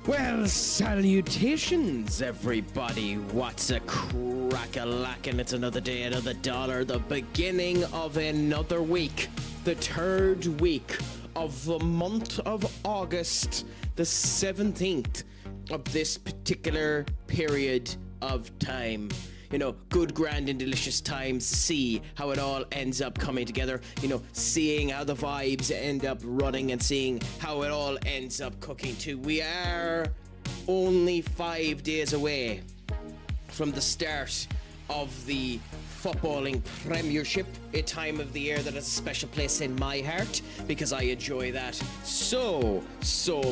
Well, salutations, everybody. What's a crack-a-lackin'? It's another day, another dollar, the beginning of another week, the third week of the month of August, the 17th of this particular period of time. You know, good, grand, and delicious times to see how it all ends up coming together. You know, seeing how the vibes end up running and seeing how it all ends up cooking too. We are only 5 days away from the start of the footballing premiership, a time of the year that has a special place in my heart because I enjoy that so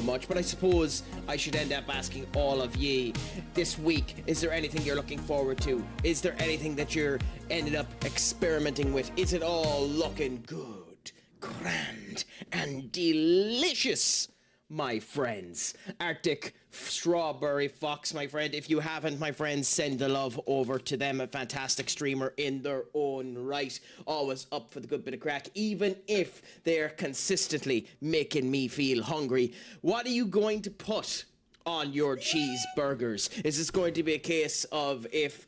much. But I suppose I should end up asking all of ye this week, is there anything you're looking forward to? Is there anything that you're ended up experimenting with? Is it all looking good, grand, and delicious, my friends? Arctic Strawberry Fox, my friend. If you haven't, my friends, send the love over to them. A fantastic streamer in their own right. Always up for the good bit of crack, even if they're consistently making me feel hungry. What are you going to put on your cheeseburgers? Is this going to be a case of if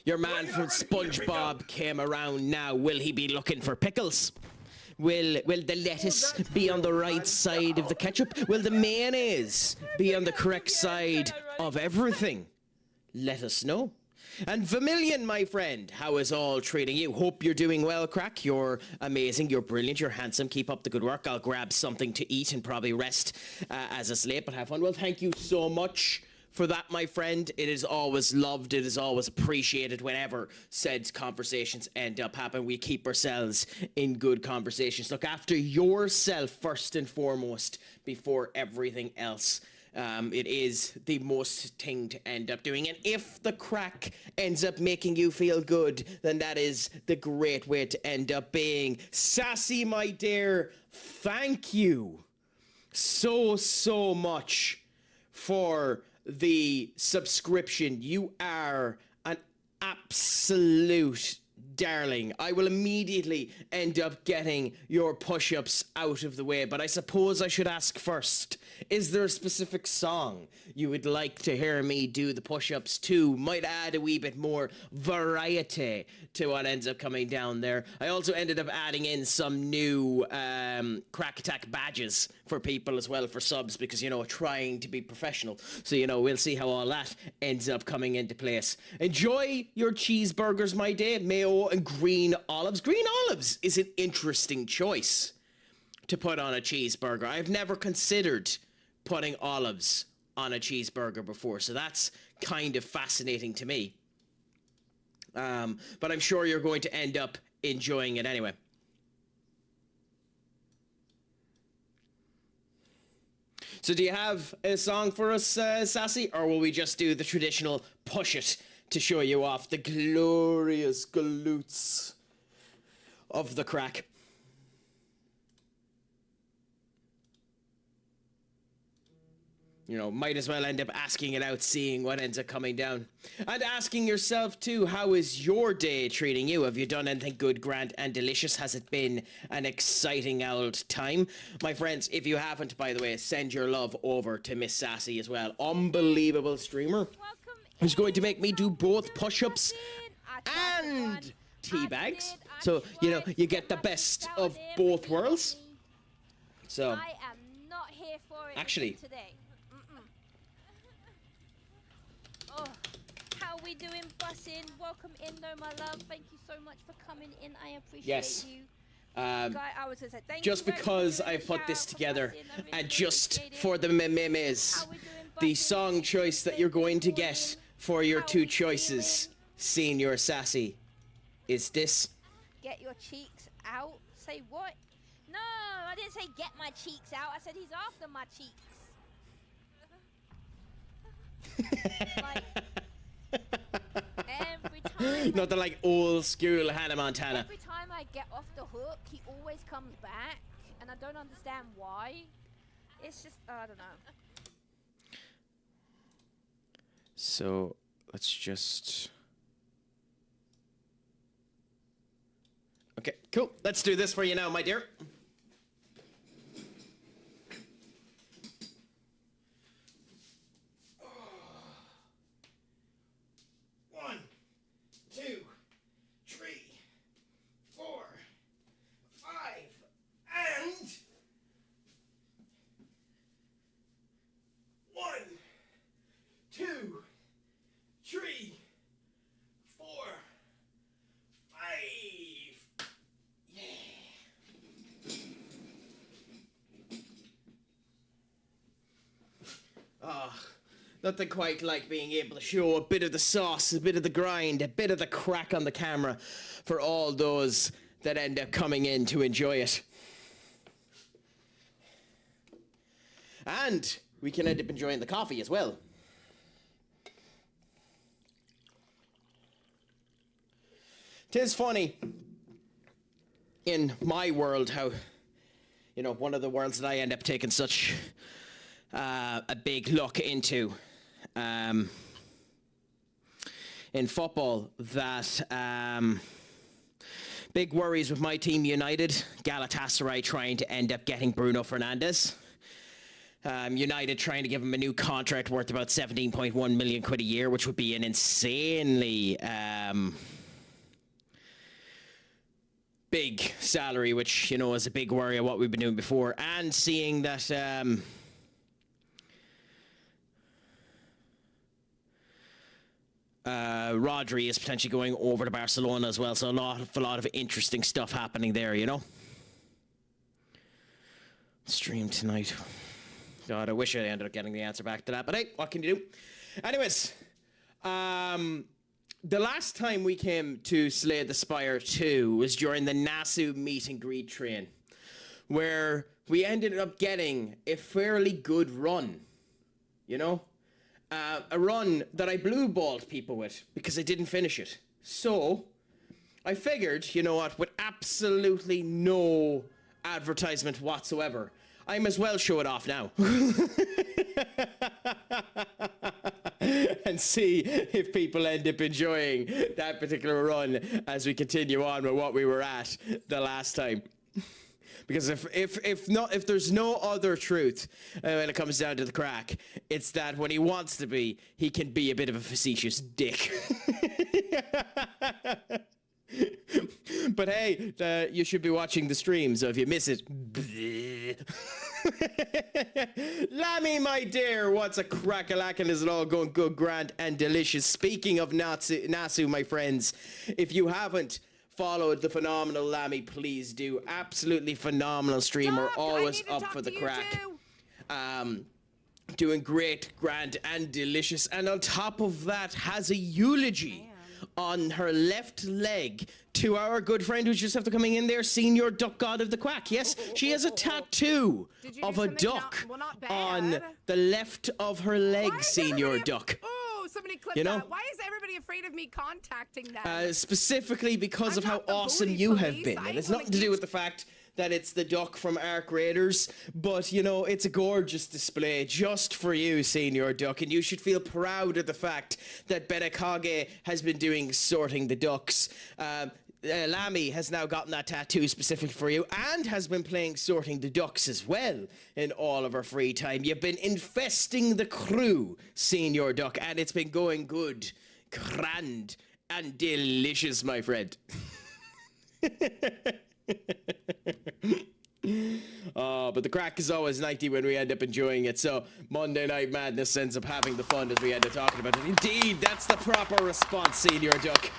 your man from SpongeBob came around now, will he be looking for pickles? Will the lettuce be on the right side of the ketchup? Will the mayonnaise be on the correct side of everything? Let us know. And Vermilion, my friend, how is all treating you? Hope you're doing well, Craic. You're amazing, you're brilliant, you're handsome. Keep up the good work. I'll grab something to eat and probably rest as it's late, but have fun. Well, thank you so much for that, my friend. It is always loved, it is always appreciated whenever said conversations end up happening. We keep ourselves in good conversations. Look after yourself first and foremost before everything else. It is the most thing to end up doing. And if the crack ends up making you feel good, then that is the great way to end up being. Sassy, my dear, thank you so much for the subscription. You are an absolute darling. I will immediately end up getting your push-ups out of the way, but I suppose I should ask first, is there a specific song you would like to hear me do the push-ups to? Might add a wee bit more variety to what ends up coming down there. I also ended up adding in some new Craic Attack badges for people as well, for subs, because, you know, trying to be professional. So, you know, we'll see how all that ends up coming into place. Enjoy your cheeseburgers, my day. Mayo and green olives. Green olives is an interesting choice to put on a cheeseburger. I've never considered putting olives on a cheeseburger before, so that's kind of fascinating to me. But I'm sure you're going to end up enjoying it anyway. So do you have a song for us, Sassy, or will we just do the traditional push it to show you off the glorious glutes of the crack? You know, might as well end up asking it out, seeing what ends up coming down. And asking yourself, too, how is your day treating you? Have you done anything good, grand, and delicious? Has it been an exciting old time? My friends, if you haven't, by the way, send your love over to Miss Sassy as well. Unbelievable streamer who's going to make me do both push-ups and tea bags. So, you know, you get the best of both worlds. So, I am not here for it actually, today. Oh, how we doing, Bussin? Welcome in, though, my love. Thank you so much for coming in. I appreciate you. I was gonna say, thank just you because very I much. put this Shout out together, for Bussin'. I and really just appreciate it. for the memes, How we doing, the Bussin'? song choice that you're going to get for your two choices, Senior Sassy, is this. Get your cheeks out. Say what? No, I didn't say get my cheeks out. I said he's after my cheeks. Like, every time. Not the like old school Hannah Montana. Every time I get off the hook, he always comes back, and I don't understand why. It's just, I don't know. So let's just. Okay, cool. Let's do this for you now, my dear. Nothing quite like being able to show a bit of the sauce, a bit of the grind, a bit of the crack on the camera for all those that end up coming in to enjoy it. And we can end up enjoying the coffee as well. Tis funny in my world how, you know, one of the worlds that I end up taking such a big look into in football, that big worries with my team United, Galatasaray trying to end up getting Bruno Fernandes. United trying to give him a new contract worth about 17.1 million quid a year, which would be an insanely big salary, which, you know, is a big worry of what we've been doing before. And seeing that Rodri is potentially going over to Barcelona as well, so a lot of interesting stuff happening there, you know. Stream tonight. God, I wish I ended up getting the answer back to that, but hey, what can you do? Anyways, the last time we came to Slay the Spire 2 was during the Nasu meet and greet train, where we ended up getting a fairly good run, you know? A run that I blue-balled people with because I didn't finish it. So, I figured, you know what, with absolutely no advertisement whatsoever, I might as well show it off now. And see if people end up enjoying that particular run as we continue on with what we were at the last time. Because if there's no other truth when it comes down to the Craic, it's that when he wants to be, he can be a bit of a facetious dick. But hey, you should be watching the stream, so if you miss it... Lammy, my dear, what's a crack-a-lackin'? Is it all going good, grand, and delicious? Speaking of Nasu, my friends, if you haven't followed the phenomenal Lammy, please do. Absolutely phenomenal streamer, always up for the Craic. Doing great, grand, and delicious. And on top of that, has a eulogy on her left leg to our good friend who's just after coming in there, Senior Duck God of the Quack. Yes, she has a tattoo of a duck on the left of her leg, Senior Duck. Oh, somebody clip that. Why is everybody afraid of me contacting them? Specifically because of how awesome you have been. And it's nothing to do with the fact that it's the duck from Ark Raiders, but, you know, it's a gorgeous display just for you, Senior Duck, and you should feel proud of the fact that Benekage has been doing Sorting the Ducks. Lammy has now gotten that tattoo specifically for you and has been playing Sorting the Ducks as well in all of her free time. You've been infesting the crew, Senior Duck, and it's been going good, grand, and delicious, my friend. But the Craic is always 90 when we end up enjoying it, so Monday Night Madness ends up having the fun as we end up talking about it. Indeed, that's the proper response, Senior Duck.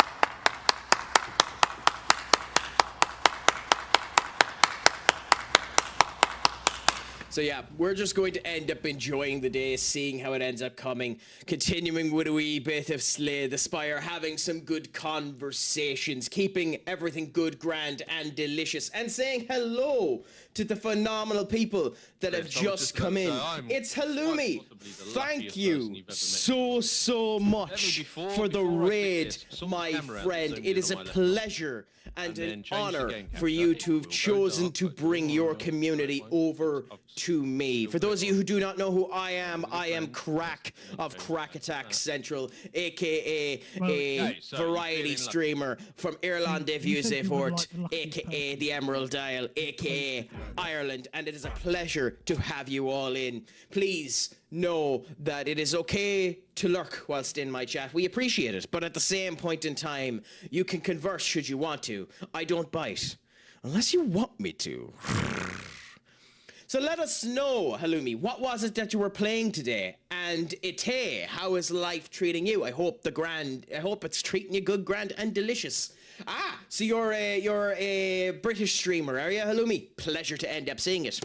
So yeah, we're just going to end up enjoying the day, seeing how it ends up coming, continuing with a wee bit of Slay the Spire, having some good conversations, keeping everything good, grand, and delicious, and saying hello to the phenomenal people that have just come in. It's Halloumi. Thank you so much for the raid, my friend. It is a pleasure and an honor for you to have chosen to bring your community over to me. For those of you who do not know who I am Craic of CraicAttackCentral, aka a variety streamer from Ireland de Vieux-Fort, aka the Emerald Isle, aka Ireland, and it is a pleasure to have you all in. Please know that it is okay to lurk whilst in my chat. We appreciate it, but at the same point in time, you can converse should you want to. I don't bite, unless you want me to. So let us know, Halloumi, what was it that you were playing today? And Ite, how is life treating you? I hope it's treating you good, grand, and delicious. Ah, so you're a British streamer, are you, Halloumi? Pleasure to end up seeing it.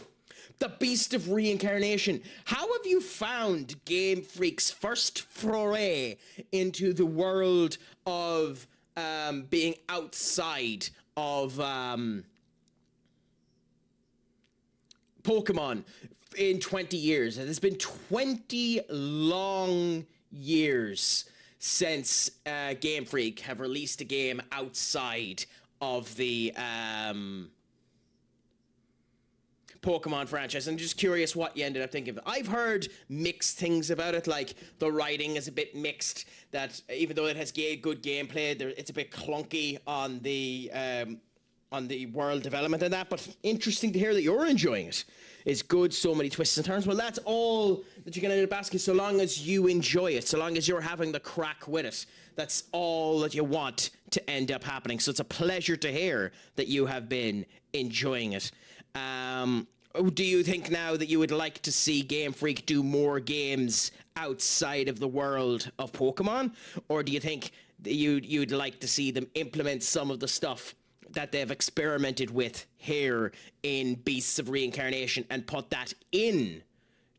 The Beast of Reincarnation. How have you found Game Freak's first foray into the world of being outside of Pokemon in 20 years? It has been 20 long years since Game Freak have released a game outside of the Pokemon franchise. I'm just curious what you ended up thinking of it. I've heard mixed things about it, like the writing is a bit mixed, that even though it has good gameplay, it's a bit clunky on the world development and that, but interesting to hear that you're enjoying it. It's good, so many twists and turns. Well, that's all that you can end up asking, so long as you enjoy it, so long as you're having the crack with it. That's all that you want to end up happening. So it's a pleasure to hear that you have been enjoying it. Do you think now that you would like to see Game Freak do more games outside of the world of Pokemon? Or do you think that you'd like to see them implement some of the stuff that they've experimented with here in Beasts of Reincarnation and put that in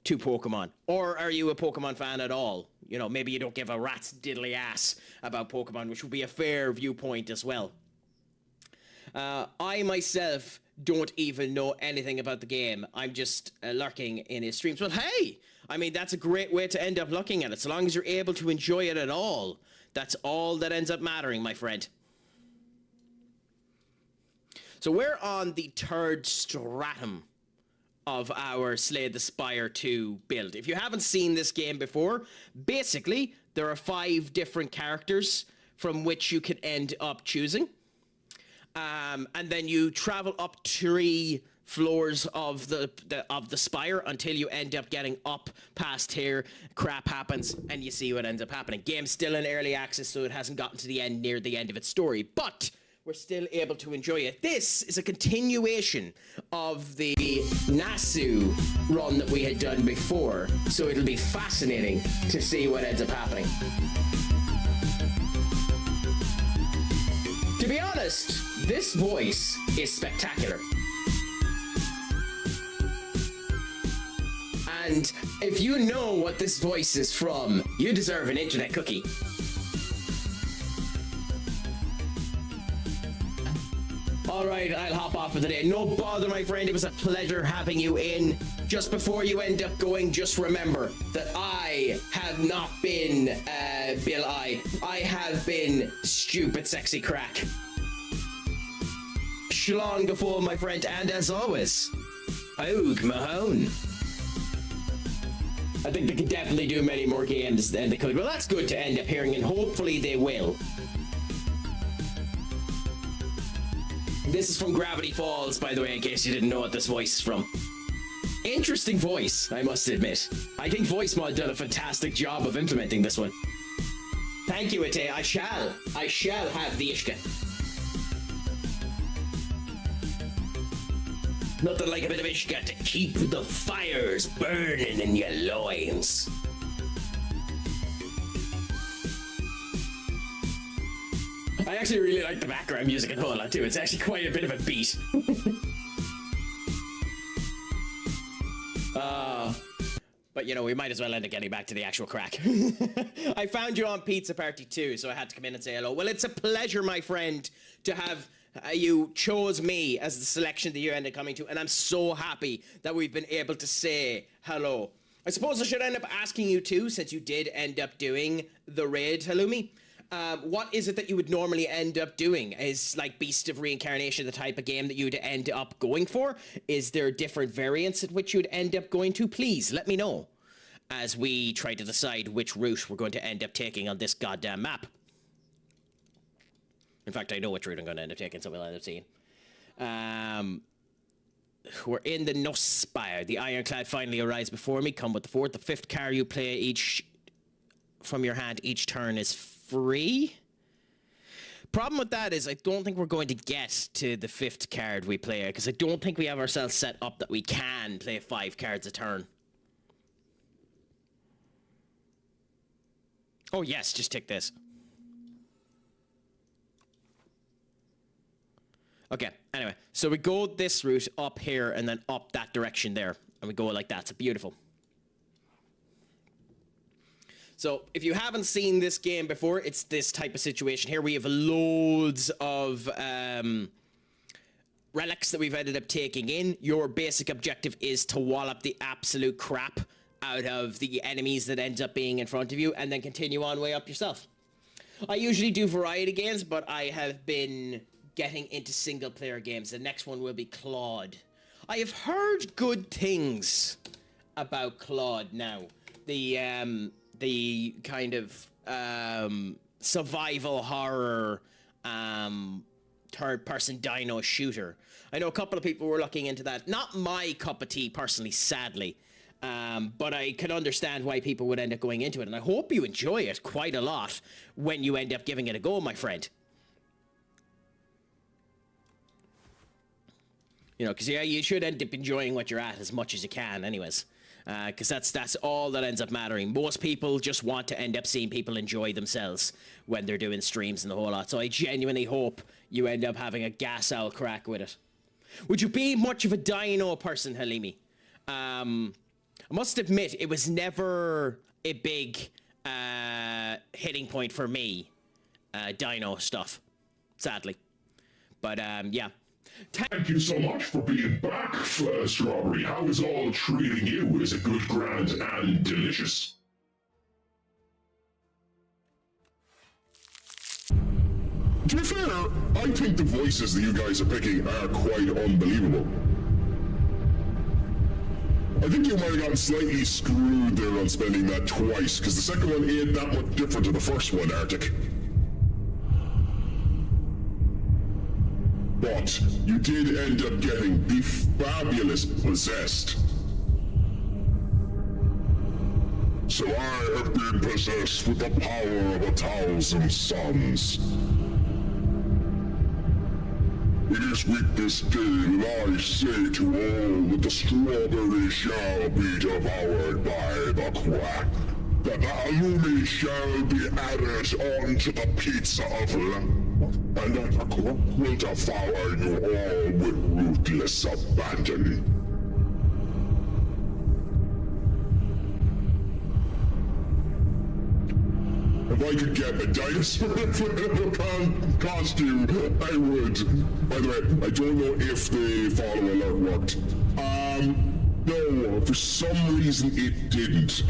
to Pokemon? Or are you a Pokemon fan at all? You know, maybe you don't give a rat's diddly ass about Pokemon, which would be a fair viewpoint as well. I myself don't even know anything about the game. I'm just lurking in his streams. Well, hey, I mean, that's a great way to end up looking at it. So long as you're able to enjoy it at all, that's all that ends up mattering, my friend. So we're on the third stratum of our Slay the Spire 2 build. If you haven't seen this game before, basically, there are 5 different characters from which you can end up choosing. And then you travel up 3 floors of the spire until you end up getting up past here. Crap happens, and you see what ends up happening. Game's still in early access, so it hasn't gotten to the end, near the end of its story, but we're still able to enjoy it. This is a continuation of the Nasu run that we had done before, so it'll be fascinating to see what ends up happening. To be honest, this voice is spectacular. And if you know what this voice is from, you deserve an internet cookie. Alright, I'll hop off for the day. No bother, my friend. It was a pleasure having you in. Just before you end up going, just remember that I have not been Bill I have been stupid sexy Craic. Shlán Gafol, my friend, and as always, Oog Mahone. I think they could definitely do many more games than they could. Well, that's good to end up hearing, and hopefully they will. This is from Gravity Falls, by the way, in case you didn't know what this voice is from. Interesting voice, I must admit. I think VoiceMod done a fantastic job of implementing this one. Thank you, Ate. I shall have the Ishka. Nothing like a bit of Ishka to keep the fires burning in your loins. I actually really like the background music a whole lot too. It's actually quite a bit of a beat. But you know, we might as well end up getting back to the actual Craic. I found you on Pizza Party 2, so I had to come in and say hello. Well, it's a pleasure, my friend, to have you chose me as the selection that you ended up coming to, and I'm so happy that we've been able to say hello. I suppose I should end up asking you too, since you did end up doing the raid, Halloumi. What is it that you would normally end up doing? Is like Beast of Reincarnation the type of game that you'd end up going for? Is there different variants at which you'd end up going to? Please let me know as we try to decide which route we're going to end up taking on this goddamn map. In fact, I know which route I'm going to end up taking, so we'll end up seeing. We're in the Nuss Spire. The Ironclad finally arrives before me. Come with the 4th. The 5th card you play each from your hand each turn is free. Problem with that is I don't think we're going to get to the 5th card we play, because I don't think we have ourselves set up that we can play 5 cards a turn. Oh yes, just tick this. Okay, anyway, so we go this route up here and then up that direction there. And we go like that. It's beautiful. So if you haven't seen this game before, it's this type of situation here. We have loads of relics that we've ended up taking in. Your basic objective is to wallop the absolute crap out of the enemies that ends up being in front of you and then continue on way up yourself. I usually do variety games, but I have been getting into single player games. The next one will be Claude. I have heard good things about Claude now. The kind of survival horror third-person dino shooter. I know a couple of people were looking into that. Not my cup of tea, personally, sadly. But I can understand why people would end up going into it. And I hope you enjoy it quite a lot when you end up giving it a go, my friend. You know, because yeah, you should end up enjoying what you're at as much as you can anyways. Because that's all that ends up mattering. Most people just want to end up seeing people enjoy themselves when they're doing streams and the whole lot. So I genuinely hope you end up having a gas owl crack with it. Would you be much of a dino person, Halimi? I must admit, it was never a big hitting point for me, dino stuff, sadly. But yeah. Thank you so much for being back, Strawberry. How is all treating you? Is it good, grand, and delicious? To be fair, I think the voices that you guys are picking are quite unbelievable. I think you might have gotten slightly screwed there on spending that twice, because the second one ain't that much different to the first one, Arctic. But you did end up getting the fabulous Possessed. So I have been possessed with the power of 1,000 suns. It is with this day that I say to all that the strawberry shall be devoured by the Craic, that the halloumi shall be added onto the pizza of lamb, and that the Craic will devour you all with ruthless abandon. If I could get a dinosaur costume, I would. By the way, I don't know if the follow alert worked. No, for some reason it didn't.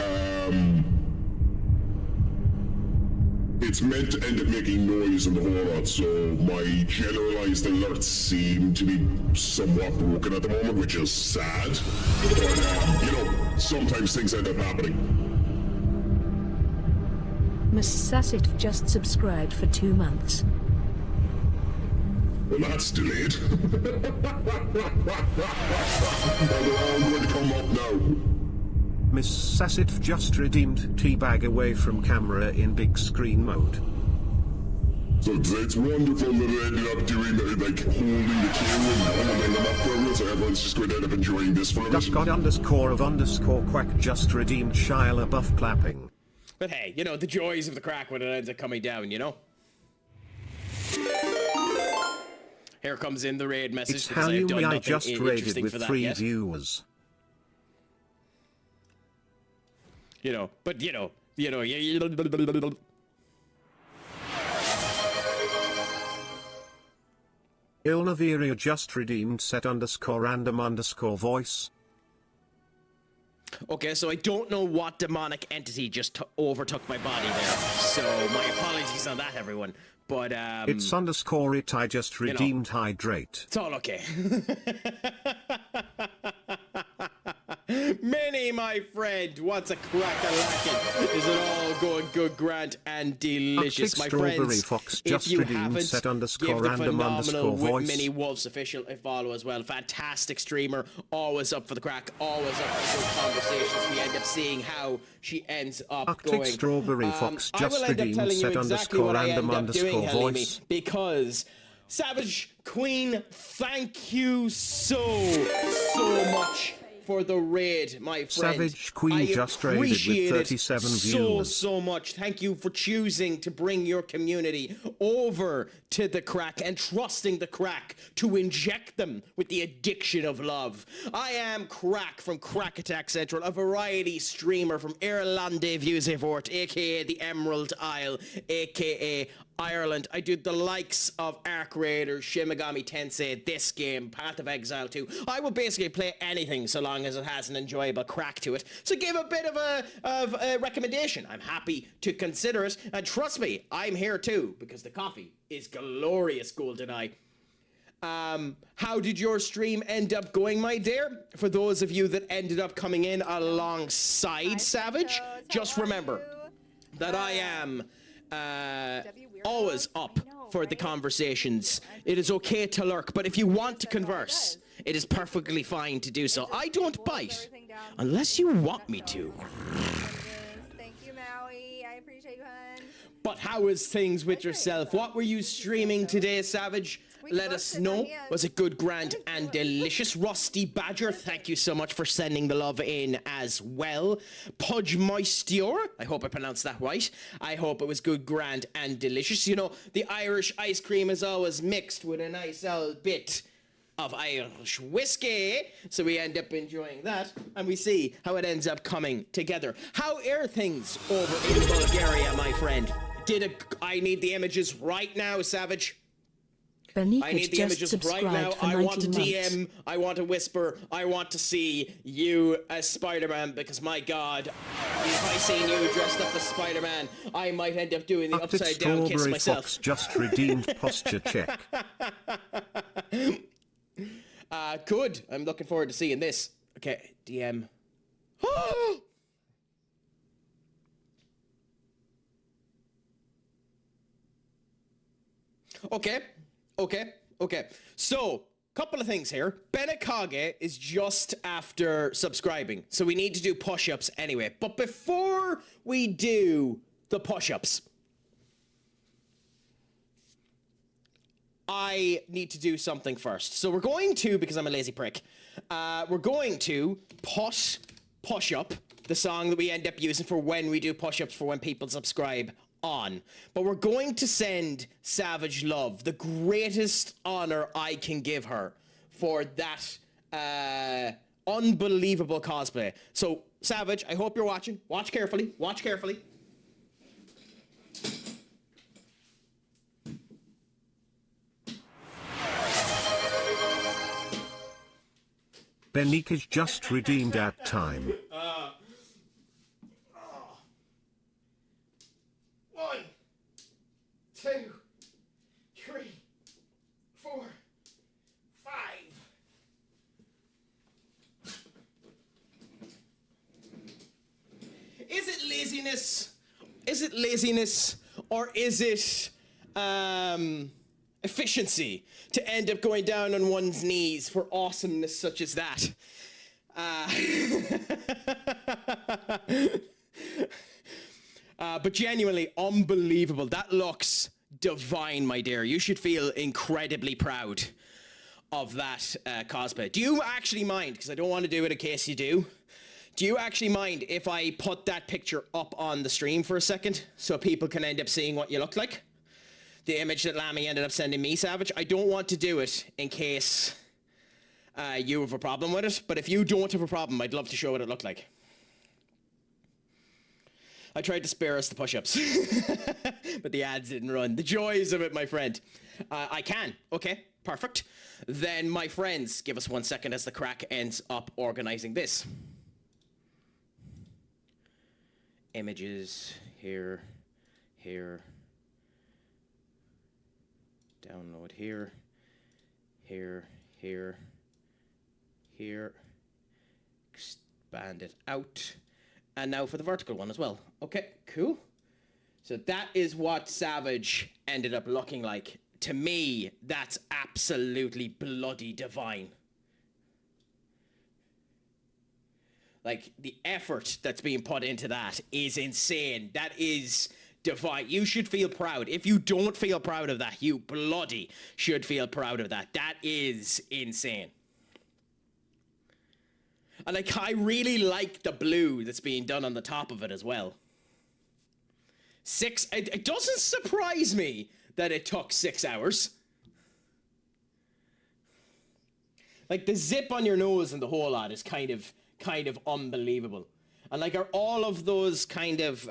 It's meant to end up making noise in the whole lot, so my generalized alerts seem to be somewhat broken at the moment, which is sad. But, you know, sometimes things end up happening. Miss Sassit just subscribed for 2 months. Well, that's delayed. They're all going to come up now. Miss Sassit just redeemed teabag away from camera in big screen mode. So it's wonderful that it ended up doing like holding the queue and holding them up for everyone, so everyone's just going to end up enjoying this for a bit. _of_quack just redeemed Shia LaBeouf clapping. But hey, you know, the joys of the Craic when it ends up coming down, you know? Here comes in the raid message. It's because I've done Halloumi I nothing just raided with for that 3 yet. viewers. You know, but you know, Ilnaviria just redeemed set_random_voice. Okay, so I don't know what demonic entity just overtook my body there. So my apologies on that, everyone. But It's _it I just redeemed hydrate. It's all okay. Minnie, my friend, what's a crack-a-lackin'? Is it all going good, grand, and delicious, my friends? Fox If just you redeemed haven't, set give the _random_voice. phenomenal Minnie Wolf's official a follow as well. Fantastic streamer, always up for the crack, always up for good conversations. We end up seeing how she ends up Arctic going. Strawberry Fox I just will end up redeemed telling you set exactly what I end up doing, _random_voice. Halimi, because Savage Queen, thank you so much for the raid, my friend. Savage Queen just raided with appreciate 37 it viewers. so much. Thank you for choosing to bring your community over to the Craic and trusting the Craic to inject them with the addiction of love. I am Craic from CraicAttackCentral, a variety streamer from Irlande Viewsefort, aka the Emerald Isle, aka Ireland. I do the likes of Ark Raiders, Shin Megami Tensei, this game, Path of Exile 2. I will basically play anything so long as it has an enjoyable crack to it. So give a bit of a recommendation. I'm happy to consider it. And trust me, I'm here too, because the coffee is glorious golden eye. How did your stream end up going, my dear? For those of you that ended up coming in alongside Savage, just remember that I am always up for the conversations. It is okay to lurk, but if you want to converse, it is perfectly fine to do so. I don't bite unless you want me to. Thank you, Maui. I appreciate you, hun. But how is things with yourself? What were you streaming today, Savage? Let us know. Was it good, grand, and delicious? Rusty Badger, thank you so much for sending the love in as well. Pudge Moisture, I hope I pronounced that right. I hope it was good, grand, and delicious. You know, the Irish ice cream is always mixed with a nice old bit of Irish whiskey, so we end up enjoying that, and we see how it ends up coming together. How are things over in Bulgaria, my friend? I need the images right now, Savage. I need the images right now. I want a DM. I want a whisper. I want to see you as Spider-Man, because my God, if I seen you dressed up as Spider-Man, I might end up doing the upside down kiss myself. Fox just redeemed posture check. Good. I'm looking forward to seeing this. Okay, DM. Okay. So, couple of things here. Benekage is just after subscribing, so we need to do push-ups anyway. But before we do the push-ups, I need to do something first. So we're going to, because I'm a lazy prick, we're going to push up the song that we end up using for when we do push-ups for when people subscribe on. But we're going to send Savage love, the greatest honor I can give her for that unbelievable cosplay. So, Savage, I hope you're watching. Watch carefully. Watch carefully. Benikage just redeemed at time. 1, 2, 3, 4, 5. Is it laziness? Is it laziness, or is it efficiency to end up going down on one's knees for awesomeness such as that? But genuinely unbelievable. That looks divine, my dear. You should feel incredibly proud of that cosplay. Do you actually mind, because I don't want to do it in case you do, do you actually mind if I put that picture up on the stream for a second so people can end up seeing what you look like? The image that Lammy ended up sending me, Savage. I don't want to do it in case you have a problem with it, but if you don't have a problem, I'd love to show what it looked like. I tried to spare us the push-ups, but the ads didn't run. The joys of it, my friend. I can. Okay, perfect. Then, my friends, give us 1 second as the Craic ends up organizing this. Images, here, download here, expand it out, and now for the vertical one as well. Okay, cool. So that is what Savage ended up looking like. To me, that's absolutely bloody divine. Like, the effort that's being put into that is insane. That is divine. You should feel proud. If you don't feel proud of that, you bloody should feel proud of that. That is insane. And I really like the blue that's being done on the top of it as well. It doesn't surprise me that it took 6 hours. Like, the zip on your nose and the whole lot is kind of unbelievable. And like, are all of those kind of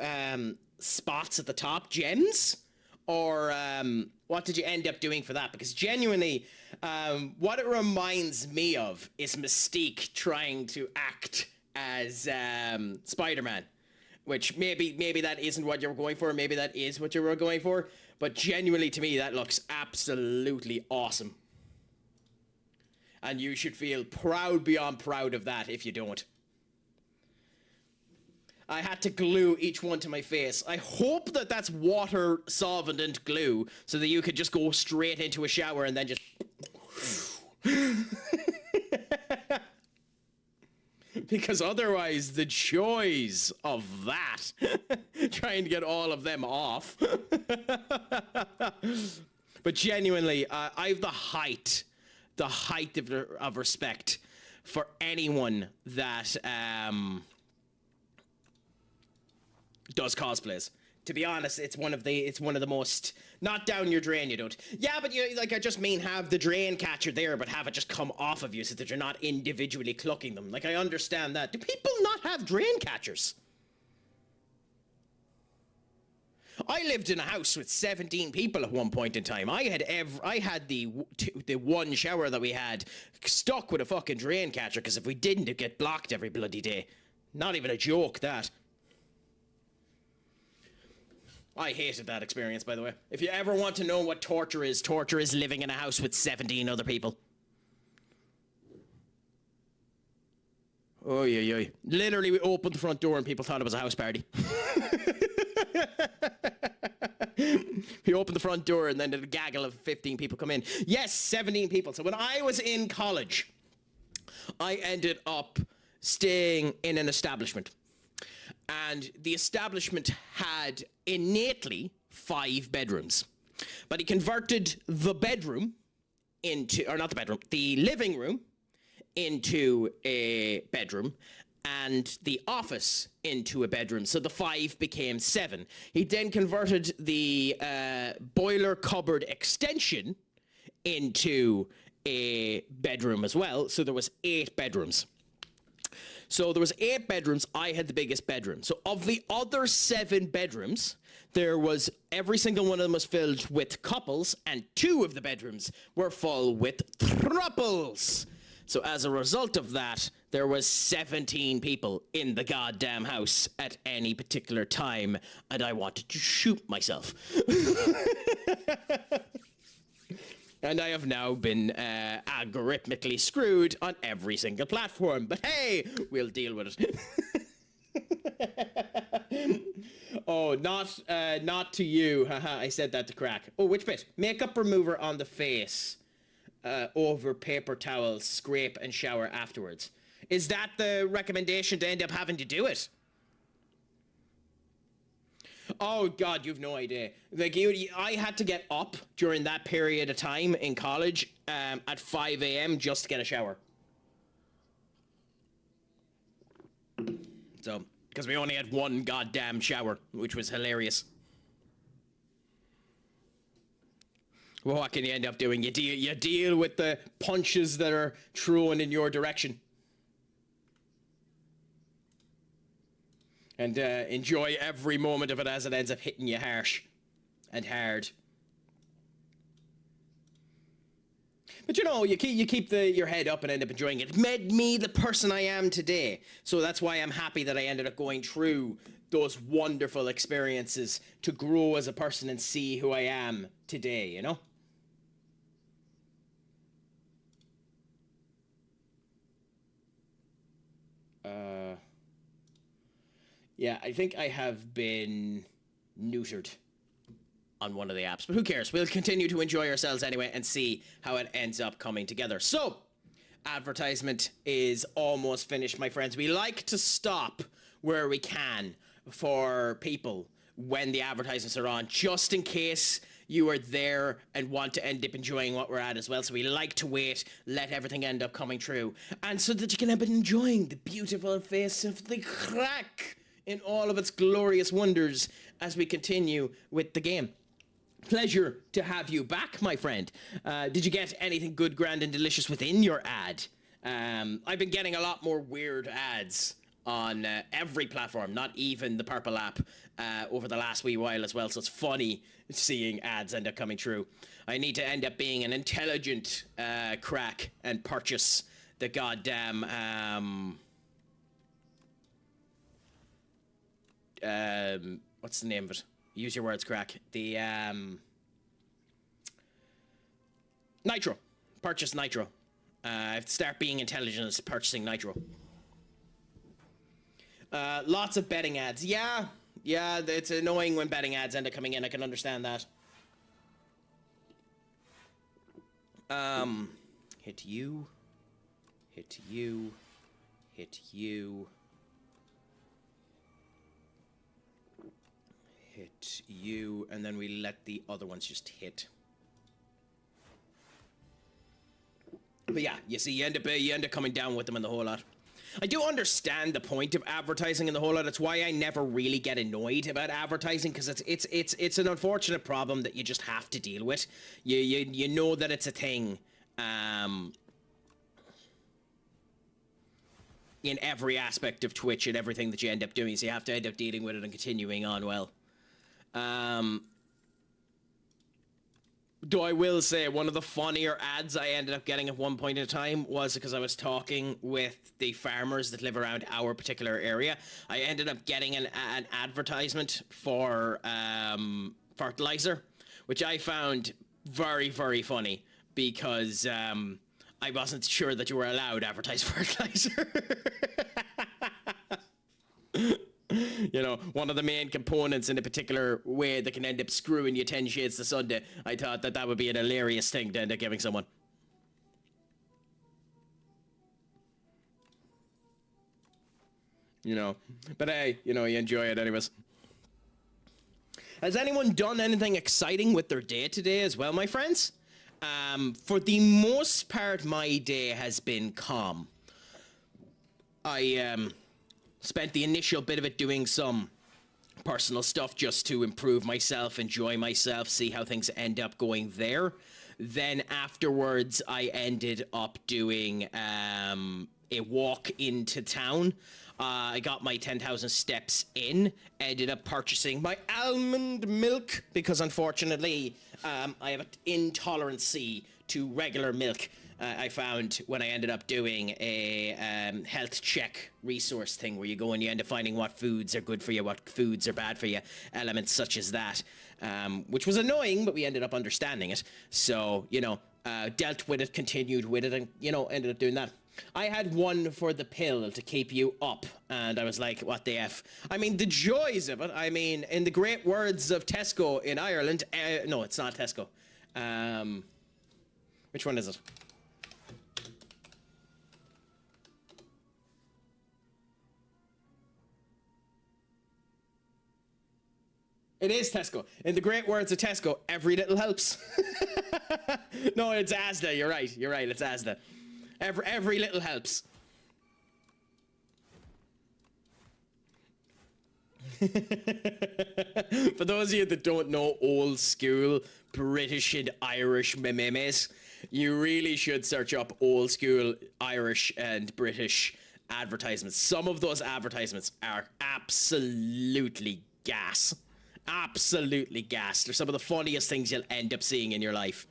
spots at the top gems? Or what did you end up doing for that? Because genuinely, what it reminds me of is Mystique trying to act as Spider-Man. Which maybe that isn't what you were going for, maybe that is what you were going for, but genuinely to me that looks absolutely awesome. And you should feel proud beyond proud of that if you don't. I had to glue each one to my face. I hope that that's water solvent glue so that you could just go straight into a shower and then just... Because otherwise, the joys of that, trying to get all of them off. But genuinely, I have the height of respect for anyone that does cosplays. To be honest, it's one of the most, not down your drain, you don't. Yeah, but you, like, I just mean have the drain catcher there, but have it just come off of you so that you're not individually clucking them. Like, I understand that. Do people not have drain catchers? I lived in a house with 17 people at one point in time. I had the one shower that we had stuck with a fucking drain catcher, because if we didn't, it'd get blocked every bloody day. Not even a joke, that. I hated that experience, by the way. If you ever want to know what torture is living in a house with 17 other people. Oy, oy, oy. Literally, we opened the front door and people thought it was a house party. We opened the front door and then a gaggle of 15 people come in. Yes, 17 people. So when I was in college, I ended up staying in an establishment. And the establishment had innately 5 bedrooms. But he converted the bedroom into, or not the bedroom, the living room into a bedroom, and the office into a bedroom. So the 5 became 7. He then converted the boiler cupboard extension into a bedroom as well. So there was 8 bedrooms. So there was 8 bedrooms. I had the biggest bedroom. So of the other 7 bedrooms, there was, every single one of them was filled with couples, and 2 of the bedrooms were full with thruples. So as a result of that, there was 17 people in the goddamn house at any particular time, and I wanted to shoot myself. And I have now been algorithmically screwed on every single platform. But hey, we'll deal with it. Oh, not to you. Haha, I said that to Craic. Oh, which bit? Makeup remover on the face. Over paper towels, scrape and shower afterwards. Is that the recommendation to end up having to do it? Oh God, you've no idea. Like, I had to get up during that period of time in college at 5 a.m. just to get a shower. So, because we only had one goddamn shower, which was hilarious. Well, what can you end up doing? You deal with the punches that are thrown in your direction. And enjoy every moment of it as it ends up hitting you harsh and hard. But you know, you keep your head up and end up enjoying it. It made me the person I am today. So that's why I'm happy that I ended up going through those wonderful experiences to grow as a person and see who I am today, you know? Yeah, I think I have been neutered on one of the apps, but who cares? We'll continue to enjoy ourselves anyway and see how it ends up coming together. So, advertisement is almost finished, my friends. We like to stop where we can for people when the advertisements are on, just in case you are there and want to end up enjoying what we're at as well. So we like to wait, let everything end up coming true, and so that you can end up enjoying the beautiful face of the Craic in all of its glorious wonders as we continue with the game. Pleasure to have you back, my friend. Did you get anything good, grand, and delicious within your ad? I've been getting a lot more weird ads on every platform, not even the Purple app, over the last wee while as well, so it's funny seeing ads end up coming through. I need to end up being an intelligent Craic and purchase the goddamn what's the name of it? Use your words, Craic. The Nitro. Purchase Nitro. I have to start being intelligent as purchasing Nitro. Lots of betting ads. Yeah, it's annoying when betting ads end up coming in. I can understand that. Hit you. Hit you. Hit you. Hit you, and then we let the other ones just hit. But yeah, you see, you end up coming down with them in the whole lot. I do understand the point of advertising in the whole lot. It's why I never really get annoyed about advertising, because it's an unfortunate problem that you just have to deal with. You know that it's a thing. In every aspect of Twitch and everything that you end up doing, so you have to end up dealing with it and continuing on well. Though I will say, one of the funnier ads I ended up getting at one point in time was because I was talking with the farmers that live around our particular area. I ended up getting an advertisement for fertilizer, which I found very, very funny, because I wasn't sure that you were allowed to advertise fertilizer. You know, one of the main components in a particular way that can end up screwing you 10 shades to Sunday. I thought that would be an hilarious thing to end up giving someone. You know, but hey, you know, you enjoy it anyways. Has anyone done anything exciting with their day today as well, my friends? For the most part, my day has been calm. I spent the initial bit of it doing some personal stuff just to improve myself, enjoy myself, see how things end up going there. Then afterwards, I ended up doing a walk into town. I got my 10,000 steps in, ended up purchasing my almond milk, because unfortunately, I have an intolerance to regular milk. I found when I ended up doing a health check resource thing, where you go and you end up finding what foods are good for you, what foods are bad for you, elements such as that, which was annoying, but we ended up understanding it. So, you know, dealt with it, continued with it, and, you know, ended up doing that. I had one for the pill to keep you up, and I was like, what the F? I mean, the joys of it. I mean, in the great words of Tesco in Ireland, no, it's not Tesco. Which one is it? It is Tesco. In the great words of Tesco, every little helps. No, it's Asda. You're right. You're right. It's Asda. Every little helps. For those of you that don't know old school British and Irish memes, you really should search up old school Irish and British advertisements. Some of those advertisements are absolutely gas. Absolutely gas. They're some of the funniest things you'll end up seeing in your life.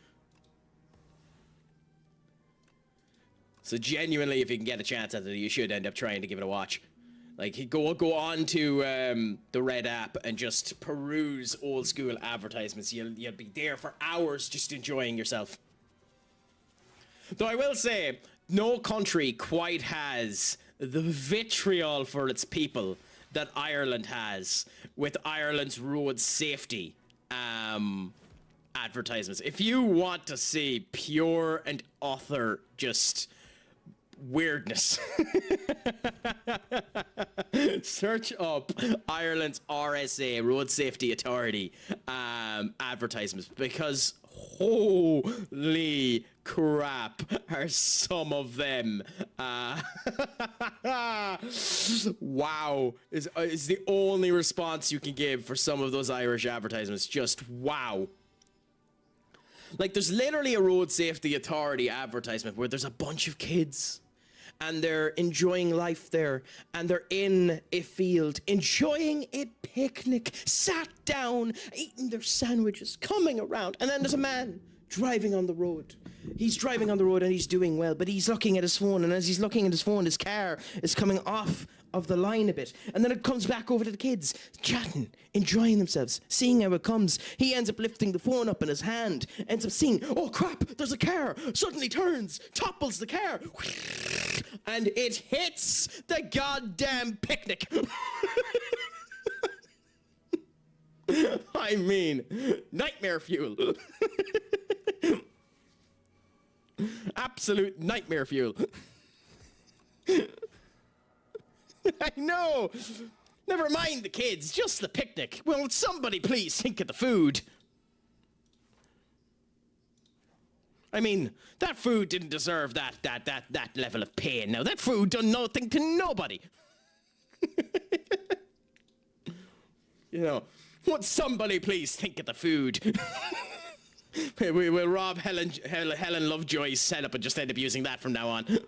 So genuinely, if you can get a chance at it, you should end up trying to give it a watch. Like, go on to the Red app and just peruse old school advertisements. You'll be there for hours just enjoying yourself. Though I will say, no country quite has the vitriol for its people that Ireland has with Ireland's road safety advertisements. If you want to see pure and utter just weirdness, Search up Ireland's RSA, Road Safety Authority, advertisements, because holy crap are some of them. Wow is the only response you can give for some of those Irish advertisements. Just wow. Like, there's literally a Road Safety Authority advertisement where there's a bunch of kids and they're enjoying life there, and they're in a field enjoying a picnic, sat down, eating their sandwiches, coming around, and then there's a man driving on the road. He's driving on the road and he's doing well, but he's looking at his phone, and as he's looking at his phone, his car is coming off of the line a bit, and then it comes back over to the kids, chatting, enjoying themselves, seeing how it comes. He ends up lifting the phone up in his hand, ends up seeing, oh crap, there's a car, suddenly turns, topples the car, and it hits the goddamn picnic. I mean, nightmare fuel. Absolute nightmare fuel. I know. Never mind the kids, just the picnic. Will somebody please think of the food? I mean, that food didn't deserve that level of pain. Now, that food done nothing to nobody. You know, would somebody please think of the food? We'll rob Helen Lovejoy's setup and just end up using that from now on.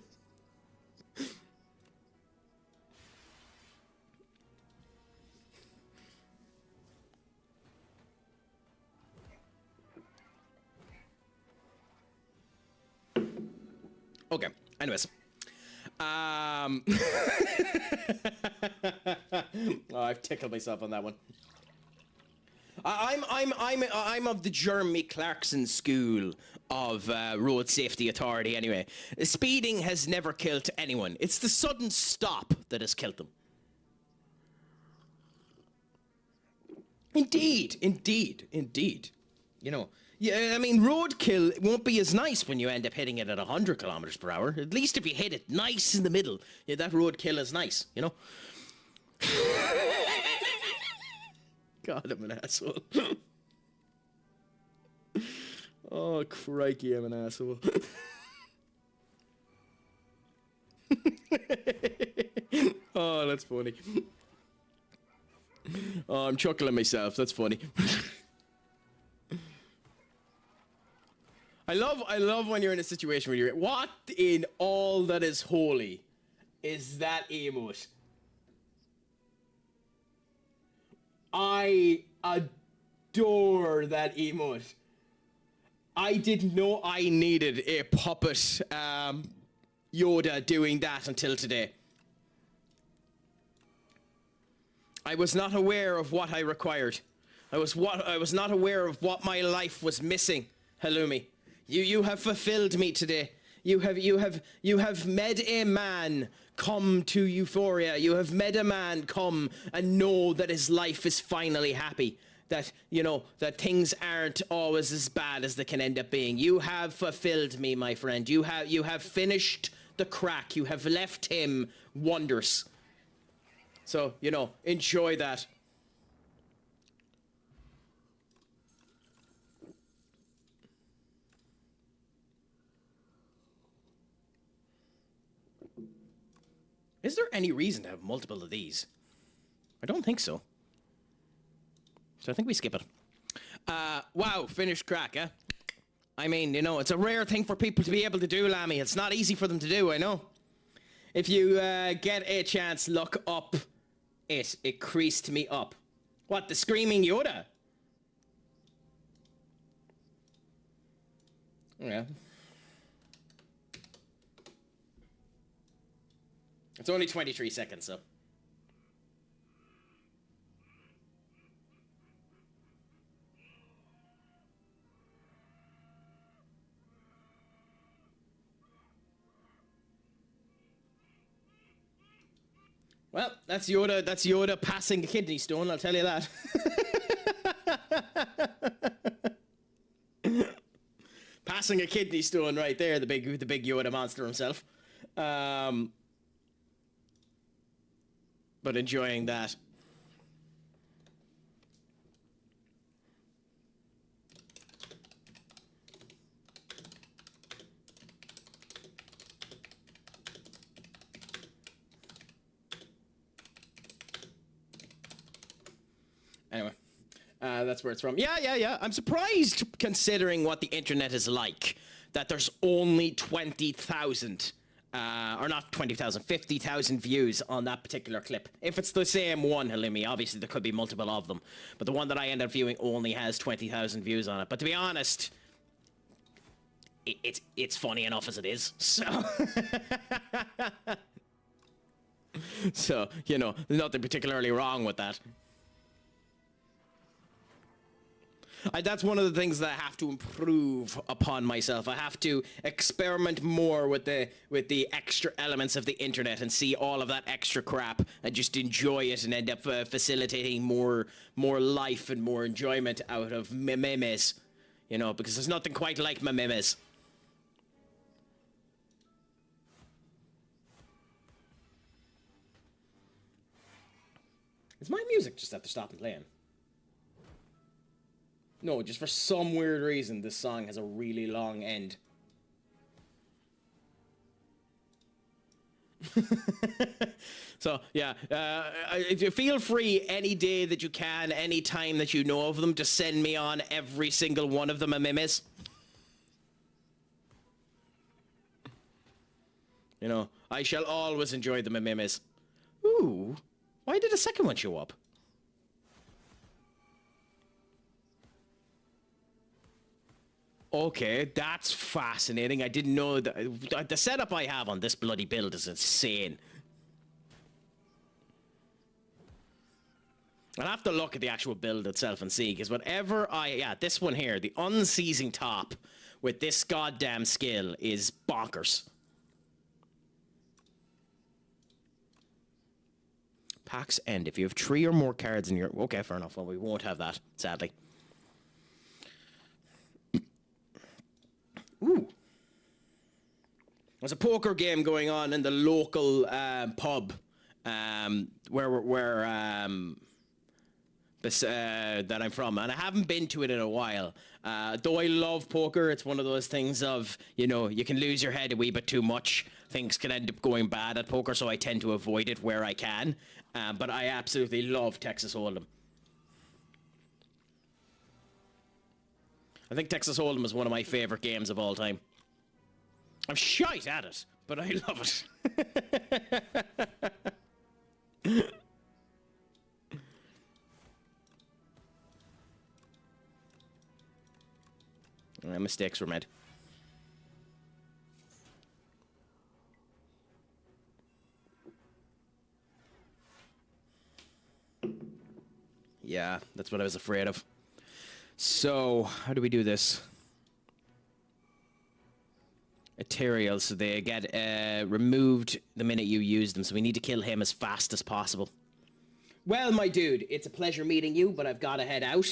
Okay, anyways. Oh, I've tickled myself on that one. I'm of the Jeremy Clarkson school of Road Safety Authority anyway. Speeding has never killed anyone. It's the sudden stop that has killed them. Indeed. You know, yeah, I mean, roadkill won't be as nice when you end up hitting it at 100 kilometers per hour. At least if you hit it nice in the middle, yeah, that roadkill is nice, you know? God, I'm an asshole. Oh, crikey, I'm an asshole. Oh, that's funny. Oh, I'm chuckling myself. That's funny. I love when you're in a situation where you're, what in all that is holy is that emote? I adore that emote. I didn't know I needed a puppet Yoda doing that until today. I was not aware of what I required. I was not aware of what my life was missing. Halloumi, you have fulfilled me today. You have made a man come to euphoria. You have made a man come and know that his life is finally happy. That, you know, that things aren't always as bad as they can end up being. You have fulfilled me, my friend. You have finished the Craic. You have left him wondrous. So, you know, enjoy that. Is there any reason to have multiple of these? I don't think so. So I think we skip it. Wow, finished Craic, eh? I mean, you know, it's a rare thing for people to be able to do, Lammy. It's not easy for them to do, I know. If you get a chance, look up it. It creased me up. What, the Screaming Yoda? Yeah. It's only 23 seconds, so. Well, that's Yoda passing a kidney stone, I'll tell you that. Passing a kidney stone right there, the big Yoda monster himself. but enjoying that. Anyway, that's where it's from. Yeah. I'm surprised, considering what the internet is like, that there's only 20,000, or not 20,000, 50,000 views on that particular clip. If it's the same one, Halimi, obviously there could be multiple of them. But the one that I end up viewing only has 20,000 views on it. But to be honest, it's funny enough as it is. So, so you know, there's nothing particularly wrong with that. That's one of the things that I have to improve upon myself. I have to experiment more with the extra elements of the internet and see all of that extra crap and just enjoy it and end up facilitating more life and more enjoyment out of memes. You know, because there's nothing quite like memes. Is my music just have to stop and playing? No, just for some weird reason, this song has a really long end. So, yeah, feel free any day that you can, any time that you know of them, to send me on every single one of them a memes. You know, I shall always enjoy them a memes. Ooh, why did a second one show up? Okay, that's fascinating. I didn't know that. The setup I have on this bloody build is insane. I'll have to look at the actual build itself and see, because whatever this one here, the unceasing top with this goddamn skill is bonkers. Pack's end. If you have 3 or more cards in your... Okay, fair enough. Well, we won't have that, sadly. Ooh. There's a poker game going on in the local pub where that I'm from, and I haven't been to it in a while. Though I love poker, it's one of those things of, you know, you can lose your head a wee bit too much. Things can end up going bad at poker, so I tend to avoid it where I can. But I absolutely love Texas Hold'em. I think Texas Hold'em is one of my favorite games of all time. I'm shite at it, but I love it. Mistakes were made. Yeah, that's what I was afraid of. So, how do we do this? Ethereal, so they get removed the minute you use them, so we need to kill him as fast as possible. Well, my dude, it's a pleasure meeting you, but I've got to head out.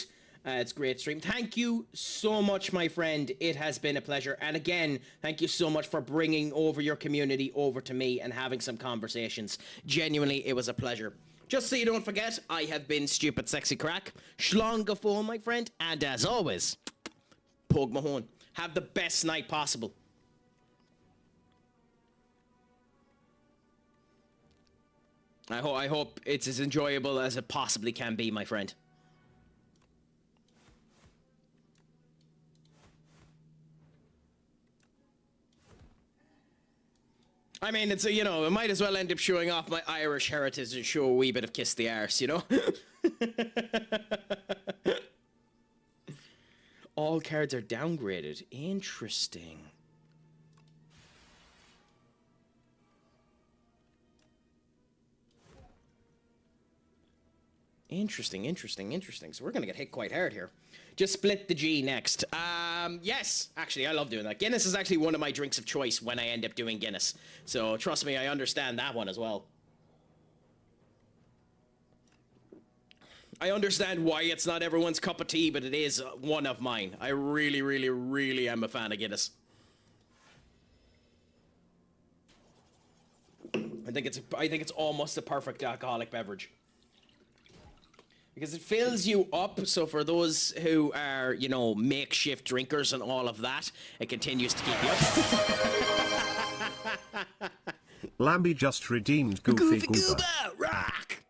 It's a great stream. Thank you so much, my friend. It has been a pleasure. And again, thank you so much for bringing over your community over to me and having some conversations. Genuinely, it was a pleasure. Just so you don't forget, I have been Stupid Sexy Craic. Shlongafo, my friend. And as always, Pog Mahone. Have the best night possible. I hope it's as enjoyable as it possibly can be, my friend. I mean, it's a, you know, I might as well end up showing off my Irish heritage and show a wee bit of kiss the arse, you know? All cards are downgraded. Interesting. Interesting. So we're going to get hit quite hard here. Just split the G next. Yes, actually, I love doing that. Guinness is actually one of my drinks of choice when I end up doing Guinness. So trust me, I understand that one as well. I understand why it's not everyone's cup of tea, but it is one of mine. I really am a fan of Guinness. I think it's almost a perfect alcoholic beverage. Because it fills you up, so for those who are, you know, makeshift drinkers and all of that, it continues to keep you up. Lambie just redeemed Goofy Goober. Rock!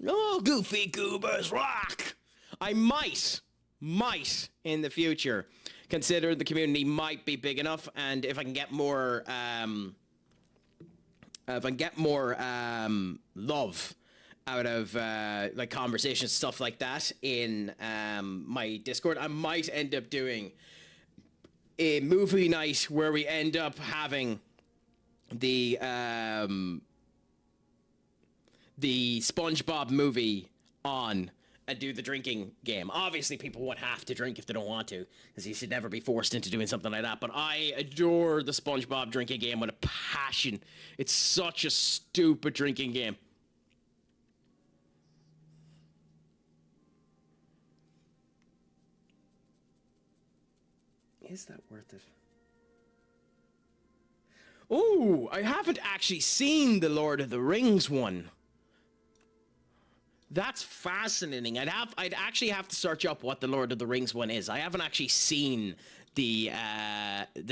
Oh, Goofy Goobers rock! I might, in the future, consider the community might be big enough, and if I can get more, love out of like conversations, stuff like that in my Discord, I might end up doing a movie night where we end up having the SpongeBob movie on and do the drinking game. Obviously, people won't have to drink if they don't want to, because you should never be forced into doing something like that. But I adore the SpongeBob drinking game with a passion. It's such a stupid drinking game. Is that worth it? Oh, I haven't actually seen the Lord of the Rings one. That's fascinating. I'd actually have to search up what the Lord of the Rings one is. I haven't actually seen the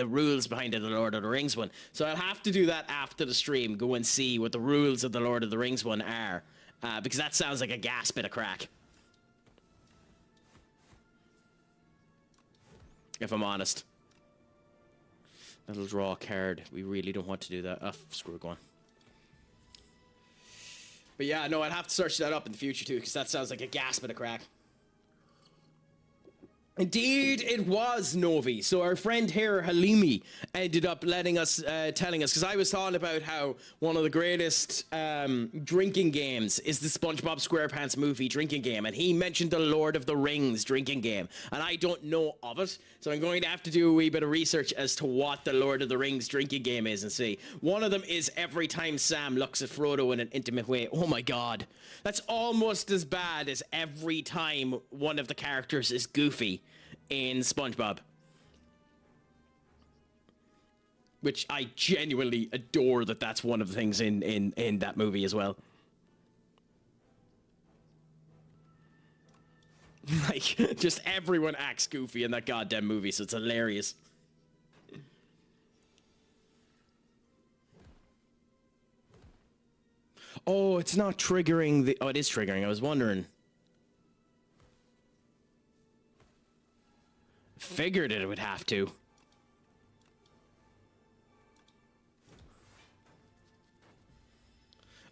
rules behind the Lord of the Rings one. So I'll have to do that after the stream, go and see what the rules of the Lord of the Rings one are. Because that sounds like a gas bit of crack. If I'm honest. That'll draw a card. We really don't want to do that. Oh, screw it, go on. But yeah, no, I'd have to search that up in the future too, because that sounds like a gas bit of crack. Indeed, it was Novi. So our friend here, Halimi, ended up letting us, telling us, because I was talking about how one of the greatest drinking games is the SpongeBob SquarePants movie drinking game, and he mentioned the Lord of the Rings drinking game, and I don't know of it, so I'm going to have to do a wee bit of research as to what the Lord of the Rings drinking game is and see. One of them is every time Sam looks at Frodo in an intimate way. Oh my god. That's almost as bad as every time one of the characters is Goofy in SpongeBob. Which I genuinely adore that that's one of the things in that movie as well. Like, just everyone acts goofy in that goddamn movie, so it's hilarious. Oh, it's not triggering the... Oh, it is triggering. I was wondering. Figured it would have to.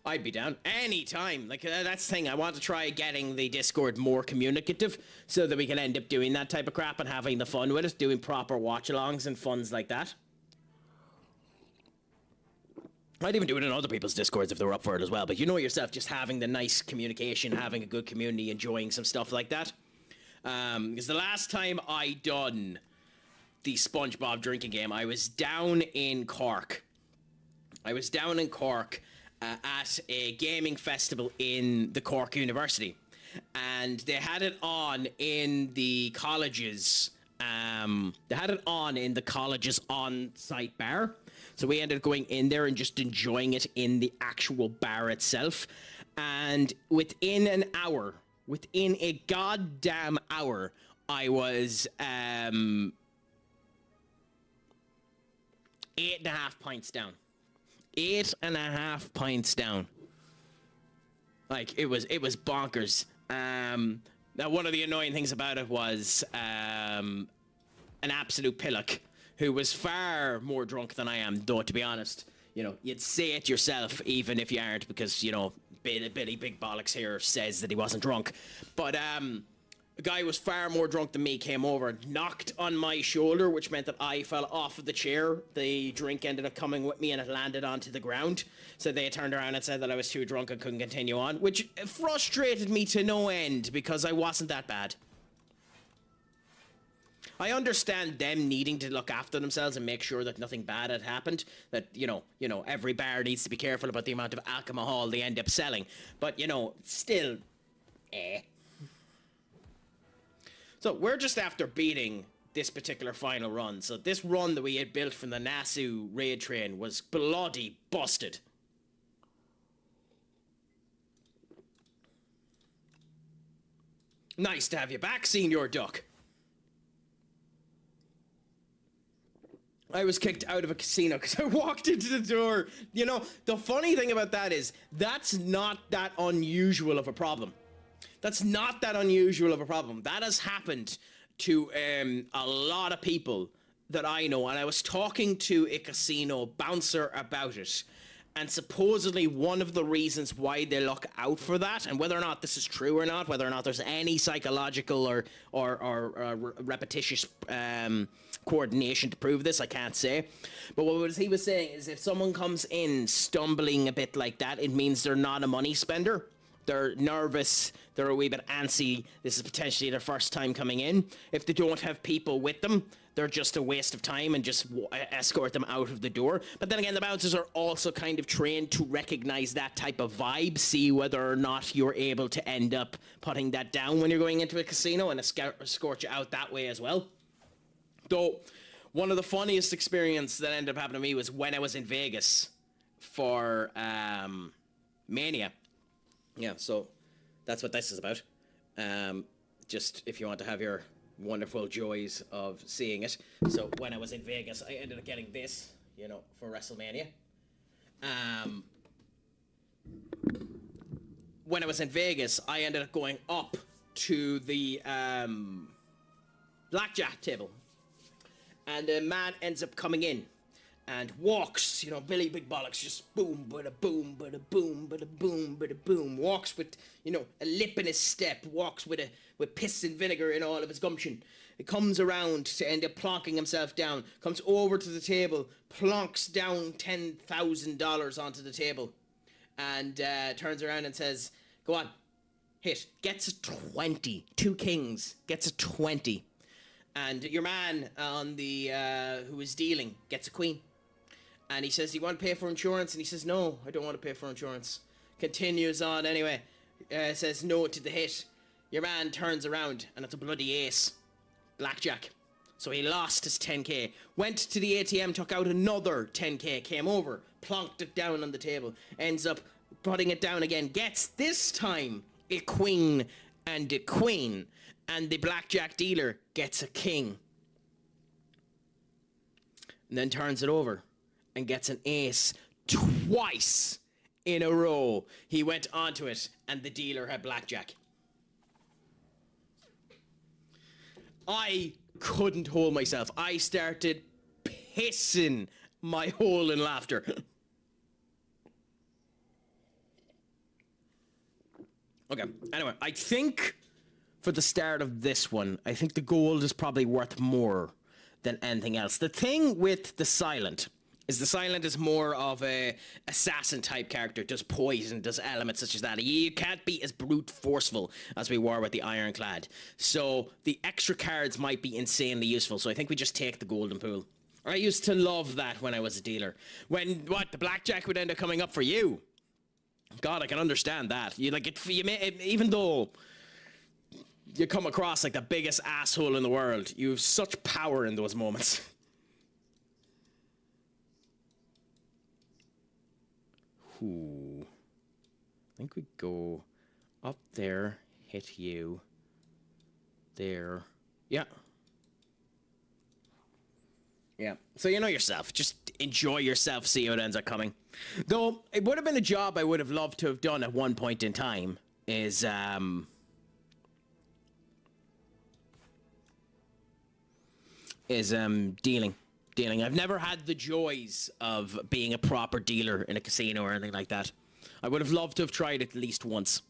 I'd be down anytime. Like, that's the thing. I want to try getting the Discord more communicative so that we can end up doing that type of crap and having the fun with it, doing proper watch-alongs and funs like that. I'd even do it in other people's Discords if they were up for it as well. But you know yourself, just having the nice communication, having a good community, enjoying some stuff like that. Because the last time I done the SpongeBob drinking game, I was down in Cork. At a gaming festival in the Cork University. And they had it on in the college's, on-site bar. So we ended up going in there and just enjoying it in the actual bar itself. And within a goddamn hour, I was 8.5 pints down. 8.5 pints down. Like, it was bonkers. Now, one of the annoying things about it was an absolute pillock who was far more drunk than I am, though, to be honest. You know, you'd say it yourself, even if you aren't, because, you know, Billy Big Bollocks here says that he wasn't drunk. But a guy who was far more drunk than me came over, knocked on my shoulder, which meant that I fell off of the chair. The drink ended up coming with me and it landed onto the ground. So they turned around and said that I was too drunk and couldn't continue on, which frustrated me to no end because I wasn't that bad. I understand them needing to look after themselves and make sure that nothing bad had happened. That, you know, every bar needs to be careful about the amount of alcohol they end up selling. But, you know, still, So we're just after beating this particular final run. So this run that we had built from the Nasu raid train was bloody busted. Nice to have you back, Senior Duck. I was kicked out of a casino because I walked into the door. You know, the funny thing about that is, that's not that unusual of a problem. That's not that unusual of a problem. That has happened to a lot of people that I know. And I was talking to a casino bouncer about it. And supposedly one of the reasons why they look out for that, and whether or not this is true or not, whether or not there's any psychological or repetitious coordination to prove this, I can't say. But what he was saying is if someone comes in stumbling a bit like that, it means they're not a money spender. They're nervous, they're a wee bit antsy, this is potentially their first time coming in. If they don't have people with them, they're just a waste of time and just escort them out of the door. But then again, the bouncers are also kind of trained to recognize that type of vibe, see whether or not you're able to end up putting that down when you're going into a casino and escort you out that way as well. Though, one of the funniest experiences that ended up happening to me was when I was in Vegas for Mania. Yeah, so that's what this is about. Just if you want to have your wonderful joys of seeing it. So when I was in Vegas, I ended up getting this, you know, for WrestleMania. When I was in Vegas, I ended up going up to the blackjack table. And a man ends up coming in and walks, you know, Billy Big Bollocks, just boom, bada boom, bada boom, bada boom, bada boom. Walks with, you know, a lip in his step. Walks with piss and vinegar in all of his gumption. He comes around to end up plonking himself down. Comes over to the table, plonks down $10,000 onto the table, and turns around and says, "Go on, hit." Gets a 20. 2 kings. Gets a 20. And your man on the who is dealing gets a queen. And he says, "Do you want to pay for insurance?" And he says, "No, I don't want to pay for insurance." Continues on anyway. Says no to the hit. Your man turns around and it's a bloody ace. Blackjack. So he lost his 10k. Went to the ATM, took out another 10k, came over, plonked it down on the table. Ends up putting it down again. Gets this time a queen and a queen. And the blackjack dealer gets a king. And then turns it over and gets an ace twice in a row. He went onto it and the dealer had blackjack. I couldn't hold myself. I started pissing my hole in laughter. Okay, anyway, I think for the start of this one, I think the gold is probably worth more than anything else. The thing with the Silent is more of a assassin type character, does poison, does elements such as that. You can't be as brute forceful as we were with the Ironclad. So the extra cards might be insanely useful. So I think we just take the golden pool. I used to love that when I was a dealer. When the blackjack would end up coming up for you. God, I can understand that. Even though you come across like the biggest asshole in the world, you have such power in those moments. Ooh. I think we go up there, hit you. There. Yeah. Yeah. So you know yourself. Just enjoy yourself, see how it ends up coming. Though, it would have been a job I would have loved to have done at one point in time, is, dealing. I've never had the joys of being a proper dealer in a casino or anything like that. I would have loved to have tried it at least once.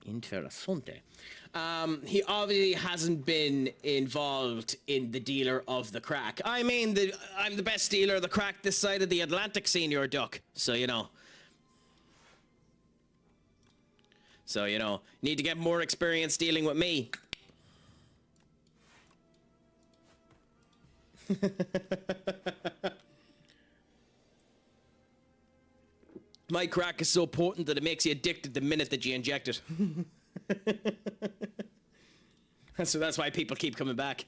Interessante. He obviously hasn't been involved in the dealer of the Craic. I mean, I'm the best dealer of the Craic this side of the Atlantic, Senior Duck. So, you know. Need to get more experience dealing with me. My crack is so potent that it makes you addicted the minute that you inject it. So that's why people keep coming back.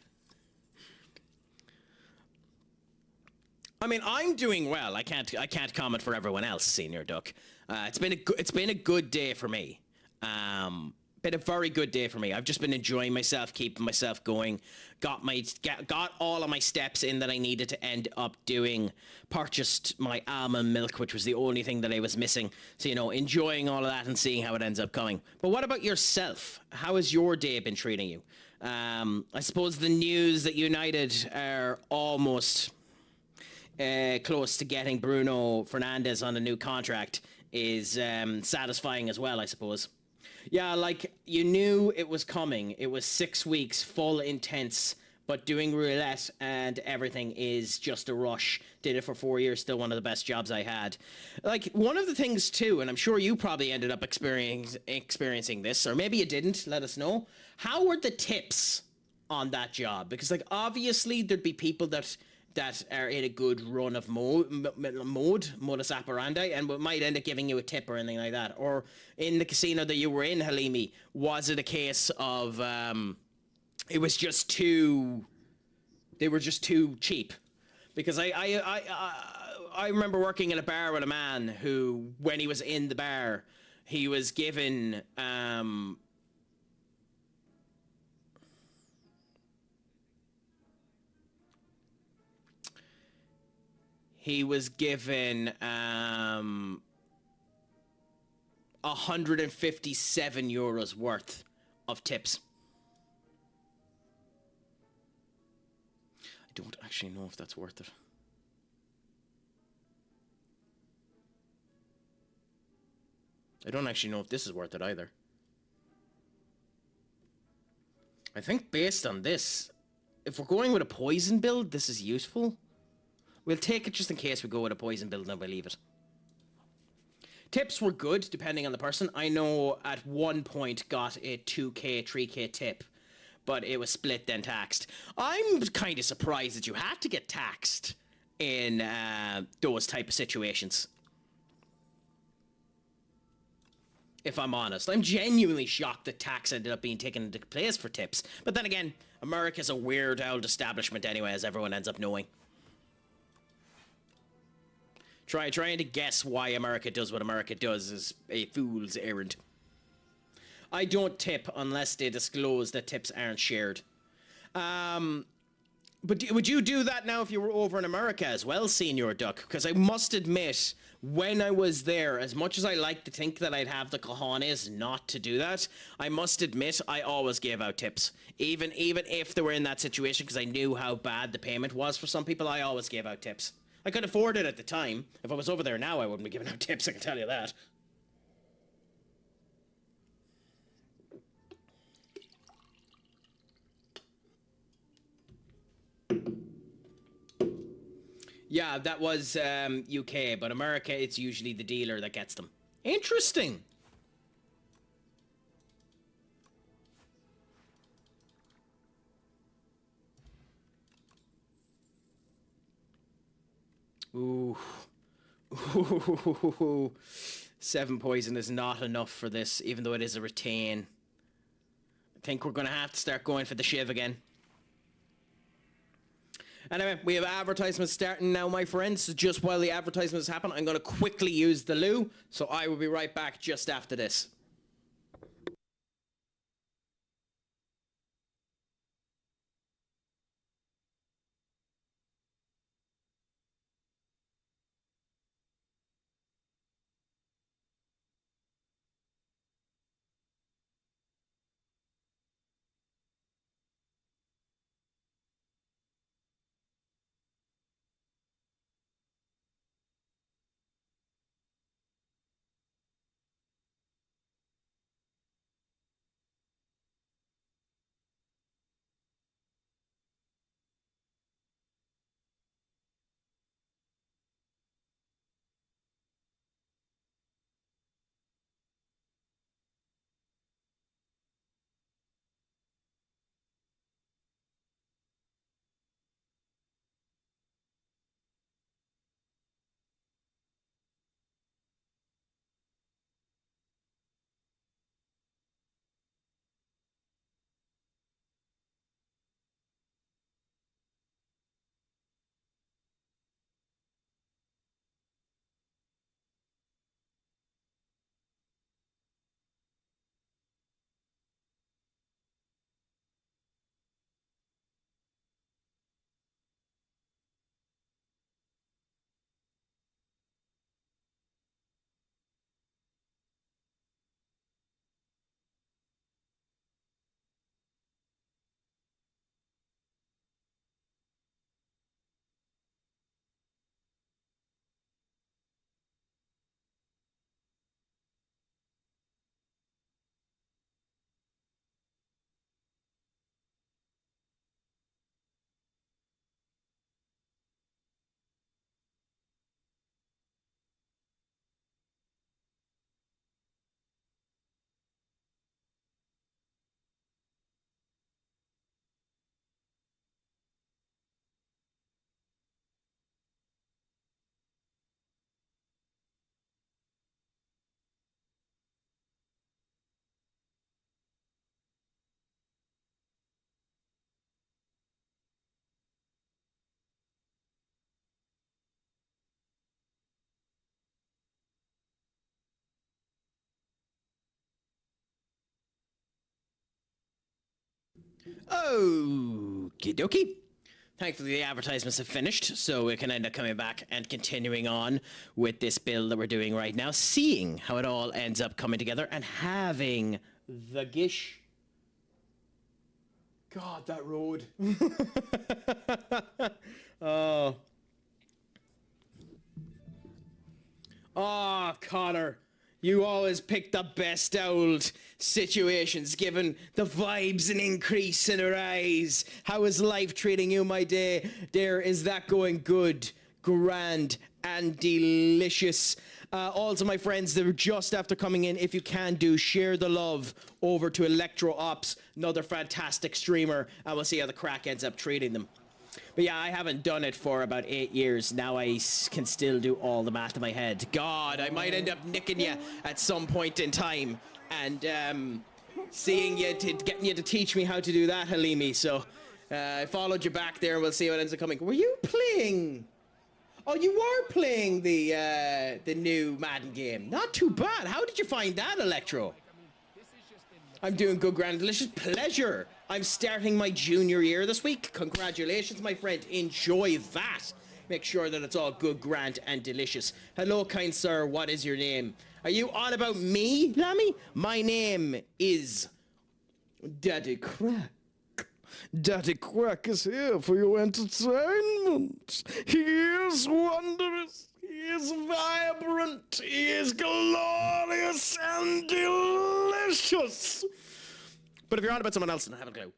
I mean, I'm doing well. I can't comment for everyone else, Senior Duck. It's been a good day for me. Been a very good day for me. I've just been enjoying myself, keeping myself going. Got all of my steps in that I needed to end up doing. Purchased my almond milk, which was the only thing that I was missing. So, you know, enjoying all of that and seeing how it ends up coming. But what about yourself? How has your day been treating you? I suppose the news that United are almost close to getting Bruno Fernandes on a new contract is satisfying as well, I suppose. Yeah, like, you knew it was coming. It was 6 weeks, full intense, but doing roulette and everything is just a rush. Did it for 4 years, still one of the best jobs I had. Like, one of the things too, and I'm sure you probably ended up experiencing this, or maybe you didn't, let us know. How were the tips on that job? Because, like, obviously there'd be people that are in a good run of modus operandi, and might end up giving you a tip or anything like that. Or in the casino that you were in, Halimi, was it a case of they were just too cheap? Because I remember working in a bar with a man who, when he was in the bar, he was given €157 worth of tips. I don't actually know if that's worth it. I don't actually know if this is worth it either. I think based on this, if we're going with a poison build, this is useful. We'll take it just in case we go with a poison build and then we'll leave it. Tips were good, depending on the person. I know at one point got a 2k, 3k tip, but it was split then taxed. I'm kind of surprised that you had to get taxed in those type of situations. If I'm honest. I'm genuinely shocked that tax ended up being taken into place for tips. But then again, America's a weird old establishment anyway, as everyone ends up knowing. Trying to guess why America does what America does is a fool's errand. I don't tip unless they disclose that tips aren't shared. But would you do that now if you were over in America as well, Senior Duck? Because I must admit, when I was there, as much as I like to think that I'd have the cojones not to do that, I must admit I always gave out tips. Even if they were in that situation, because I knew how bad the payment was for some people, I always gave out tips. I could afford it at the time. If I was over there now, I wouldn't be giving out tips, I can tell you that. Yeah, that was UK, but America, it's usually the dealer that gets them. Interesting. Ooh. Ooh. 7 poison is not enough for this, even though it is a retain. I think we're going to have to start going for the shiv again. Anyway, we have advertisements starting now, my friends. So just while the advertisements happen, I'm going to quickly use the loo. So I will be right back just after this. Okie dokie. Thankfully, the advertisements have finished, so we can end up coming back and continuing on with this build that we're doing right now, seeing how it all ends up coming together and having the gish. God, that road. Oh. Oh, Connor. You always pick the best old situations, given the vibes and increase in her eyes. How is life treating you, my dear? Is that going good, grand, and delicious? Also, my friends, they're just after coming in. If you can do, share the love over to Electro Ops, another fantastic streamer, and we'll see how the Craic ends up treating them. But yeah, I haven't done it for about 8 years. Now I can still do all the math in my head. God, I might end up nicking you at some point in time. And seeing you, getting you to teach me how to do that, Halimi. So I followed you back there and we'll see what ends up coming. Were you playing? Oh, you were playing the new Madden game. Not too bad. How did you find that, Electro? I'm doing good, grand, delicious. Pleasure. I'm starting my junior year this week. Congratulations, my friend. Enjoy that. Make sure that it's all good, grand, and delicious. Hello, kind sir. What is your name? Are you on about me, Lammy? My name is Daddy Craic. Daddy Craic is here for your entertainment. He is wondrous. He is vibrant. He is glorious and delicious. But if you're on about someone else, then I have a clue.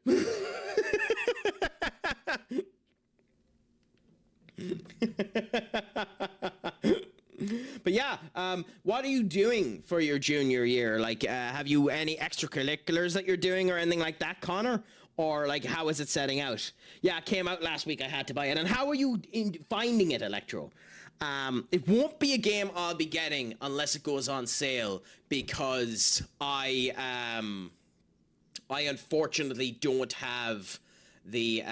But yeah, what are you doing for your junior year? Like, have you any extracurriculars that you're doing or anything like that, Connor? Or like, how is it setting out? Yeah, it came out last week. I had to buy it. And how are you finding it, Electro? It won't be a game I'll be getting unless it goes on sale, because I unfortunately don't have the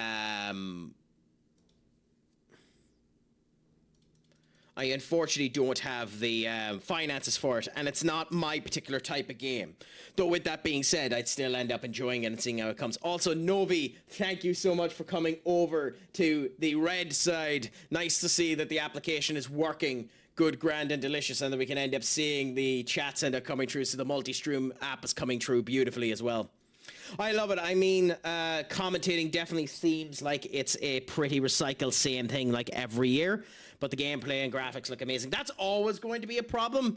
finances for it, and it's not my particular type of game. Though with that being said, I'd still end up enjoying it and seeing how it comes. Also, Novi, thank you so much for coming over to the red side. Nice to see that the application is working good, grand, and delicious, and that we can end up seeing the chats end up coming through, so the multi-stream app is coming through beautifully as well. I love it. I mean, commentating definitely seems like it's a pretty recycled same thing like every year, but the gameplay and graphics look amazing. That's always going to be a problem,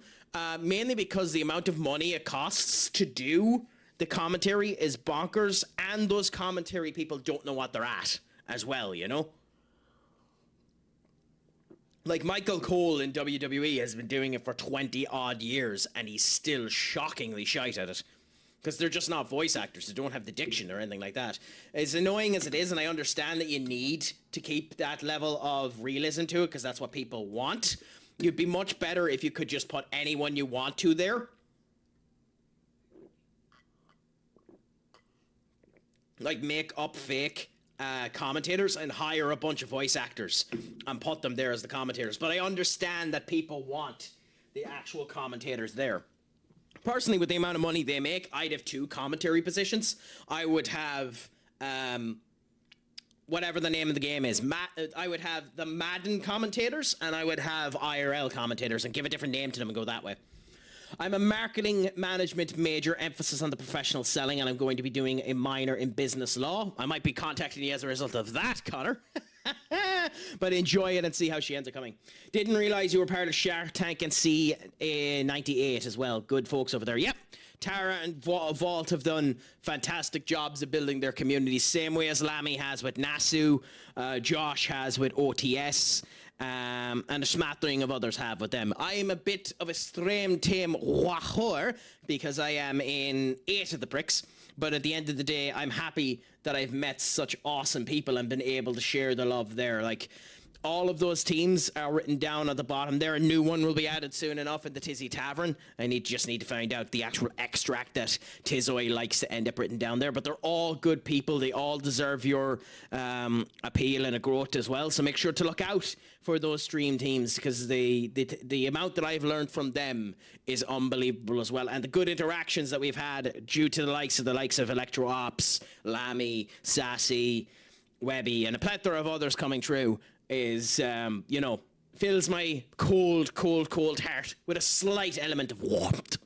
mainly because the amount of money it costs to do the commentary is bonkers, and those commentary people don't know what they're at as well, you know? Like Michael Cole in WWE has been doing it for 20 odd years, and he's still shockingly shite at it. Because they're just not voice actors. They don't have the diction or anything like that. As annoying as it is, and I understand that you need to keep that level of realism to it, because that's what people want, you'd be much better if you could just put anyone you want to there. Like, make up fake commentators and hire a bunch of voice actors and put them there as the commentators. But I understand that people want the actual commentators there. Personally, with the amount of money they make, I'd have 2 commentary positions. I would have, whatever the name of the game is. I would have the Madden commentators, and I would have IRL commentators, and give a different name to them and go that way. I'm a marketing management major, emphasis on the professional selling, and I'm going to be doing a minor in business law. I might be contacting you as a result of that, Connor. But enjoy it and see how she ends up coming. Didn't realize you were part of Shark Tank and C98 as well. Good folks over there. Yep. Tara and Vault have done fantastic jobs of building their communities, same way as Lammy has with Nasu, Josh has with OTS, and a smattering of others have with them. I am a bit of a stream team wahor because I am in 8 of the bricks, but at the end of the day, I'm happy that I've met such awesome people and been able to share the love there. Like, all of those teams are written down at the bottom there. A new one will be added soon enough in the Tizzy Tavern. I just need to find out the actual extract that Tizoi likes to end up written down there. But they're all good people. They all deserve your appeal and a growth as well. So make sure to look out for those stream teams, because the amount that I've learned from them is unbelievable as well. And the good interactions that we've had due to the likes of Electro Ops, Lammy, Sassy, Webby, and a plethora of others coming through is, fills my cold heart with a slight element of warmth.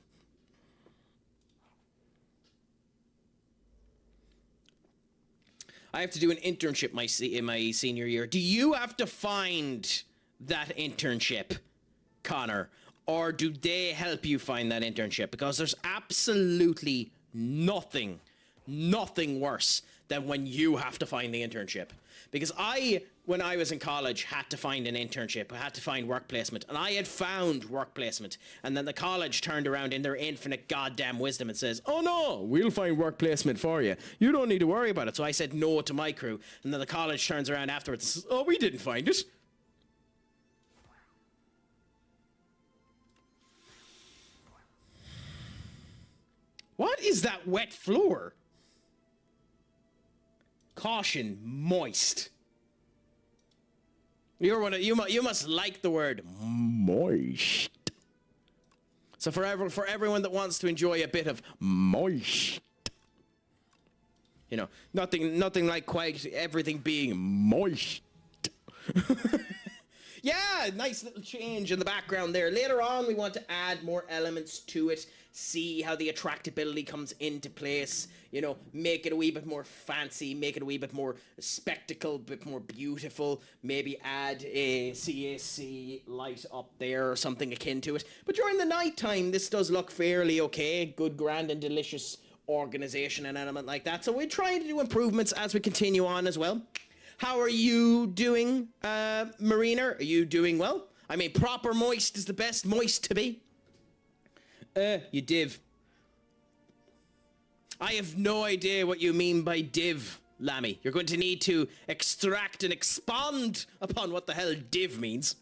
I have to do an internship in my senior year. Do you have to find that internship, Connor? Or do they help you find that internship? Because there's absolutely nothing worse than when you have to find the internship. Because when I was in college, had to find an internship. I had to find work placement. And I had found work placement. And then the college turned around in their infinite goddamn wisdom and says, oh no, we'll find work placement for you. You don't need to worry about it. So I said no to my crew. And then the college turns around afterwards and says, oh, we didn't find it. What is that wet floor? Caution, moist. You must like the word moist. So for everyone that wants to enjoy a bit of moist, nothing like quite everything being moist. Yeah, nice little change in the background there. Later on, we want to add more elements to it, see how the attractability comes into place, make it a wee bit more fancy, make it a wee bit more spectacle, a bit more beautiful, maybe add a CAC light up there or something akin to it. But during the night time, this does look fairly okay, good, grand and delicious organization and element like that. So we're trying to do improvements as we continue on as well. How are you doing, Marina? Are you doing well? I mean, proper moist is the best moist to be. You div. I have no idea what you mean by div, Lammy. You're going to need to extract and expand upon what the hell div means.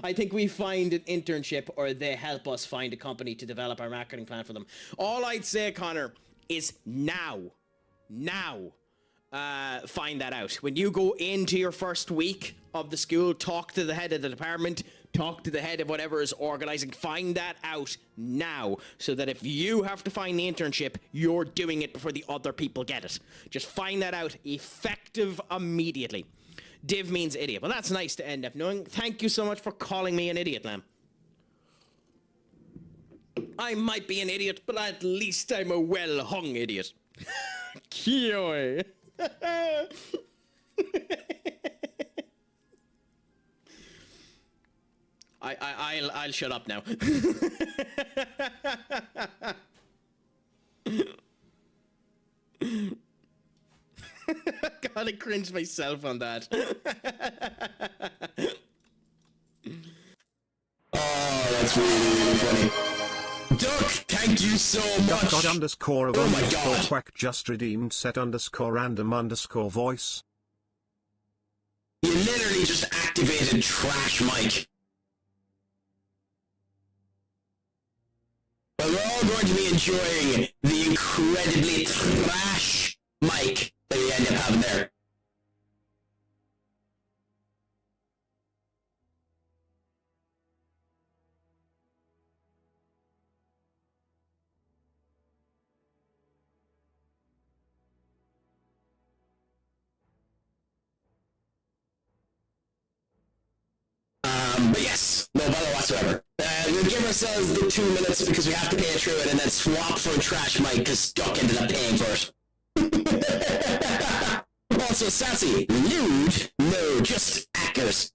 I think we find an internship, or they help us find a company to develop our marketing plan for them. All I'd say, Connor, is now. Find that out. When you go into your first week of the school, talk to the head of the department, talk to the head of whatever is organizing, find that out now, so that if you have to find the internship, you're doing it before the other people get it. Just find that out effective immediately. Div means idiot. Well, that's nice to end up knowing. Thank you so much for calling me an idiot, Lam. I might be an idiot, but at least I'm a well-hung idiot. Kioi. I'll shut up now. Gotta cringe myself on that. Oh, that's really funny. Duck, thank you so much. Duck underscore of oh my underscore God. quack just redeemed set underscore random underscore voice. You literally just activated Trash Mike. But we're all going to be enjoying the incredibly trash mic that we end up having there. But yes, no bother whatsoever. We'll give ourselves the 2 minutes because we have to pay through it and then swap for a trash mic because Duck ended up paying for it. Also, Sassy, nude? No, just accurate.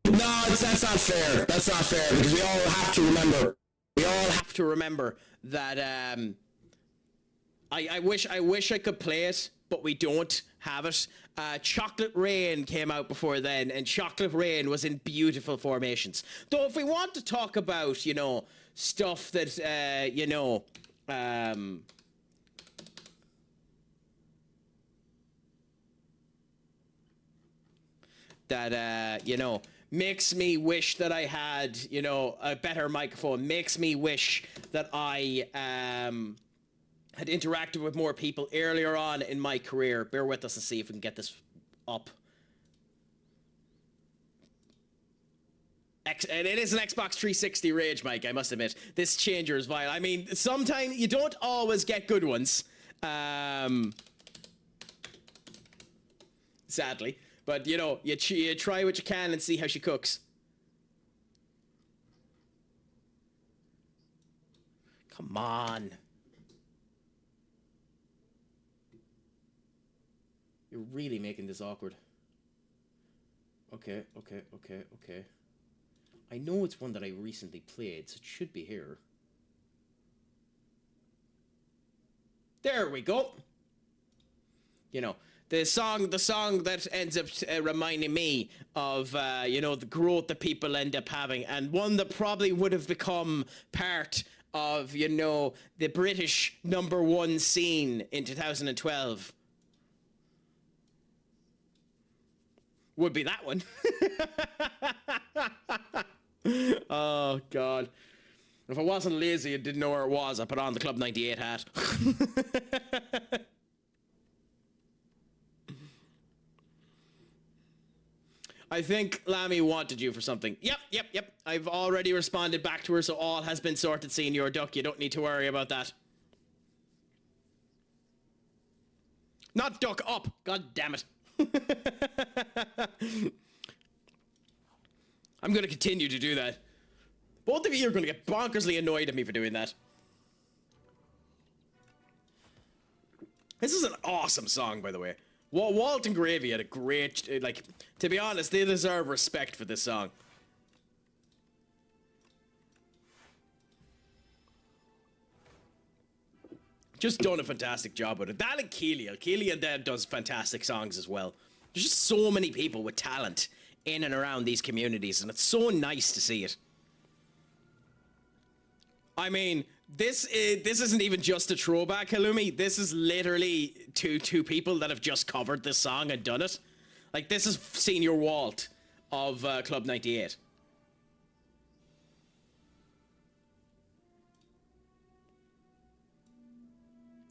No, that's not fair. That's not fair because we all have to remember. We all have to remember that I wish I could play it, but we don't have it. Chocolate Rain came out before then, and Chocolate Rain was in beautiful formations. Though if we want to talk about, stuff that, that, you know, makes me wish that I had, you know, a better microphone, makes me wish that I had interacted with more people earlier on in my career. Bear with us to see if we can get this up. And it is an Xbox 360 rage mic, I must admit. This changer is vile. I mean, sometimes you don't always get good ones. Sadly. But, you know, you try what you can and see how she cooks. Come on. You're really making this awkward. Okay. I know it's one that I recently played, so it should be here. There we go. You know, the song that ends up reminding me of, you know, the growth that people end up having, and one that probably would have become part of, you know, the British #1 scene in 2012. Would be that one. Oh, God. If I wasn't lazy and didn't know where it was, I put on the Club 98 hat. I think Lammy wanted you for something. Yep. I've already responded back to her, so all has been sorted, Senior Duck. You don't need to worry about that. Not Duck, up. God damn it. I'm going to continue to do that. Both of you are going to get bonkersly annoyed at me for doing that. This is an awesome song, by the way. Walt and Gravy had a great, like, to be honest, they deserve respect for this song. Just done a fantastic job with it. That and Keelia. Keelia does fantastic songs as well. There's just so many people with talent in and around these communities, and it's so nice to see it. I mean, this isn't even just a throwback, Halloumi. This is literally two people that have just covered this song and done it. Like, this is Senior Walt of Club 98.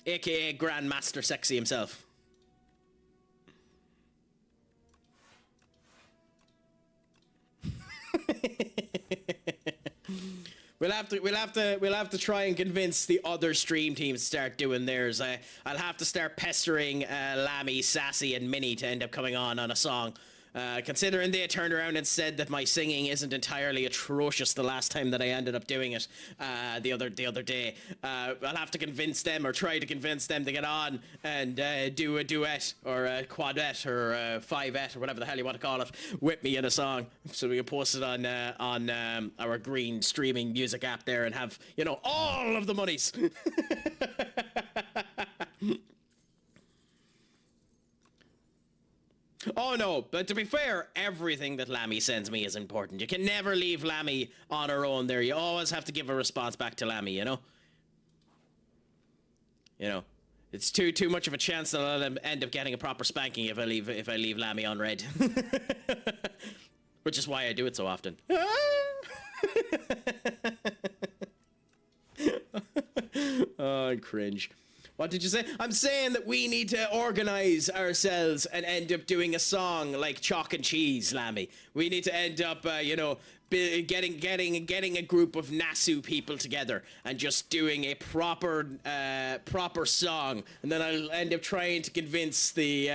AKA Grandmaster Sexy himself. We'll have to try and convince the other stream teams to start doing theirs. I'll have to start pestering Lammy, Sassy, and Minnie to end up coming on a song. Considering they turned around and said that my singing isn't entirely atrocious the last time that I ended up doing it the other day, I'll have to convince them, or try to convince them, to get on and do a duet or a quadet or a fivet or whatever the hell you want to call it with me in a song, so we can post it on our green streaming music app there and have, you know, all of the monies. Oh no, but to be fair, everything that Lammy sends me is important. You can never leave Lammy on her own there. You always have to give a response back to Lammy, you know? You know, it's too much of a chance that I'll end up getting a proper spanking if I leave Lammy on red. Which is why I do it so often. Oh, I cringe. What did you say? I'm saying that we need to organize ourselves and end up doing a song like Chalk and Cheese, Lammy. We need to end up, you know, getting a group of Nasu people together and just doing a proper song. And then I'll end up trying to convince the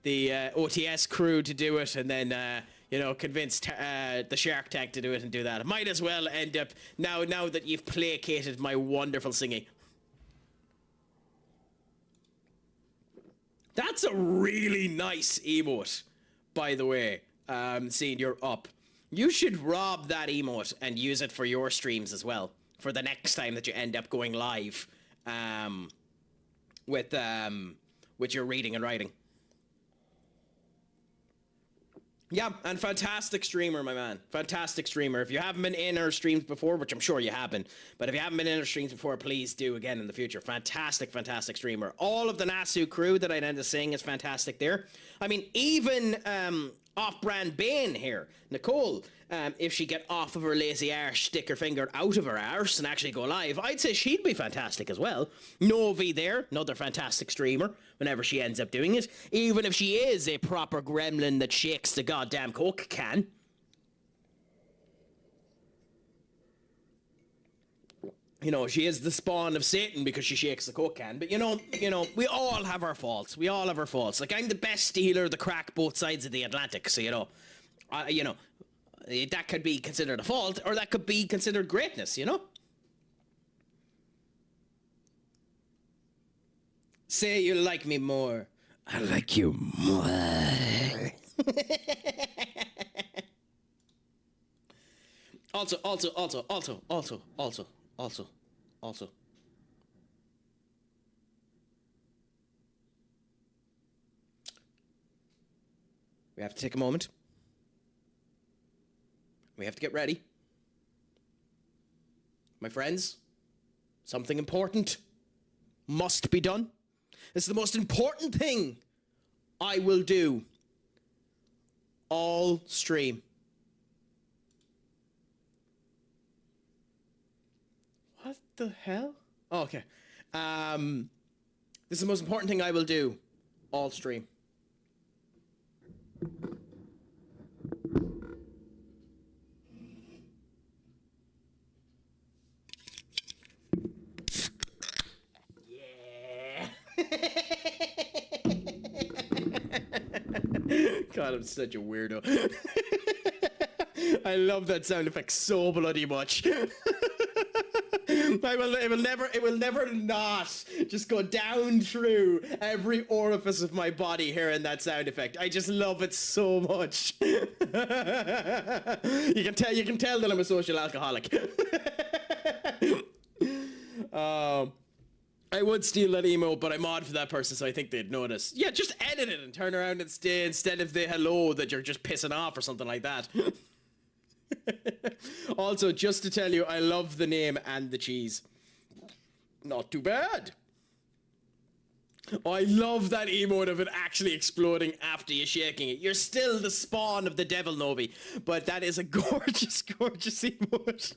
OTS crew to do it, and then you know, convince the Shark Tank to do it and do that. I might as well end up now that you've placated my wonderful singing. That's a really nice emote, by the way, seeing you're up. You should rob that emote and use it for your streams as well, for the next time that you end up going live with your reading and writing. Yeah, and fantastic streamer, my man. Fantastic streamer. If you haven't been in our streams before, which I'm sure you have been, but if you haven't been in our streams before, please do again in the future. Fantastic, fantastic streamer. All of the Nasu crew that I end up seeing is fantastic there. I mean, even off-brand Bane here. Nicole, if she get off of her lazy arse, stick her finger out of her arse and actually go live, I'd say she'd be fantastic as well. Novi there, another fantastic streamer, whenever she ends up doing it. Even if she is a proper gremlin that shakes the goddamn Coke can. You know, she is the spawn of Satan because she shakes the Coke can. But, you know, we all have our faults. We all have our faults. Like, I'm the best stealer of the crack both sides of the Atlantic. So, that could be considered a fault, or that could be considered greatness, you know? Say you like me more. I like you more. Also. We have to take a moment. We have to get ready. My friends, something important must be done. It's the most important thing I will do all stream. What the hell? Oh, okay. This is the most important thing I will do all stream. Yeah. God, I'm such a weirdo. I love that sound effect so bloody much. It will never not just go down through every orifice of my body hearing that sound effect. I just love it so much. You can tell that I'm a social alcoholic. I would steal that emote, but I mod for that person, so I think they'd notice. Yeah, just edit it and turn around and stay instead of the hello that you're just pissing off or something like that. Also, just to tell you, I love the name and the cheese. Not too bad. Oh, I love that emote of it actually exploding after you shaking it. You're still the spawn of the devil, Novi, but that is a gorgeous, gorgeous emote.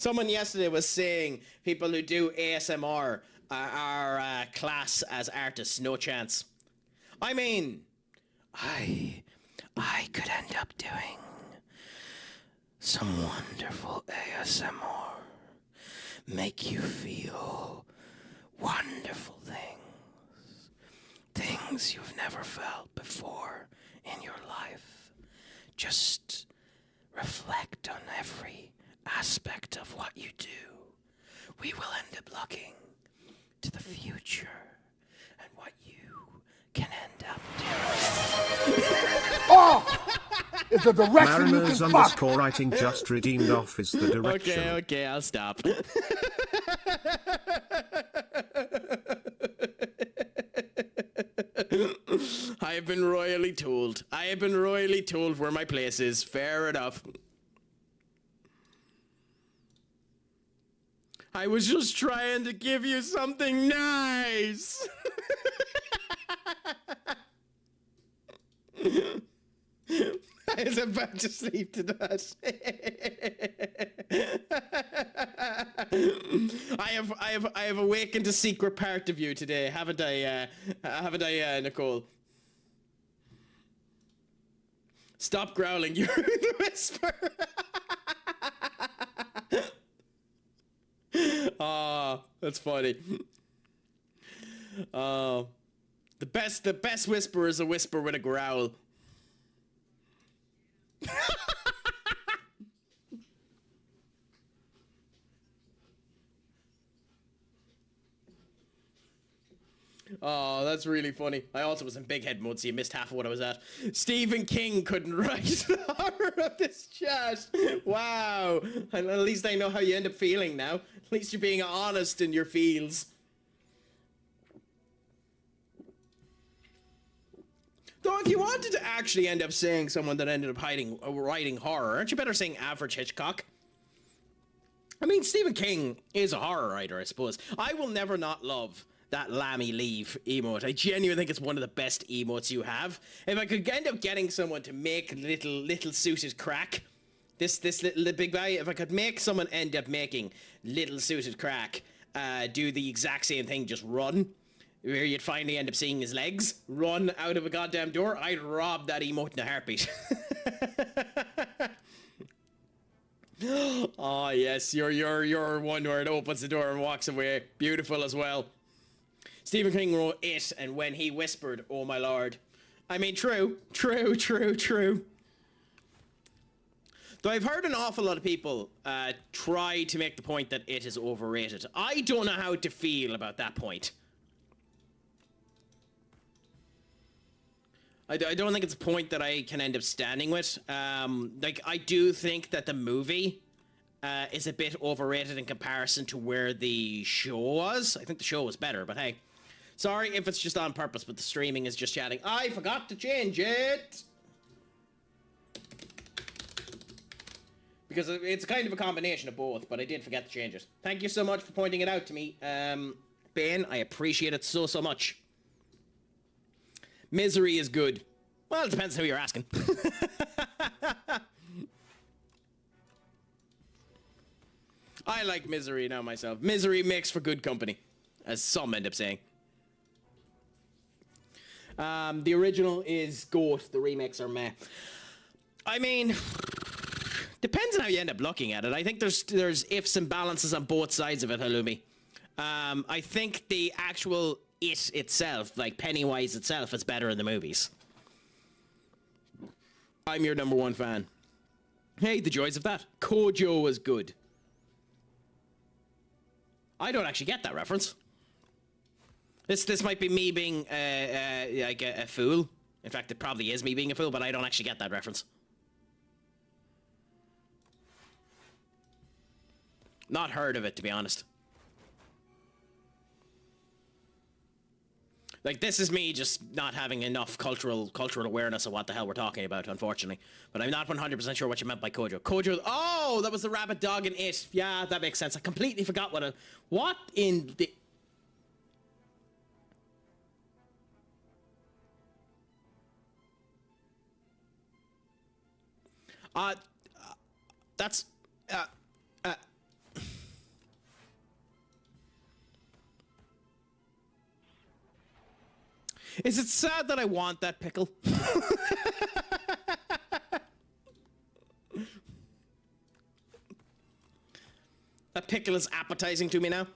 Someone yesterday was saying people who do ASMR are class as artists, no chance. I mean, I could end up doing some wonderful ASMR. Make you feel wonderful things. Things you've never felt before in your life. Just reflect on every aspect of what you do. We will end up looking to the future and what you can end up doing. Oh! It's a direction you Mariners can fuck. _ writing just redeemed off is the direction. Okay, I'll stop. I have been royally told. I have been royally told where my place is. Fair enough. I was just trying to give you something nice. I was about to sleep to that. I have awakened a secret part of you today, haven't I? Nicole? Stop growling. You're the whisper. Oh, that's funny. Oh, the best whisper is a whisper with a growl. Oh, that's really funny. I also was in big head mode, so you missed half of what I was at. Stephen King couldn't write the horror of this chat. Wow. At least I know how you end up feeling now. At least you're being honest in your feels. Though if you wanted to actually end up saying someone that ended up writing horror, aren't you better saying average Hitchcock? I mean, Stephen King is a horror writer, I suppose. I will never not love that Lammy Leave emote. I genuinely think it's one of the best emotes you have. If I could end up getting someone to make little suited Craic, this little big guy, if I could make someone end up making little suited Craic, do the exact same thing, just run, where you'd finally end up seeing his legs run out of a goddamn door, I'd rob that emote in a heartbeat. Oh yes, you're one where it opens the door and walks away. Beautiful as well. Stephen King wrote It, and when he whispered, "Oh my lord." I mean, true. Though I've heard an awful lot of people try to make the point that It is overrated. I don't know how to feel about that point. I don't think it's a point that I can end up standing with. Like, I do think that the movie is a bit overrated in comparison to where the show was. I think the show was better, but hey. Sorry if it's just on purpose, but the streaming is just chatting. I forgot to change it! Because it's kind of a combination of both, but I did forget to change it. Thank you so much for pointing it out to me, Ben. I appreciate it so much. Misery is good. Well, it depends who you're asking. I like Misery now myself. Misery makes for good company, as some end up saying. The original is GOAT. The remakes are meh. I mean, depends on how you end up looking at it. I think there's ifs and balances on both sides of it, Halloumi. I think the actual It itself, like Pennywise itself, is better in the movies. I'm your #1 fan. Hey, the joys of that. Kojo was good. I don't actually get that reference. This might be me being like a fool. In fact, it probably is me being a fool, but I don't actually get that reference. Not heard of it, to be honest. Like, this is me just not having enough cultural awareness of what the hell we're talking about, unfortunately. But I'm not 100% sure what you meant by Kojo. Kojo, oh, that was the rabbit dog in It. Yeah, that makes sense. I completely forgot what in the... That's... Is it sad that I want that pickle? That pickle is appetizing to me now.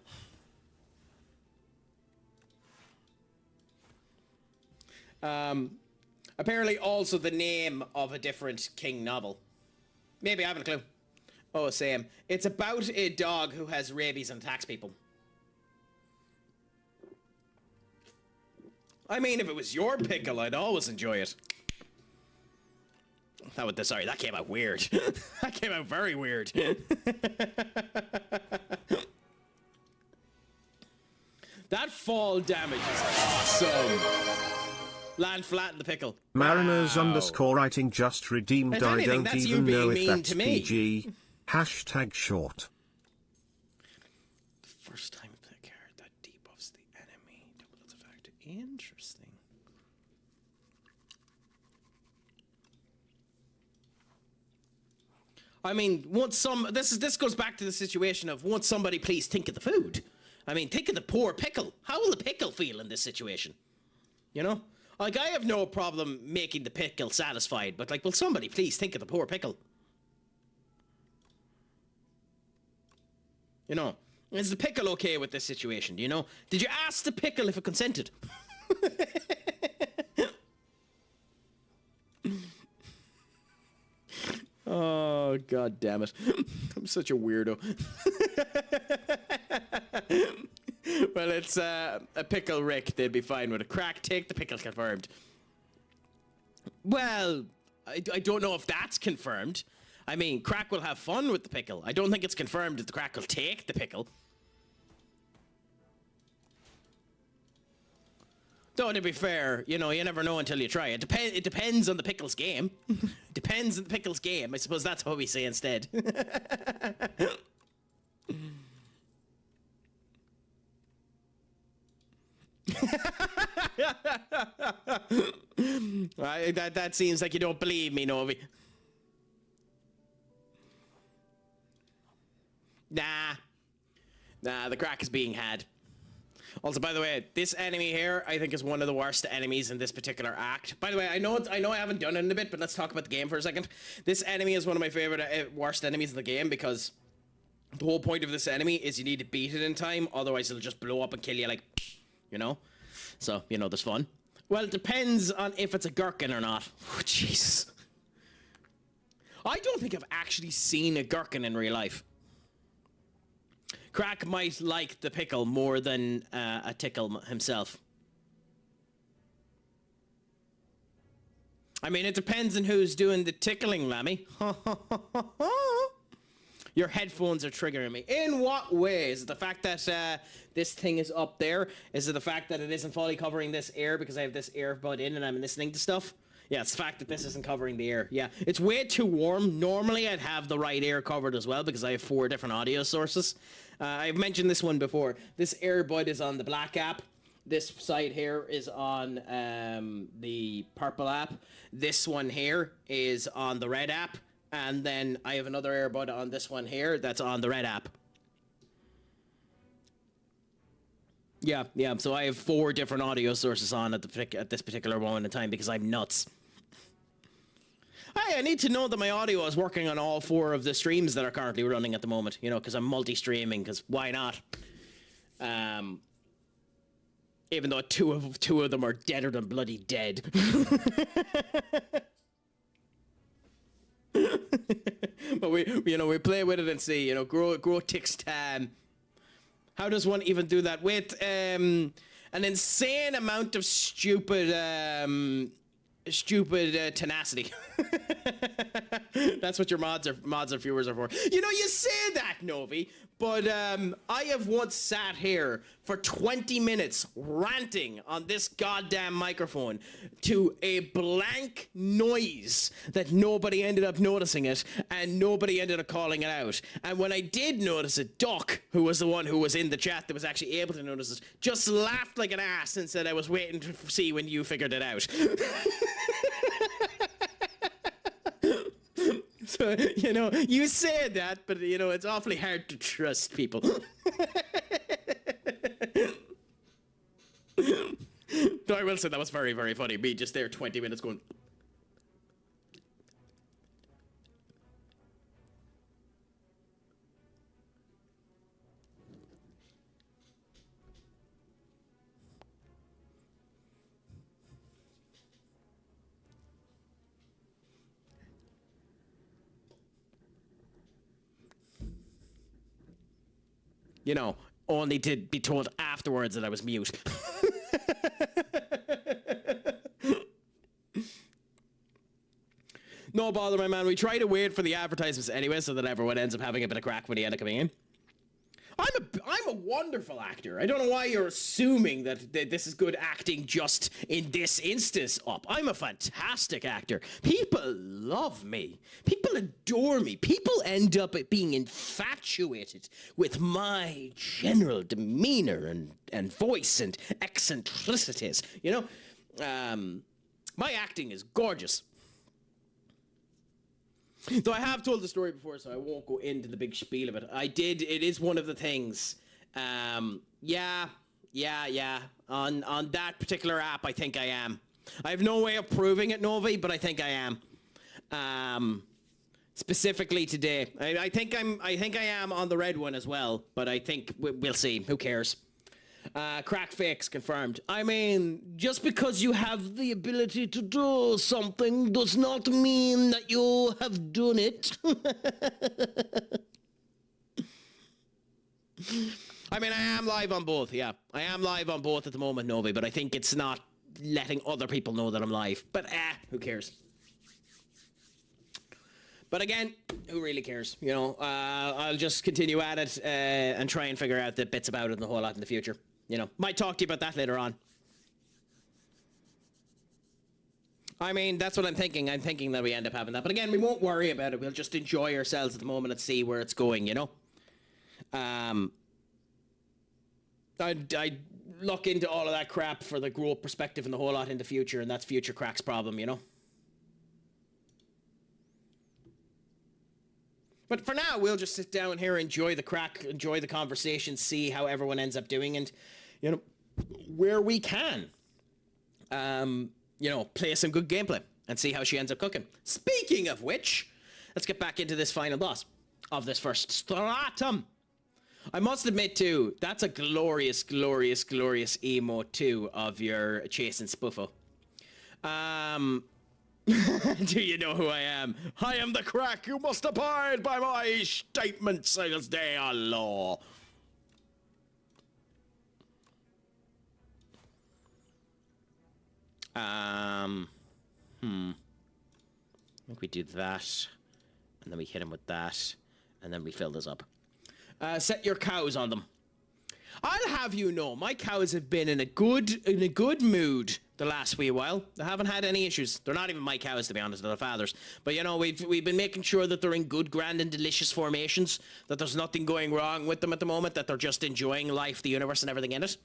Apparently also the name of a different King novel. Maybe, I haven't a clue. Oh, same. It's about a dog who has rabies and attacks people. I mean, if it was your pickle, I'd always enjoy it. Sorry, that came out weird. That came out very weird. That fall damage is awesome. Land flat in the pickle. Mariners Wow. _writing just redeemed. If I anything, don't that's you even being know if mean that's to me. PG. #short. The first time I play a card that debuffs the enemy. Double its effect. Interesting. I mean, this goes back to the situation of, won't somebody please think of the food? I mean, think of the poor pickle. How will the pickle feel in this situation? You know? Like, I have no problem making the pickle satisfied, but like, will somebody please think of the poor pickle? You know? Is the pickle okay with this situation? You know? Did you ask the pickle if it consented? Oh, god damn it. I'm such a weirdo. Well, it's a pickle Rick. They'd be fine with a Craic. Take the pickle confirmed. Well, I don't know if that's confirmed. I mean, Craic will have fun with the pickle. I don't think it's confirmed that the Craic will take the pickle. Though, to be fair, you know, you never know until you try. It depends on the pickle's game. Depends on the pickle's game. I suppose that's what we say instead. That seems like you don't believe me, Novi. Nah, the Craic is being had. Also, by the way, this enemy here, I think, is one of the worst enemies in this particular act. By the way, I know I haven't done it in a bit, but let's talk about the game for a second. This enemy is one of my favorite worst enemies in the game because the whole point of this enemy is you need to beat it in time, otherwise it'll just blow up and kill you, like, you know? So, you know, there's fun. Well, it depends on if it's a gherkin or not. Oh, Jesus. I don't think I've actually seen a gherkin in real life. Craic might like the pickle more than a tickle himself. I mean, it depends on who's doing the tickling, Lammy. Your headphones are triggering me. In what way? Is it the fact that this thing is up there? Is it the fact that it isn't fully covering this ear because I have this earbud in and I'm listening to stuff? Yeah, it's the fact that this isn't covering the ear. Yeah, it's way too warm. Normally, I'd have the right ear covered as well because I have 4 different audio sources. I've mentioned this one before. This earbud is on the black app. This side here is on the purple app. This one here is on the red app. And then I have another earbud on this one here that's on the red app. Yeah, so I have 4 different audio sources on at this particular moment in time because I'm nuts. Hey, I need to know that my audio is working on all 4 of the streams that are currently running at the moment, you know, because I'm multi-streaming, because why not? Even though two of them are deader than bloody dead. But we play with it and see, you know, grow takes time. How does one even do that? With an insane amount of stupid tenacity. That's what your mods and viewers are for. You know, you say that, Novi, but I have once sat here for 20 minutes ranting on this goddamn microphone to a blank noise that nobody ended up noticing it and nobody ended up calling it out. And when I did notice it, Duck, who was the one who was in the chat that was actually able to notice it, just laughed like an ass and said I was waiting to see when you figured it out. So, you know, you say that, but, you know, it's awfully hard to trust people. Though I will say that was very, very funny. Me just there 20 minutes going... You know, only to be told afterwards that I was mute. No bother, my man. We try to wait for the advertisements anyway so that everyone ends up having a bit of crack when they end up coming in. I'm a wonderful actor. I don't know why you're assuming that this is good acting just in this instance up. I'm a fantastic actor. People love me. People adore me. People end up being infatuated with my general demeanor and voice and eccentricities. You know, my acting is gorgeous. Though I have told the story before, so I won't go into the big spiel of it. It is one of the things. Yeah. On that particular app, I think I am. I have no way of proving it, Novi, but I think I am. Specifically today. I think I am on the red one as well, but I think we'll see. Who cares? Craic fakes confirmed. I mean, just because you have the ability to do something does not mean that you have done it. I mean, I am live on both, yeah. I am live on both at the moment, Novi, but I think it's not letting other people know that I'm live. But, who cares? But again, who really cares? You know, I'll just continue at it and try and figure out the bits about it and the whole lot in the future. You know, might talk to you about that later on. I mean, that's what I'm thinking. I'm thinking that we end up having that. But again, we won't worry about it. We'll just enjoy ourselves at the moment and see where it's going, you know? look into all of that crap for the growth perspective and the whole lot in the future, and that's future Craic's problem, you know? But for now, we'll just sit down here, enjoy the Craic, enjoy the conversation, see how everyone ends up doing, and, you know, where we can, you know, play some good gameplay and see how she ends up cooking. Speaking of which, let's get back into this final boss of this first stratum. I must admit, too, that's a glorious, glorious, glorious emote, too, of your chasing Spoofo. Do you know who I am? I am the Craic. You must abide by my statements as they are law. I think we do that, and then we hit him with that, and then we fill this up. Set your cows on them. I'll have you know, my cows have been in a good mood the last wee while. They haven't had any issues. They're not even my cows, to be honest. They're the father's. But you know, we've been making sure that they're in good, grand, and delicious formations. That there's nothing going wrong with them at the moment. That they're just enjoying life, the universe, and everything in it.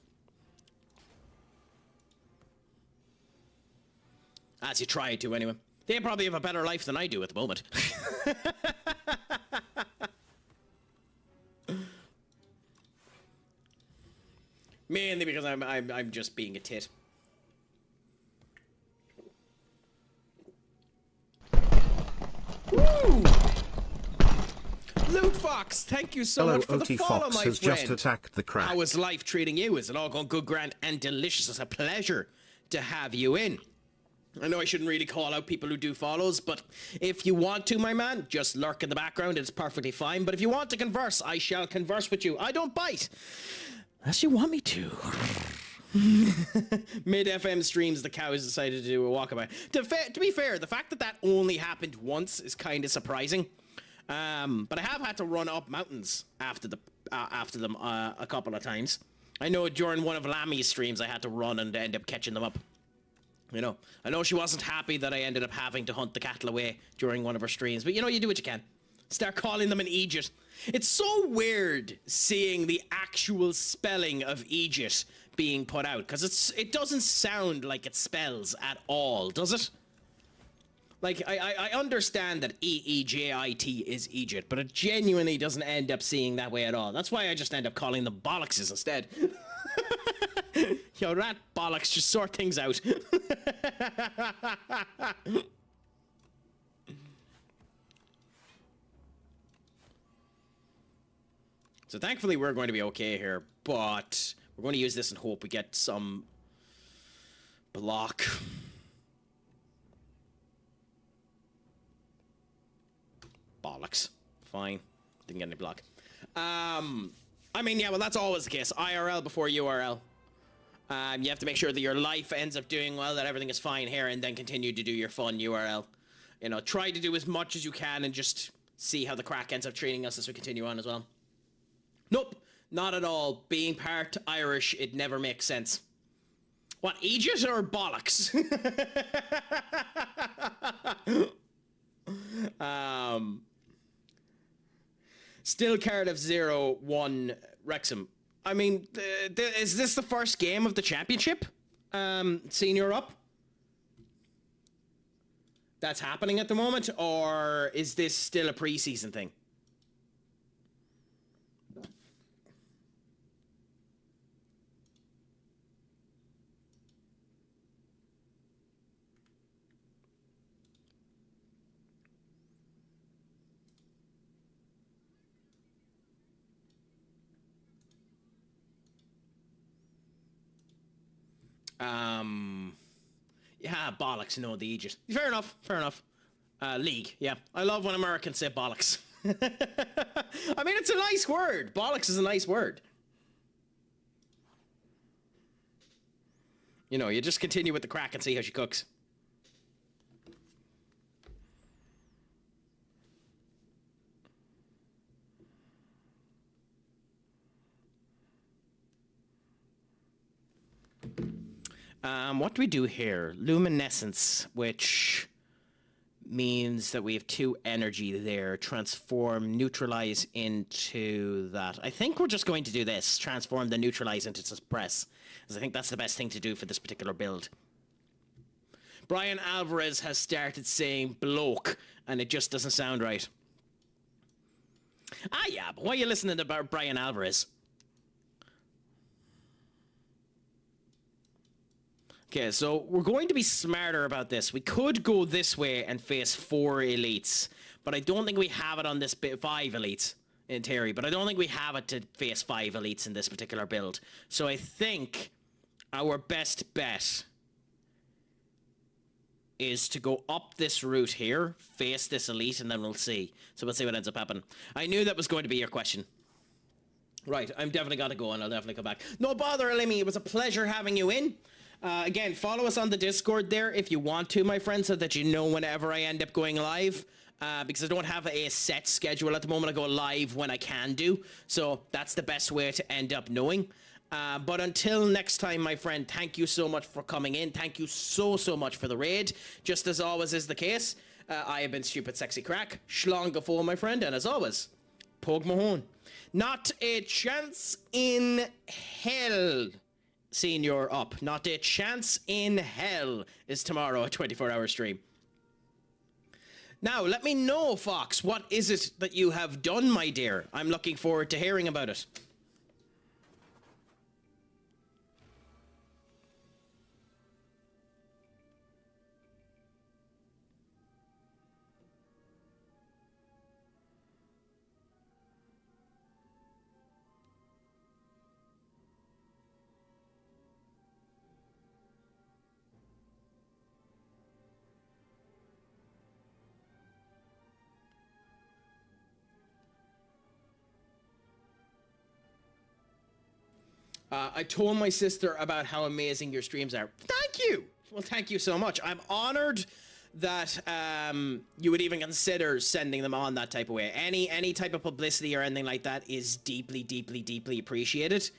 As you try to, anyway. They probably have a better life than I do at the moment. Mainly because I'm just being a tit. Woo! Loot Fox, thank you so much for the follow, Fox my has friend. just attacked the Craic. How is life treating you? Is it all going good, grand, and delicious? It's a pleasure to have you in. I know I shouldn't really call out people who do follows, but if you want to, my man, just lurk in the background. It's perfectly fine. But if you want to converse, I shall converse with you. I don't bite. Unless you want me to. Mid-FM streams, the cows decided to do a walkabout. To be fair, the fact that that only happened once is kind of surprising. But I have had to run up mountains after them a couple of times. I know during one of Lammy's streams I had to run and end up catching them up. You know, I know she wasn't happy that I ended up having to hunt the cattle away during one of her streams, but you know, you do what you can. Start calling them an Aegis. It's so weird seeing the actual spelling of Aegis being put out, because it doesn't sound like it spells at all, does it? Like, I understand that E-E-J-I-T is Egypt, but it genuinely doesn't end up seeing that way at all. That's why I just end up calling them bollockses instead. Yo, rat bollocks, just sort things out. So thankfully we're going to be okay here, but we're going to use this and hope we get some block. Bollocks. Fine. Didn't get any block. I mean, yeah, well, that's always the case. IRL before URL. You have to make sure that your life ends up doing well, that everything is fine here, and then continue to do your fun URL. You know, try to do as much as you can and just see how the Craic ends up treating us as we continue on as well. Nope, not at all. Being part Irish, it never makes sense. What, Aegis or bollocks? Still Cardiff 0-1 Wrexham. I mean, is this the first game of the championship? Senior up? That's happening at the moment? Or is this still a pre-season thing? Yeah, bollocks, no, the Aegis. Fair enough, fair enough. League, yeah. I love when Americans say bollocks. I mean, it's a nice word. Bollocks is a nice word. You know, you just continue with the Craic and see how she cooks. What do we do here? Luminescence, which means that we have 2 energy there. Transform, neutralize into that. I think we're just going to do this. Transform the neutralize into suppress. Because I think that's the best thing to do for this particular build. Brian Alvarez has started saying bloke, and it just doesn't sound right. Ah, yeah, but why are you listening to Brian Alvarez? Okay, so we're going to be smarter about this. We could go this way and face 4 elites, but I don't think we have it on this bit. 5 elites, in theory, but I don't think we have it to face 5 elites in this particular build. So I think our best bet is to go up this route here, face this elite, and then we'll see. So we'll see what ends up happening. I knew that was going to be your question. Right, I'm definitely got to go, and I'll definitely come back. No bother, Elimmy. It was a pleasure having you in. Again, follow us on the Discord there if you want to, my friends, so that you know whenever I end up going live. Because I don't have a set schedule at the moment. I go live when I can do. So that's the best way to end up knowing. But until next time, my friend, thank you so much for coming in. Thank you so much for the raid. Just as always is the case, I have been Stupid Sexy Craic. Shlong gafo, my friend, and as always, Pog Mahone. Not a chance in hell. Senior up. Not a chance in hell is tomorrow, a 24-hour stream. Now, let me know, Fox, what is it that you have done, my dear? I'm looking forward to hearing about it. I told my sister about how amazing your streams are. Thank you! Well, thank you so much. I'm honored that you would even consider sending them on that type of way. Any type of publicity or anything like that is deeply appreciated.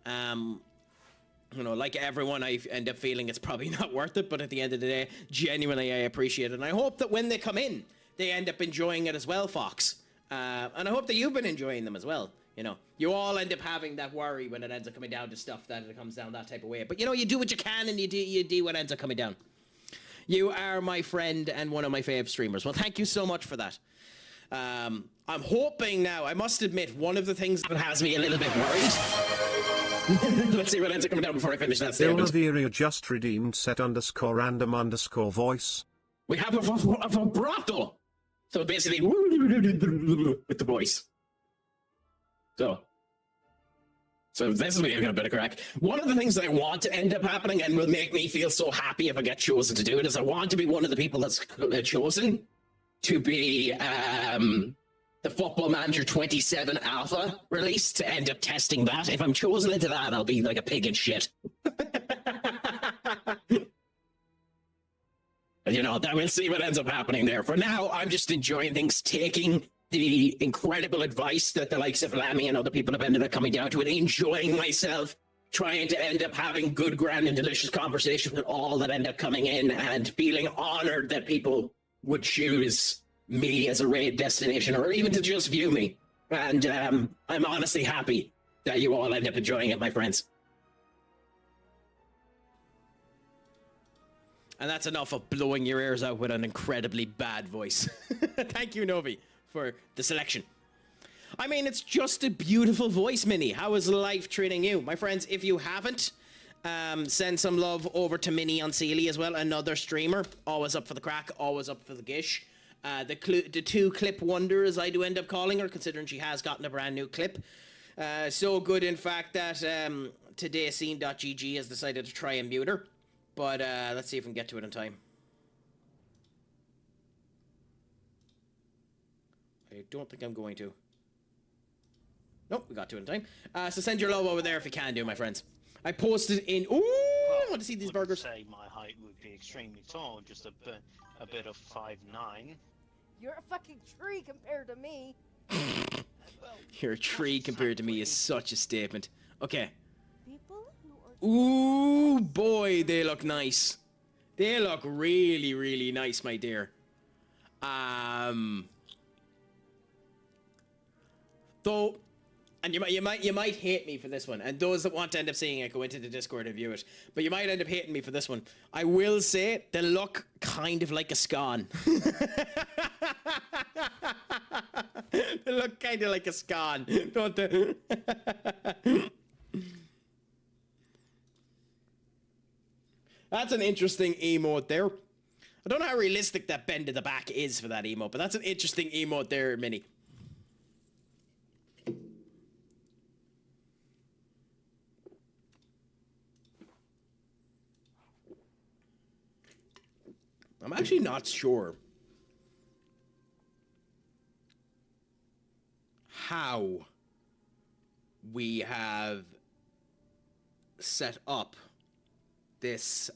You know, like everyone, I end up feeling it's probably not worth it, but at the end of the day, genuinely, I appreciate it. And I hope that when they come in, they end up enjoying it as well, Fox. And I hope that you've been enjoying them as well. You know, you all end up having that worry when it ends up coming down to stuff that it comes down that type of way. But, you know, you do what you can and you do what ends up coming down. You are my friend and one of my fave streamers. Well, thank you so much for that. I'm hoping now, I must admit, one of the things that has me a little bit worried. Let's see what ends up coming down before I finish that statement. Ilnaviria just redeemed set_random_voice. We have a vibrato. So basically, with the voice. So this is me a bit of crack. One of the things that I want to end up happening and will make me feel so happy if I get chosen to do it is I want to be one of the people that's chosen to be the Football Manager 27 Alpha release, to end up testing that. If I'm chosen into that, I'll be like a pig in shit. You know, that we'll see what ends up happening there. For now, I'm just enjoying things, taking the incredible advice that the likes of Lammy and other people have ended up coming down to, and enjoying myself, trying to end up having good, grand, and delicious conversations with all that end up coming in, and feeling honored that people would choose me as a raid destination, or even to just view me. And I'm honestly happy that you all end up enjoying it, my friends. And that's enough of blowing your ears out with an incredibly bad voice. Thank you, Novi, for the selection. I mean, it's just a beautiful voice, Minnie. How is life treating you? My friends, if you haven't, send some love over to Minnie on Sealy as well, another streamer. Always up for the crack, always up for the gish. The two clip wonder, as I do end up calling her, considering she has gotten a brand new clip. So good, in fact, that todayscene.gg has decided to try and mute her. But let's see if we can get to it in time. I don't think I'm going to. Nope, we got to it in time. So send your love over there if you can do, my friends. I posted in... Ooh, I want to see these burgers. Say my height would be extremely tall, just a bit of 5'9". You're a fucking tree compared to me. You're a tree compared to me is such a statement. Okay. People who are... Ooh, boy, they look nice. They look really, really nice, my dear. Though, and you might hate me for this one, and those that want to end up seeing it, go into the Discord and view it. But you might end up hating me for this one. I will say they look kind of like a scone. They look kind of like a scone, don't they? That's an interesting emote there. I don't know how realistic that bend to the back is for that emote, but that's an interesting emote there, Minnie. I'm actually not sure how we have set up this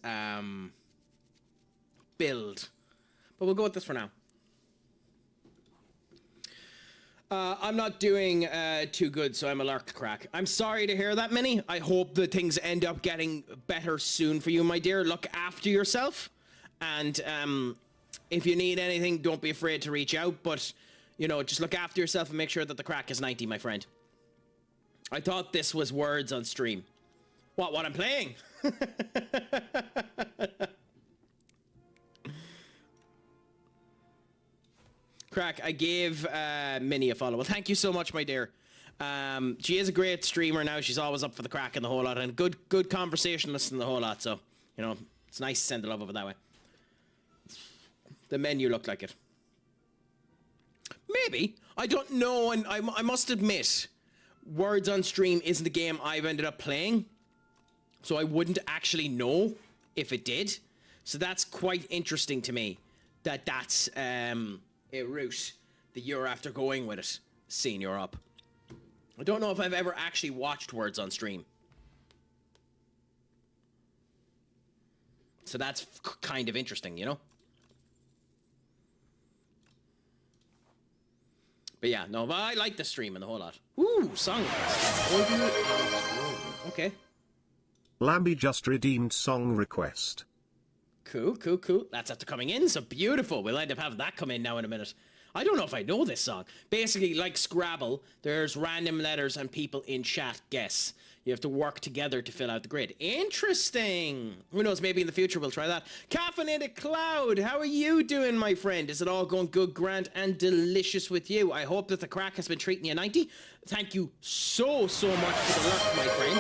build, but we'll go with this for now. I'm not doing too good, so I'm allergic to Craic. I'm sorry to hear that, Minnie. I hope that things end up getting better soon for you, my dear. Look after yourself, and if you need anything, don't be afraid to reach out, but, you know, just look after yourself and make sure that the Craic is 90, my friend. I thought this was words on stream. What I'm playing? Craic, I gave Minnie a follow. Well, thank you so much, my dear. She is a great streamer now. She's always up for the Craic and the whole lot, and good conversationalist and the whole lot. So, you know, it's nice to send the love over that way. The menu looked like it. Maybe. I don't know, and I must admit, Words on Stream isn't a game I've ended up playing, so I wouldn't actually know if it did. So that's quite interesting to me, that that's a route that you're after going with it, seeing you're up. I don't know if I've ever actually watched Words on Stream. So that's kind of interesting, you know? But yeah, no, but I like the stream and the whole lot. Ooh, song. Okay. Lambie just redeemed song request. Cool. That's after coming in, so beautiful. We'll end up having that come in now in a minute. I don't know if I know this song. Basically, like Scrabble, there's random letters and people in chat guess. You have to work together to fill out the grid. Interesting. Who knows, maybe in the future we'll try that. Caffeinated Cloud, how are you doing, my friend? Is it all going good, grand, and delicious with you? I hope that the Craic has been treating you 90. Thank you so much for the luck, my friend.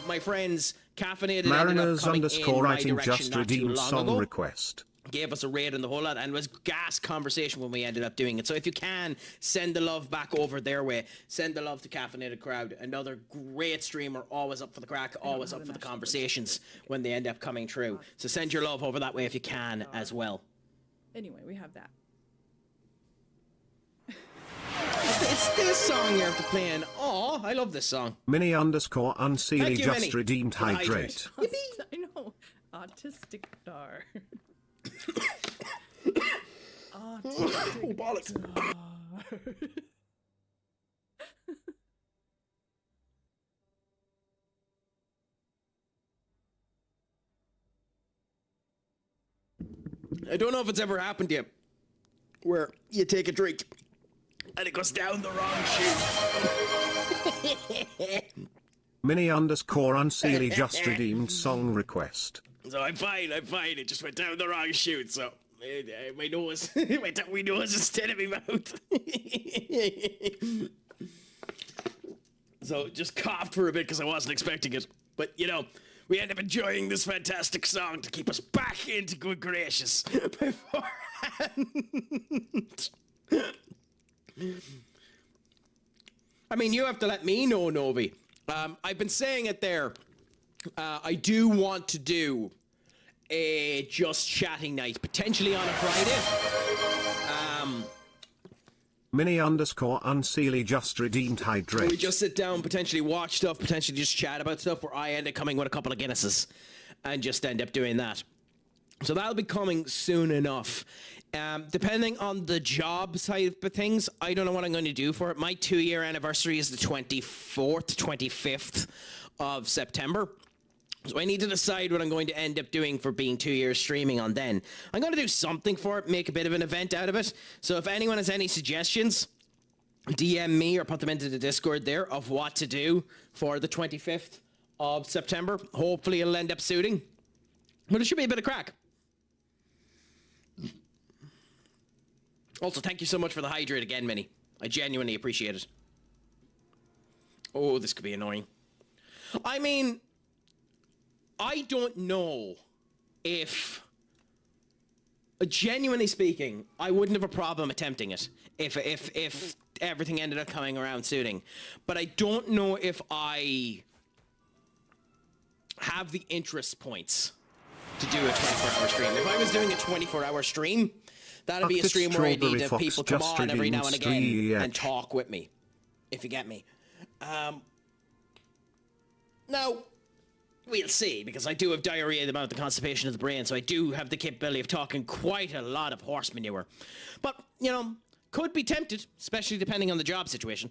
My friends, Caffeinated Mariners ended up coming in my writing direction just not too redeemed long song ago. request. Gave us a raid and the whole lot, and was gas conversation when we ended up doing it. So if you can, send the love back over their way. Send the love to Caffeinated Crowd. Another great streamer, always up for the Craic, always up for the conversations when they end up coming through. So send your love over that way if you can as well. Anyway, we have that. It's this song you're after playing. Oh, I love this song. Minnie_Unseelie Thank you, just Minnie. redeemed hydrate. I know. Autistic star. Oh, bollocks. I don't know if it's ever happened yet, where you take a drink and it goes down the wrong chute. Minnie_Unseelie just redeemed song request. So I'm fine. It just went down the wrong chute, so my nose went down my nose instead of my mouth. So just coughed for a bit because I wasn't expecting it. But, you know, we end up enjoying this fantastic song to keep us back into good gracious beforehand. I mean, you have to let me know, Novi. I've been saying it there. I do want to do a just chatting night, potentially on a Friday. Minnie_Unseelie just redeemed hydrate. We just sit down, potentially watch stuff, potentially just chat about stuff, where I end up coming with a couple of Guinnesses and just end up doing that. So that'll be coming soon enough. Depending on the job side of things, I don't know what I'm going to do for it. My 2-year anniversary is the 24th, 25th of September. So I need to decide what I'm going to end up doing for being 2 years streaming on then. I'm going to do something for it, make a bit of an event out of it. So if anyone has any suggestions, DM me or put them into the Discord there of what to do for the 25th of September. Hopefully it'll end up suiting. But it should be a bit of crack. Also, thank you so much for the hydrate again, Minnie. I genuinely appreciate it. Oh, this could be annoying. I mean, I don't know if... Genuinely speaking, I wouldn't have a problem attempting it if everything ended up coming around suiting. But I don't know if I have the interest points to do a 24-hour stream. If I was doing a 24-hour stream, that'd be a stream where I need to people come on every now and again and talk with me, if you get me. Now, we'll see, because I do have diarrhea, the amount of the constipation of the brain, so I do have the capability of talking quite a lot of horse manure. But, you know, could be tempted, especially depending on the job situation.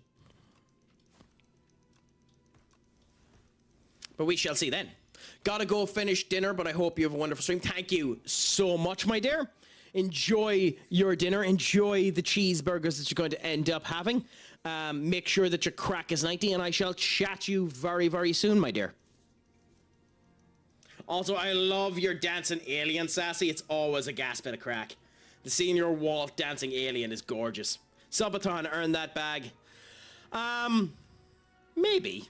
But we shall see then. Gotta go finish dinner, but I hope you have a wonderful stream. Thank you so much, my dear. Enjoy your dinner. Enjoy the cheeseburgers that you're going to end up having. Make sure that your crack is 90, and I shall chat you very, very soon, my dear. Also, I love your dancing alien, Sassy. It's always a gas bit of crack. The senior Walt dancing alien is gorgeous. Subathon earned that bag. Maybe.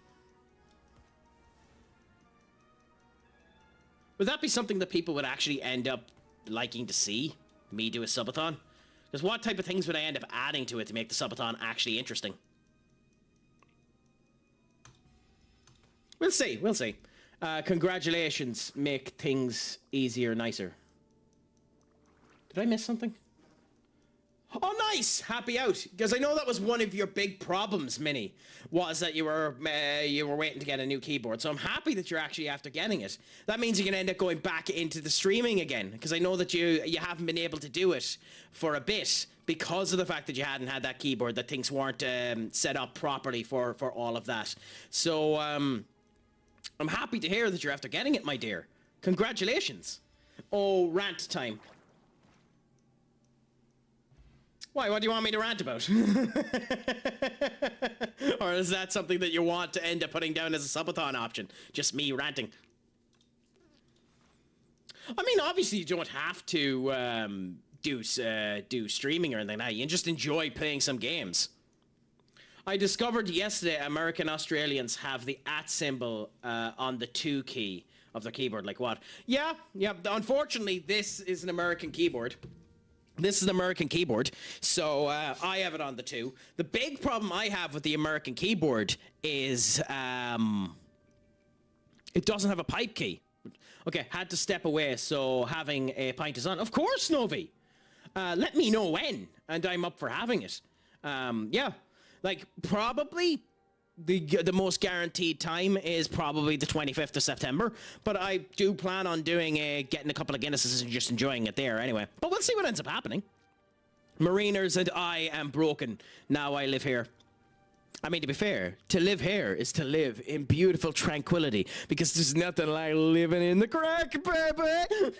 Would that be something that people would actually end up liking to see? Me do a subathon? Because what type of things would I end up adding to it to make the subathon actually interesting? We'll see, we'll see. Congratulations, make things easier, nicer. Did I miss something? Oh, nice! Happy out. Because I know that was one of your big problems, Minnie, was that you were waiting to get a new keyboard. So I'm happy that you're actually after getting it. That means you can end up going back into the streaming again, because I know that you haven't been able to do it for a bit because of the fact that you hadn't had that keyboard, that things weren't set up properly for all of that. So I'm happy to hear that you're after getting it, my dear. Congratulations. Oh, rant time. Why? What do you want me to rant about? Or is that something that you want to end up putting down as a subathon option? Just me ranting. I mean, obviously you don't have to do streaming or anything like that. You can just enjoy playing some games. I discovered yesterday American Australians have the @ symbol on the 2 key of their keyboard. Like what? Yeah. Unfortunately, this is an American keyboard. This is an American keyboard, so I have it on the 2. The big problem I have with the American keyboard is it doesn't have a pipe key. Okay, had to step away, so having a pint is on. Of course, Novi. Let me know when, and I'm up for having it. Yeah, like probably the most guaranteed time is probably the 25th of September, but I do plan on doing getting a couple of Guinnesses and just enjoying it there anyway. But we'll see what ends up happening. Mariners and I am broken. Now I live here. I mean, to be fair, to live here is to live in beautiful tranquility, because there's nothing like living in the Craic, baby.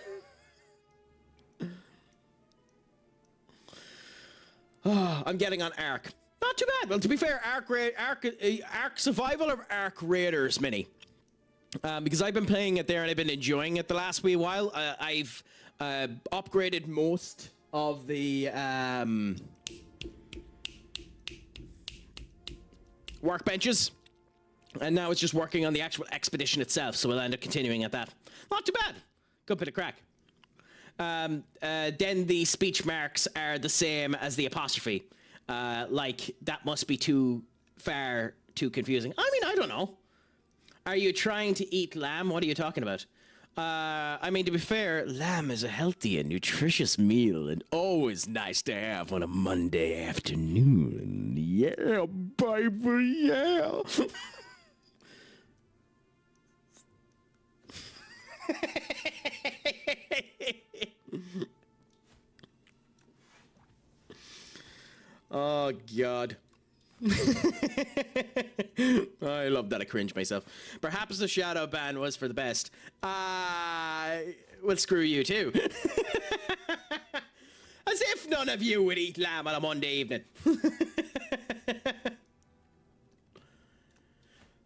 Oh, I'm getting on Ark. Not too bad. Well, to be fair, Ark Survival or Ark Raiders Mini? Because I've been playing it there and I've been enjoying it the last wee while. I've upgraded most of the workbenches, and now it's just working on the actual expedition itself, so we'll end up continuing at that. Not too bad. Good bit of crack. Then the speech marks are the same as the apostrophe. Like, that must be too confusing. I mean, I don't know. Are you trying to eat lamb? What are you talking about? I mean, to be fair, lamb is a healthy and nutritious meal and always nice to have on a Monday afternoon. Yeah, baby, yeah. Oh, God. I love that I cringe myself. Perhaps the shadow ban was for the best. Well, screw you too. As if none of you would eat lamb on a Monday evening.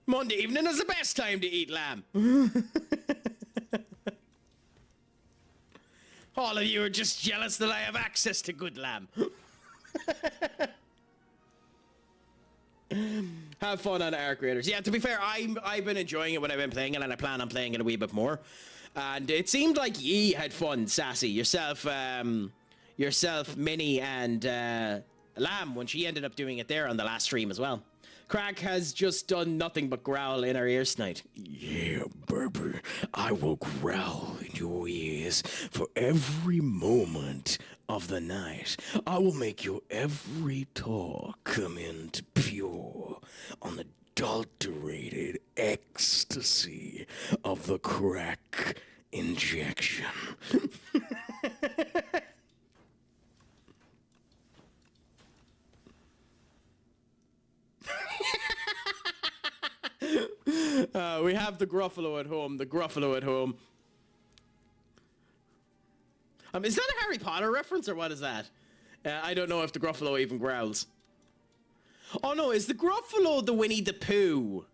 Monday evening is the best time to eat lamb. All of you are just jealous that I have access to good lamb. Have fun on Arc Raiders. Yeah, to be fair, I've been enjoying it when I've been playing it, and I plan on playing it a wee bit more. And it seemed like ye had fun, Sassy. Yourself, Minnie, and Lamb, when she ended up doing it there on the last stream as well. Craic has just done nothing but growl in our ears tonight. Yeah, baby, I will growl in your ears for every moment of the night. I will make your every talk come into pure, unadulterated ecstasy of the Craic injection. We have the Gruffalo at home. The Gruffalo at home. Is that a Harry Potter reference or what is that? I don't know if the Gruffalo even growls. Oh no, is the Gruffalo the Winnie the Pooh?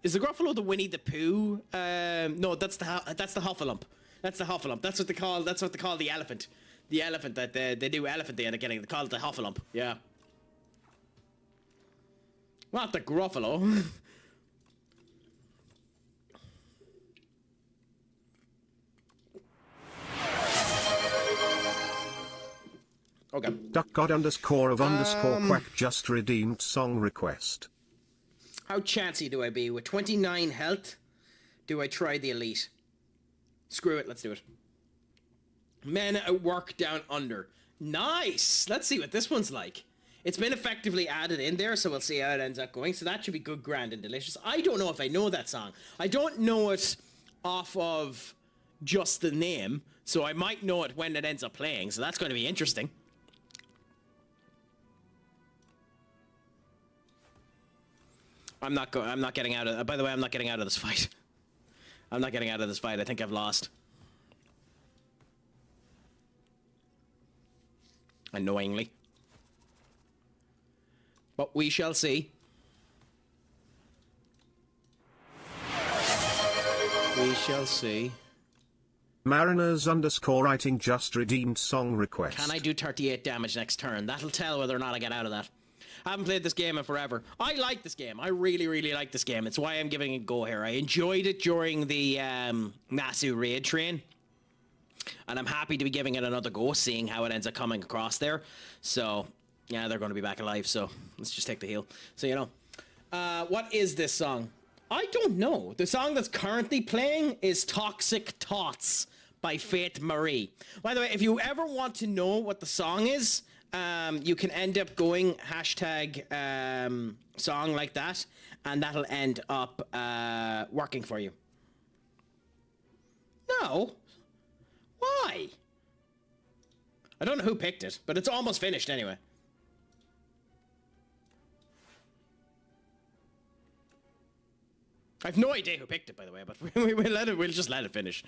Is the Gruffalo the Winnie the Pooh? No, that's the Huffalump. That's the Huffalump. That's what they call. That's what they call the elephant. The elephant that they do elephant. They end up getting. They call it the Huffalump. Yeah. Not the Gruffalo. Okay. Duckgod_of_quack just redeemed song request. How chancy do I be? With 29 health, do I try the elite? Screw it, let's do it. Men at work down under. Nice! Let's see what this one's like. It's been effectively added in there, so we'll see how it ends up going. So that should be good, grand, and delicious. I don't know if I know that song. I don't know it off of just the name, so I might know it when it ends up playing, so that's going to be interesting. I'm not getting out of... by the way, I'm not getting out of this fight. I'm not getting out of this fight. I think I've lost. Annoyingly. But we shall see. We shall see. Mariners_writing just redeemed song request. Can I do 38 damage next turn? That'll tell whether or not I get out of that. I haven't played this game in forever. I like this game. I really, really like this game. It's why I'm giving it a go here. I enjoyed it during the Nasu raid train. And I'm happy to be giving it another go, seeing how it ends up coming across there. So, yeah, they're going to be back alive, so let's just take the heal. So, you know. What is this song? I don't know. The song that's currently playing is Toxic Tots by Faith Marie. By the way, if you ever want to know what the song is, you can end up going hashtag song like that, and that'll end up working for you. No. Why? I don't know who picked it, but it's almost finished anyway. I've no idea who picked it, by the way, but we'll just let it finish.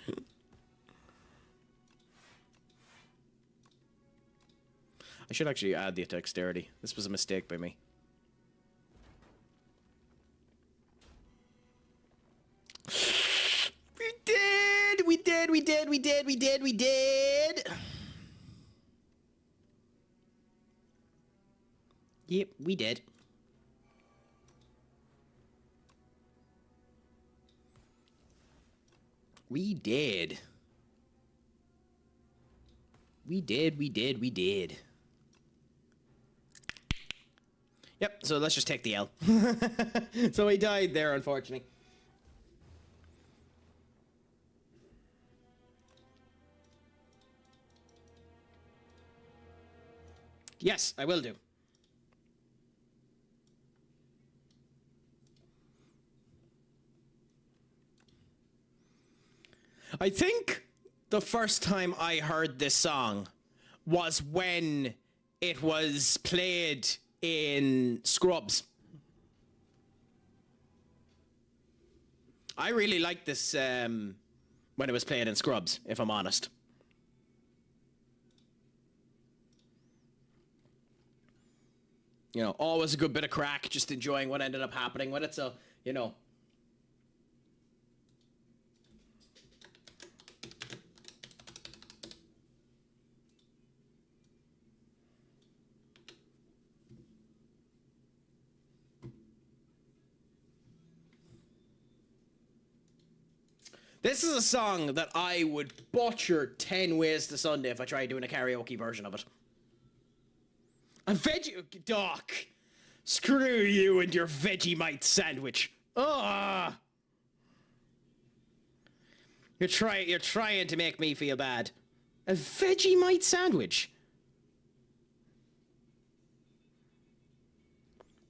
I should actually add the dexterity. This was a mistake by me. We did! Yep, we did. We did. Yep, so let's just take the L. So he died there, unfortunately. Yes, I will do. I think the first time I heard this song was when it was played in Scrubs. I really liked this when it was playing in Scrubs, if I'm honest. You know, always a good bit of crack, just enjoying what ended up happening with it, so, you know. This is a song that I would butcher 10 ways to Sunday if I tried doing a karaoke version of it. A veggie... Doc! Screw you and your Vegemite sandwich. Ugh! You're trying to make me feel bad. A Vegemite sandwich?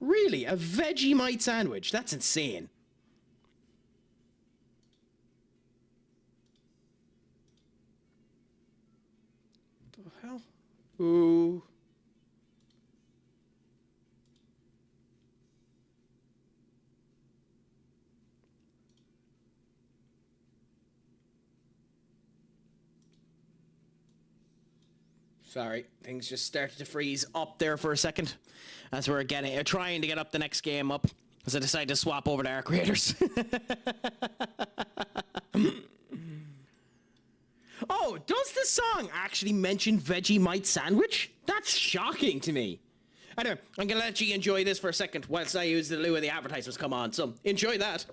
Really? A Vegemite sandwich? That's insane. The hell? Ooh. Sorry, things just started to freeze up there for a second as we're trying to get up the next game up, as I decided to swap over to our creators. Oh, does the song actually mention Vegemite sandwich? That's shocking to me. Anyway, I'm gonna let you enjoy this for a second whilst I use the loo of the advertisements come on, so enjoy that.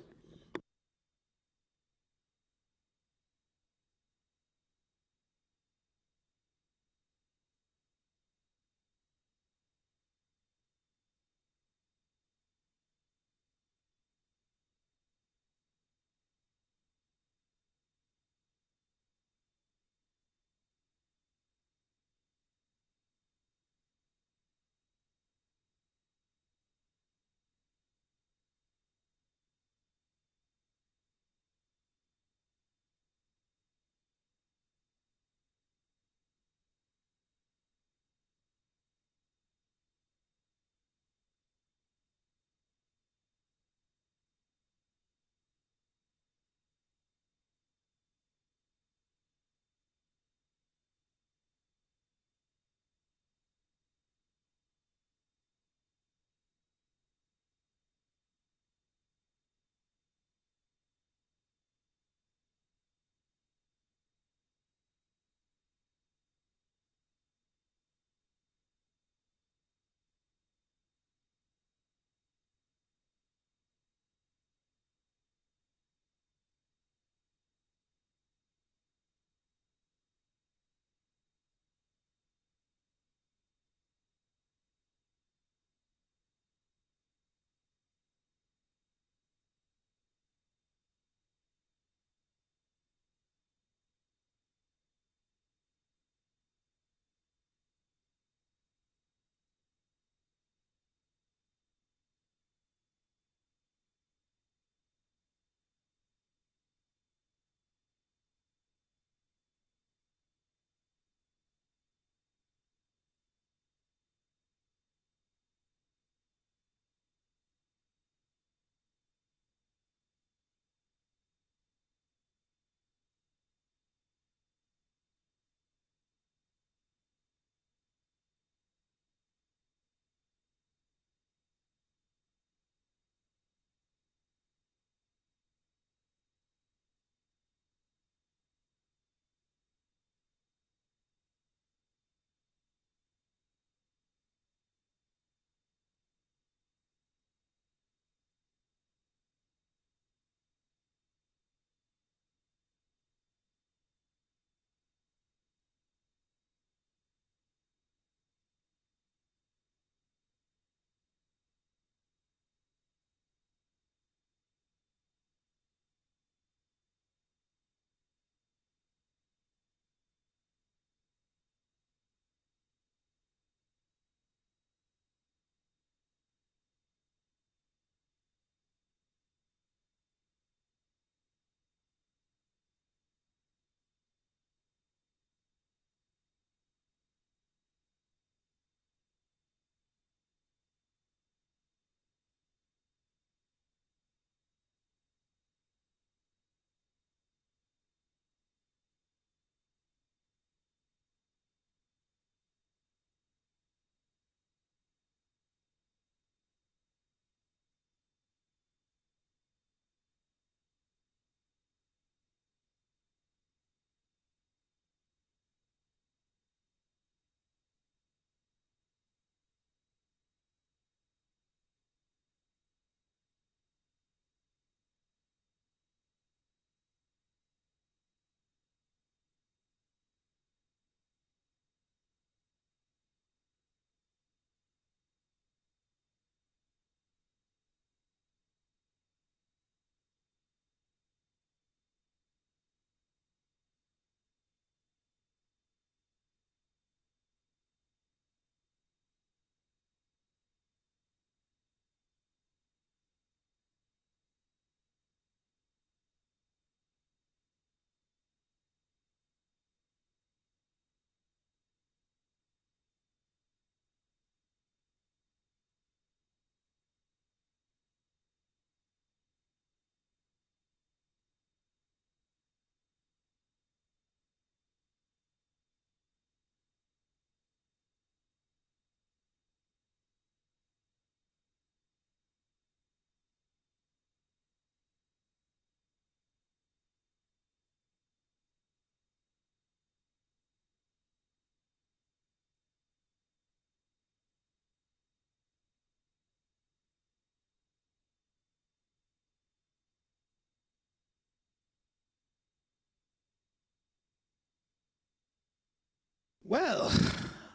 Well,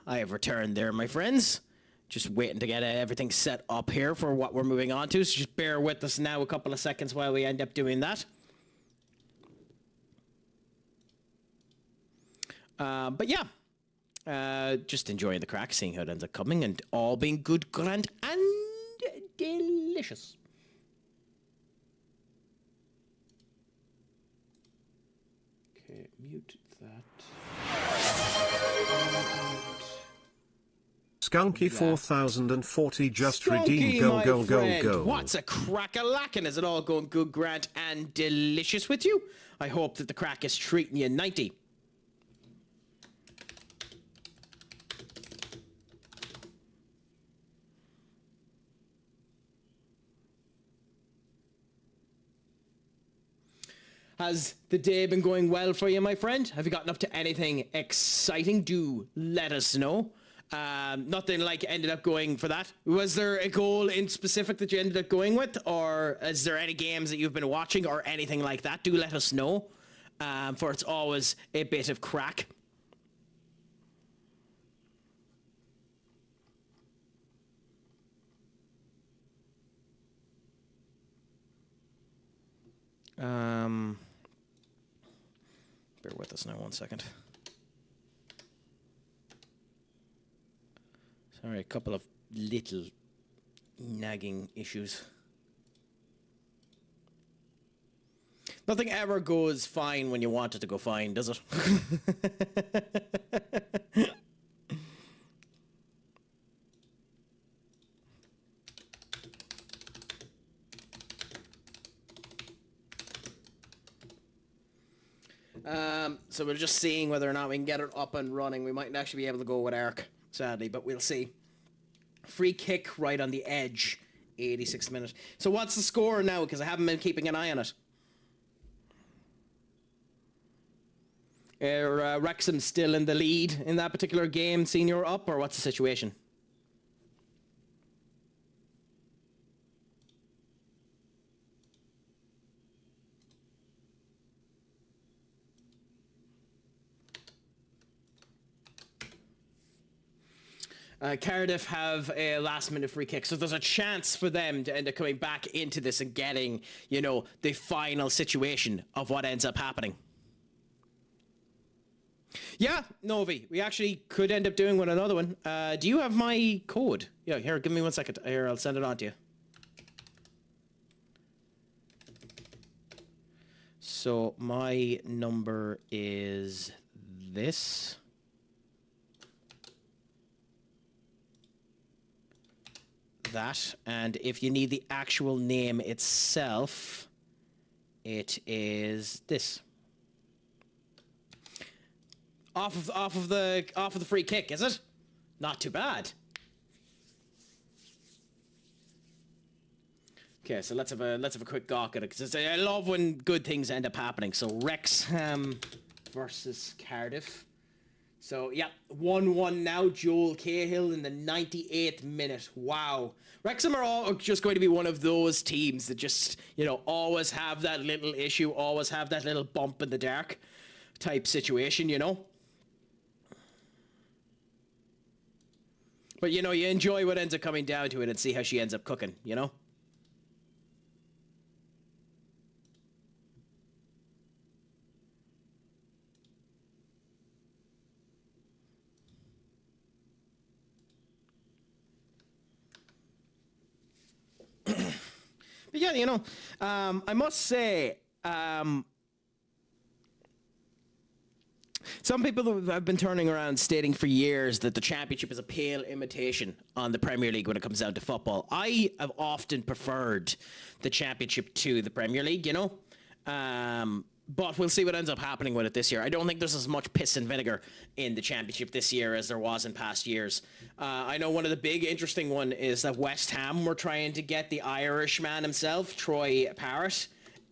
I have returned there, my friends. Just waiting to get everything set up here for what we're moving on to, so just bear with us now a couple of seconds while we end up doing that. But yeah, just enjoying the crack, seeing how it ends up coming, and all being good, grand, and delicious. Okay, mute that. Skunky 4040 just Skunky, redeemed. Go, my go, go, friend. go. What's a crack-a-lackin'? Is it all going good, grand, and delicious with you? I hope that the crack is treating you 90. Has the day been going well for you, my friend? Have you gotten up to anything exciting? Do let us know. Nothing like ended up going for that. Was there a goal in specific that you ended up going with? Or is there any games that you've been watching or anything like that? Do let us know. For it's always a bit of crack. Bear with us now 1 second. Sorry, a couple of little nagging issues. Nothing ever goes fine when you want it to go fine, does it? So we're just seeing whether or not we can get it up and running. We might actually be able to go with Arc, sadly, but we'll see. Free kick right on the edge, 86th minute. So what's the score now? Because I haven't been keeping an eye on it. Wrexham still in the lead in that particular game, senior up, or what's the situation? Cardiff have a last-minute free kick, so there's a chance for them to end up coming back into this and getting, you know, the final situation of what ends up happening. Yeah, Novi, we actually could end up doing another one. Do you have my code? Yeah, here, give me 1 second. Here, I'll send it on to you. So my number is this. That, and if you need the actual name itself, it is this. Off of the free kick, is it? Not too bad. Okay, so let's have a quick gawk at it, because I love when good things end up happening. So Wrexham versus Cardiff. So, yeah, 1-1 now. Joel Cahill in the 98th minute. Wow. Wrexham are all just going to be one of those teams that just, you know, always have that little issue, always have that little bump in the dark type situation, you know? But, you know, you enjoy what ends up coming down to it and see how she ends up cooking, you know? But yeah, you know, I must say, some people have been turning around stating for years that the Championship is a pale imitation on the Premier League when it comes down to football. I have often preferred the Championship to the Premier League, you know? But we'll see what ends up happening with it this year. I don't think there's as much piss and vinegar in the Championship this year as there was in past years. I know one of the big interesting one is that West Ham were trying to get the Irishman himself, Troy Parrott,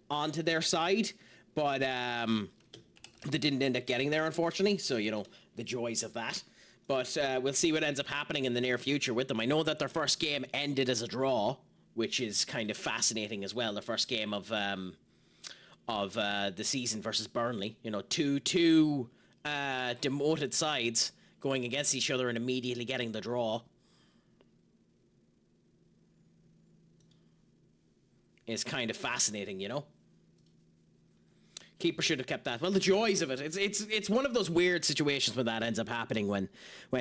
onto their side. But they didn't end up getting there, unfortunately. So, you know, the joys of that. But we'll see what ends up happening in the near future with them. I know that their first game ended as a draw, which is kind of fascinating as well. The first game of the season versus Burnley. You know, two demoted sides going against each other and immediately getting the draw is kind of fascinating, you know? Keeper should have kept that. Well, the joys of it. It's one of those weird situations when that ends up happening when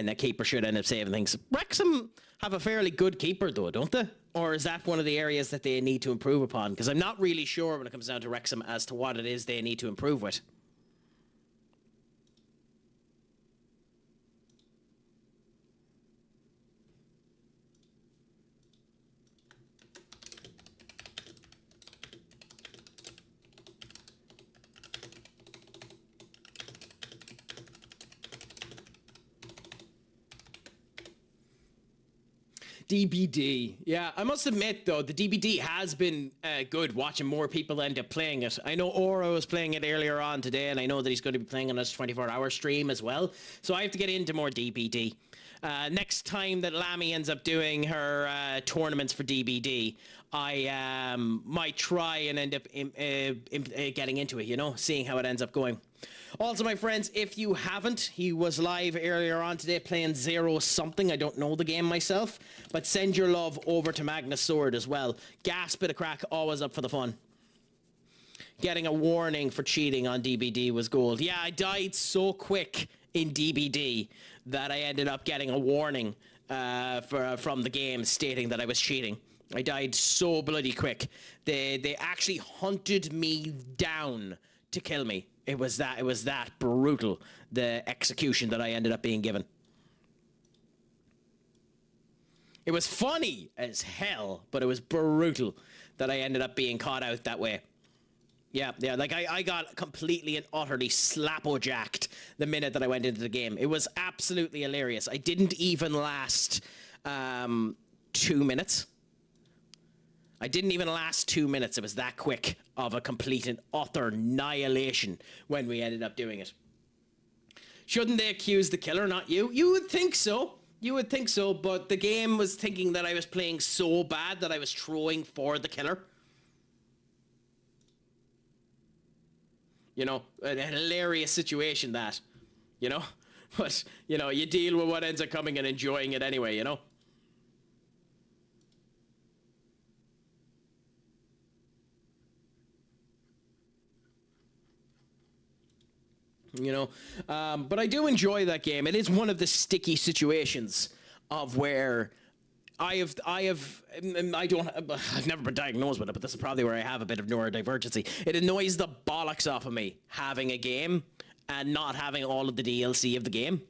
the keeper should end up saving things. Wrexham have a fairly good keeper though, don't they? Or is that one of the areas that they need to improve upon? Because I'm not really sure when it comes down to Wrexham as to what it is they need to improve with. DBD. Yeah, I must admit, though, the DBD has been good watching more people end up playing it. I know Oro was playing it earlier on today, and I know that he's going to be playing on his 24-hour stream as well. So I have to get into more DBD. Next time that Lammy ends up doing her tournaments for DBD, I might try and end up getting into it, you know, seeing how it ends up going. Also, my friends, if you haven't, he was live earlier on today playing Zero something. I don't know the game myself, but send your love over to Magnus Sword as well. Gas bit of crack, always up for the fun. Getting a warning for cheating on DBD was gold. Yeah, I died so quick in DBD that I ended up getting a warning from the game stating that I was cheating. I died so bloody quick. They actually hunted me down to kill me. It was that brutal, the execution that I ended up being given. It was funny as hell, but it was brutal that I ended up being caught out that way. Yeah, like I got completely and utterly slappo-jacked the minute that I went into the game. It was absolutely hilarious. I didn't even last 2 minutes. I didn't even last 2 minutes. It was that quick of a complete and utter annihilation when we ended up doing it. Shouldn't they accuse the killer, not you? You would think so. You would think so, but the game was thinking that I was playing so bad that I was throwing for the killer. You know, a hilarious situation that, you know? But, you know, you deal with what ends up coming and enjoying it anyway, you know? You know, but I do enjoy that game. It is one of the sticky situations of where I've never been diagnosed with it, but this is probably where I have a bit of neurodivergency. It annoys the bollocks off of me having a game and not having all of the DLC of the game.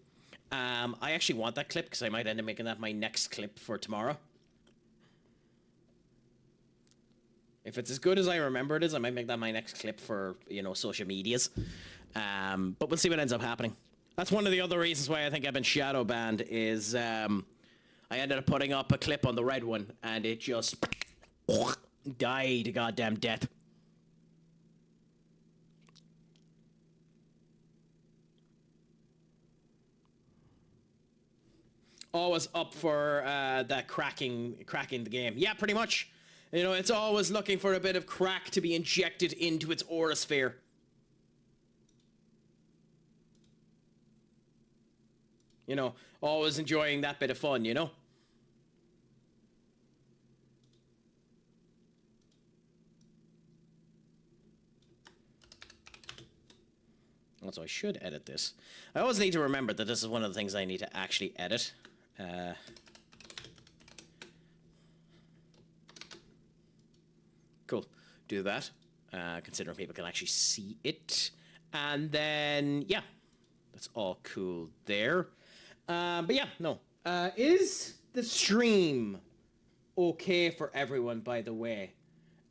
I actually want that clip because I might end up making that my next clip for tomorrow. If it's as good as I remember it is, I might make that my next clip for, you know, social medias. But we'll see what ends up happening. That's one of the other reasons why I think I've been shadow banned is I ended up putting up a clip on the red one and it just died a goddamn death. Always up for that cracking the game. Yeah, pretty much. You know, it's always looking for a bit of crack to be injected into its aura sphere. You know, always enjoying that bit of fun, you know? Also, I should edit this. I always need to remember that this is one of the things I need to actually edit. Cool. Do that. Considering people can actually see it. And then, yeah. That's all cool there. But yeah, no. Is the stream okay for everyone, by the way?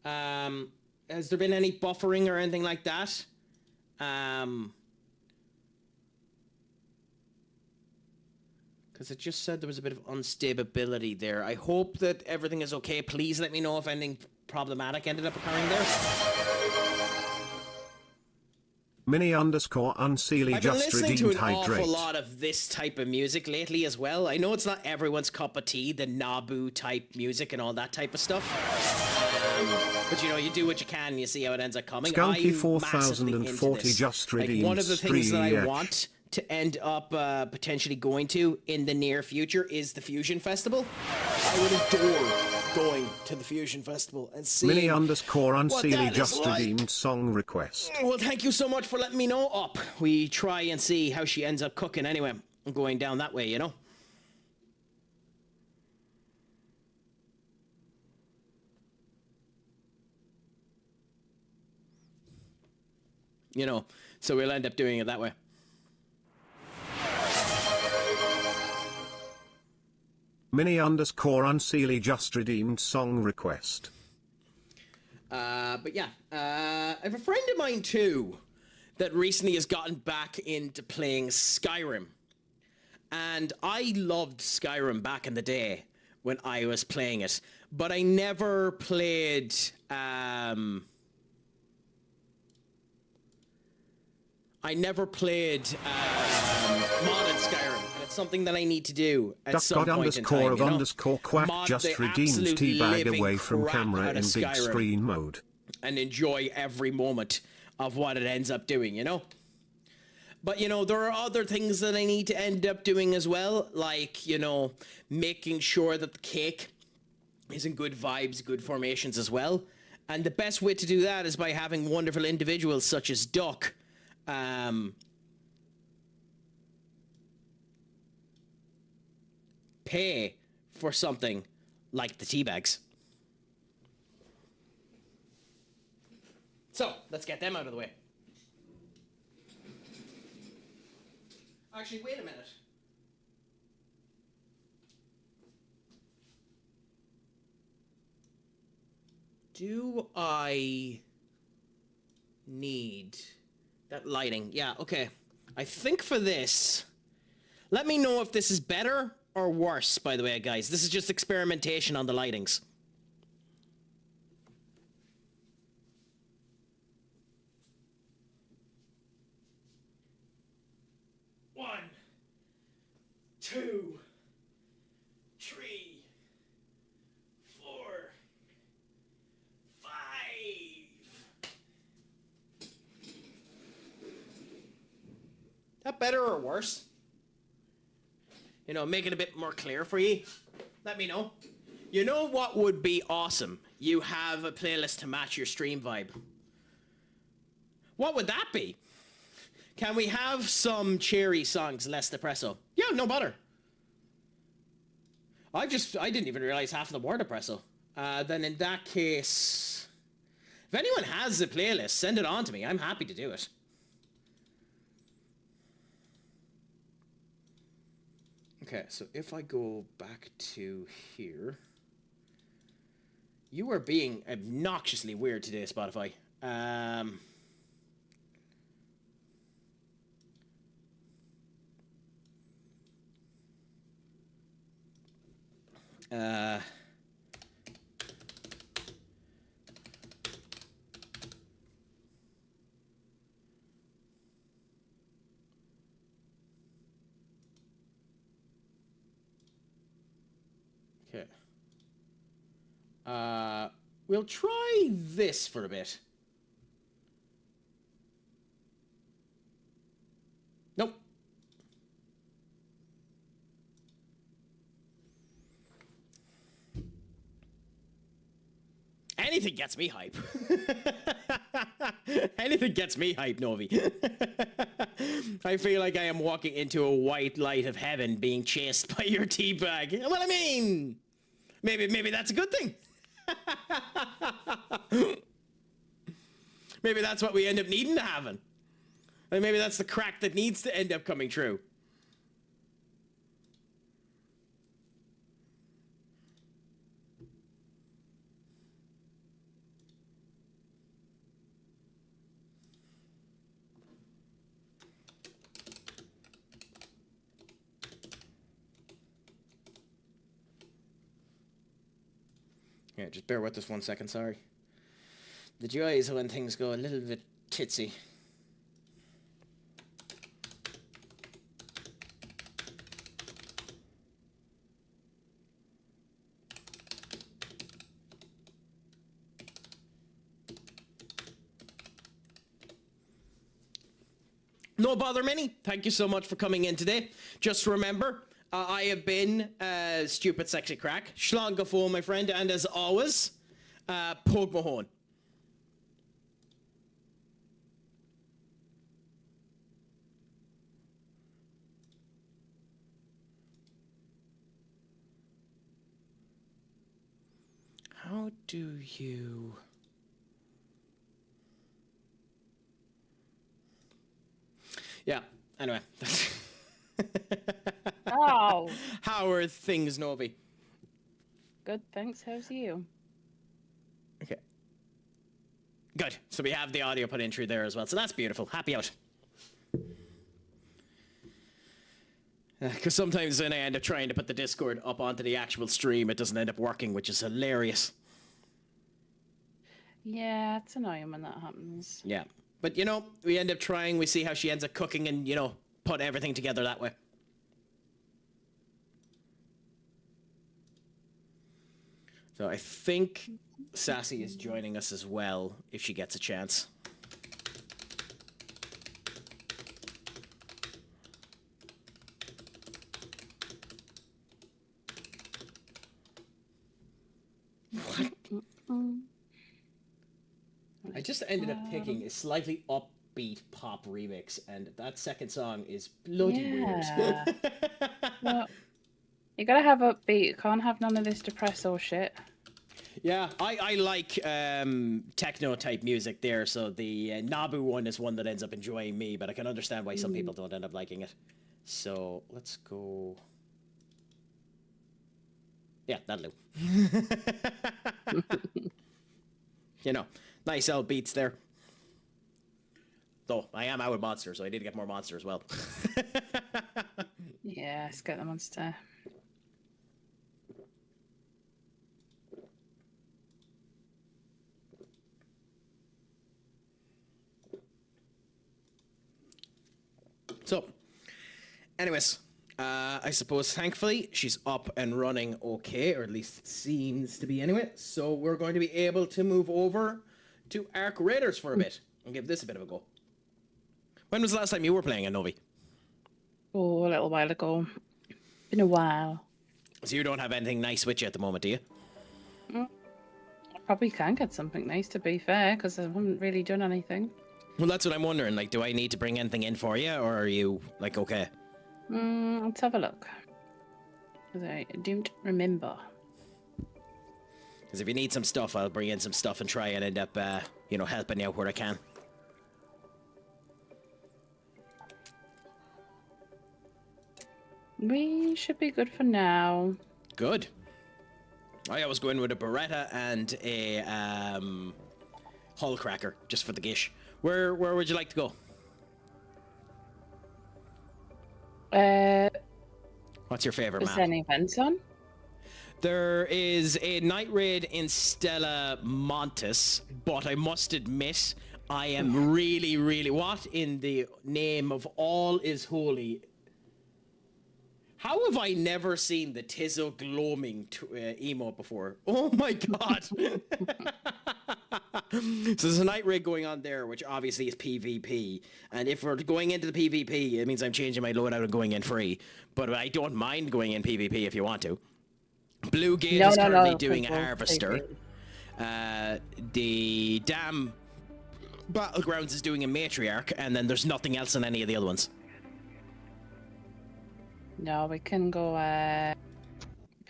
Has there been any buffering or anything like that? Because it just said there was a bit of unstability there. I hope that everything is okay. Please let me know if anything problematic ended up occurring there. Mini_unseelie just redeemed hydrate. I've been listening to an awful lot of this type of music lately as well. I know it's not everyone's cup of tea, the Nabu type music and all that type of stuff. But you know, you do what you can and you see how it ends up coming. Skunky 4040 just redeemed. Like, one of the things that I want to end up potentially going to in the near future is the Fusion Festival. I would adore going to the Fusion Festival and seeing Mini_unseelie just like. redeemed song request. Well, thank you so much for letting me know. Up, we try and see how she ends up cooking. Anyway, I'm going down that way, you know. You know, so we'll end up doing it that way. Mini_unseelie just redeemed song request. But yeah, I have a friend of mine too that recently has gotten back into playing Skyrim. And I loved Skyrim back in the day when I was playing it, but I never played, modded Skyrim, and it's something that I need to do at some point in time. __quack Mod just the redeemed absolute teabag living away from crap camera out in of big Skyrim screen mode. and enjoy every moment of what it ends up doing, you know? But, you know, there are other things that I need to end up doing as well, like, you know, making sure that the cake is in good vibes, good formations as well. And the best way to do that is by having wonderful individuals such as Duck, pay for something like the tea bags. So, let's get them out of the way. Actually, wait a minute. Do I need that lighting? Yeah, okay. I think for this, let me know if this is better or worse, by the way, guys. This is just experimentation on the lightings. One, two, three, four, five. That better or worse? You know, make it a bit more clear for you. Let me know. You know what would be awesome? You have a playlist to match your stream vibe. What would that be? Can we have some cheery songs, less depresso? Yeah, no bother. I didn't even realize half of them were depresso. Then in that case, if anyone has a playlist, send it on to me. I'm happy to do it. Okay, so if I go back to here, you are being obnoxiously weird today, Spotify. Okay. We'll try this for a bit. Nope. Anything gets me hype. Anything gets me hype, Novi. I feel like I am walking into a white light of heaven being chased by your teabag. Well, I mean, maybe that's a good thing. Maybe that's what we end up needing to happen. And maybe that's the crack that needs to end up coming true. Yeah, just bear with us 1 second, sorry. The joys when things go a little bit titsy. No bother, Minnie. Thank you so much for coming in today. Just remember, I have been Stupid Sexy Craic, Schlangafo, my friend, and as always, Pogue Mahone. How do you... Yeah, anyway. Oh. How are things, Novi? Good, thanks. How's you? Okay. Good. So we have the audio put in through there as well. So that's beautiful. Happy out. Because sometimes when I end up trying to put the Discord up onto the actual stream, it doesn't end up working, which is hilarious. Yeah, it's annoying when that happens. Yeah. But, you know, we end up trying, we see how she ends up cooking and, you know, put everything together that way. So I think Sassy is joining us as well, if she gets a chance. What? I just ended up picking a slightly upbeat pop remix, and that second song is bloody weird. Well, you gotta have upbeat. You can't have none of this depresso shit. Yeah, I like techno type music there, so the Nabu one is one that ends up enjoying me, but I can understand why some people don't end up liking it. So let's go. Yeah, that'll do. You know, nice old beats there. Though I am out with monsters, so I need to get more monster as well. Yeah, let's get the monster. So, anyways, I suppose thankfully she's up and running okay, or at least it seems to be anyway. So we're going to be able to move over to Arc Raiders for a bit and give this a bit of a go. When was the last time you were playing a Novi? Oh, a little while ago. Been a while. So you don't have anything nice with you at the moment, do you? I probably can get something nice, to be fair, because I haven't really done anything. Well, that's what I'm wondering. Like, do I need to bring anything in for you, or are you, like, okay? Let's have a look. Because I don't remember. Because if you need some stuff, I'll bring in some stuff and try and end up, you know, helping you out where I can. We should be good for now. Good. I was going with a Beretta and a hull cracker, just for the gish. Where would you like to go? What's your favorite map? Is there any events on? There is a night raid in Stella Montes, but I must admit, I am really... What in the name of all is holy? How have I never seen the Tizzo gloaming emote before? Oh my god! So there's a night raid going on there, which obviously is PvP. And if we're going into the PvP, it means I'm changing my loadout and going in free. But I don't mind going in PvP if you want to. Blue Gate is currently doing a Harvester. The Damn Battlegrounds is doing a Matriarch, and then there's nothing else in any of the other ones. No, we can go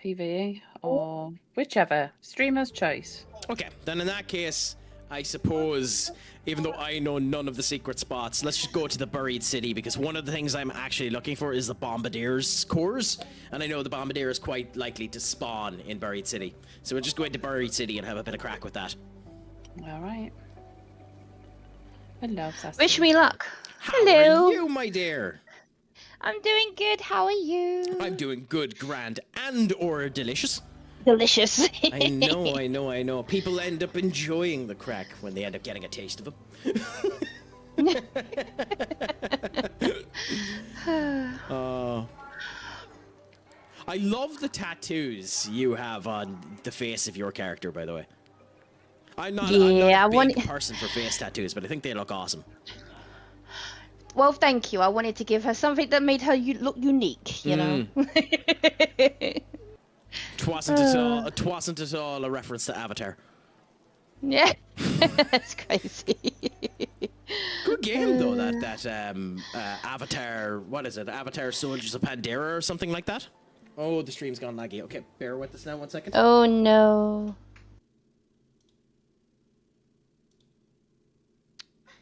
PvE or whichever. Streamer's choice. Okay, then in that case, I suppose, even though I know none of the secret spots, let's just go to the Buried City, because one of the things I'm actually looking for is the Bombardier's cores, and I know the Bombardier is quite likely to spawn in Buried City. So we'll just go into Buried City and have a bit of crack with that. All right. Hello, Sassy. Wish me luck. How are you, my dear? I'm doing good. How are you? I'm doing good, grand, and or delicious. Delicious. I know. People end up enjoying the crack when they end up getting a taste of them. I love the tattoos you have on the face of your character, by the way. I'm not a big person for face tattoos, but I think they look awesome. Well, thank you. I wanted to give her something that made her look unique, you know? Twasn't at all a reference to Avatar. Yeah, that's crazy. Good game though, that Avatar, what is it? Avatar Soldiers of Pandora or something like that? Oh, the stream's gone laggy. Okay, bear with us now 1 second. Oh no.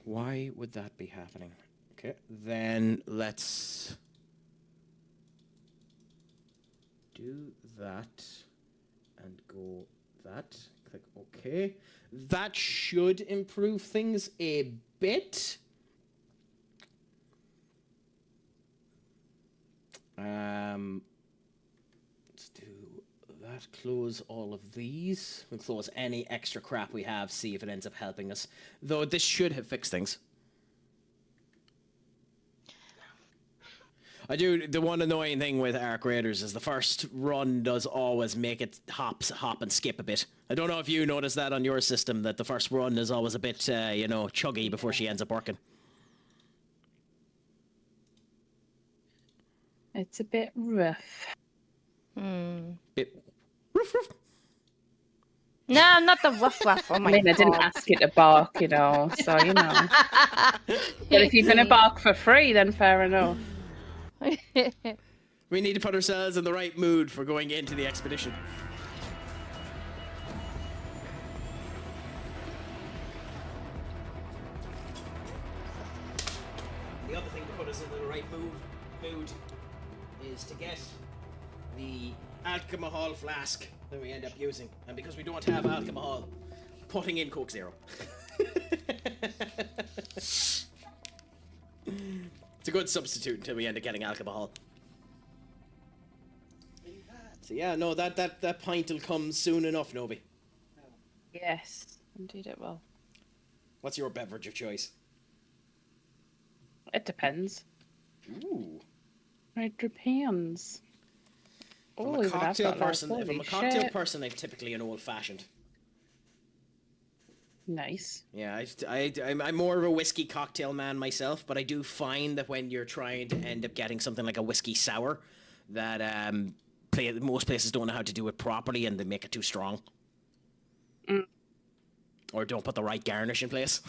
Why would that be happening? Okay, then let's do that and go that. Click OK. That should improve things a bit. Let's do that. Close all of these. We'll close any extra crap we have, see if it ends up helping us. Though this should have fixed things. The one annoying thing with Arc Raiders is the first run does always make it hop and skip a bit. I don't know if you noticed that on your system, that the first run is always a bit, you know, chuggy before she ends up working. It's a bit rough. Bit rough. No, not the rough. Oh my I mean, I didn't ask it to bark, you know, so, you know. But if you're going to bark for free, then fair enough. We need to put ourselves in the right mood for going into the expedition. The other thing to put us in the right mood is to get the alcohol flask that we end up using. And because we don't have alcohol, putting in Coke Zero. It's a good substitute until we end up getting alcohol. So yeah, no, that pint will come soon enough, Nobi. Yes, indeed it will. What's your beverage of choice? It depends. Ooh. It depends. If I'm a cocktail person, I'm typically an old-fashioned. Nice. Yeah, I'm more of a whiskey cocktail man myself, but I do find that when you're trying to end up getting something like a whiskey sour, that most places don't know how to do it properly and they make it too strong. Or don't put the right garnish in place.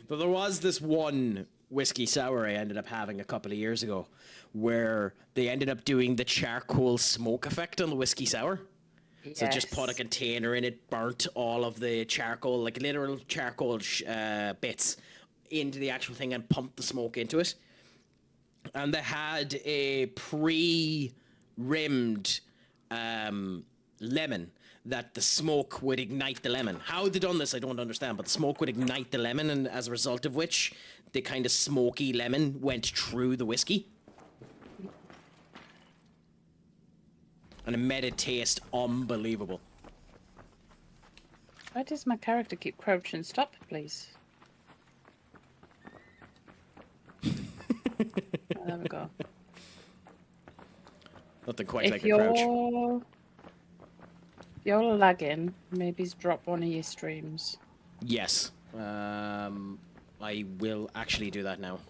But there was this one whiskey sour I ended up having a couple of years ago where they ended up doing the charcoal smoke effect on the whiskey sour. Yes. So just put a container in it, burnt all of the charcoal, like literal charcoal bits, into the actual thing and pumped the smoke into it. And they had a pre-rimmed lemon that the smoke would ignite the lemon. How they done this, I don't understand, but the smoke would ignite the lemon, and as a result of which, the kind of smoky lemon went through the whiskey. And it made it taste unbelievable. Why does my character keep crouching? Stop, please. Oh, there we go. Nothing quite like a crouch. If you're lagging, maybe drop one of your streams. Yes. I will actually do that now.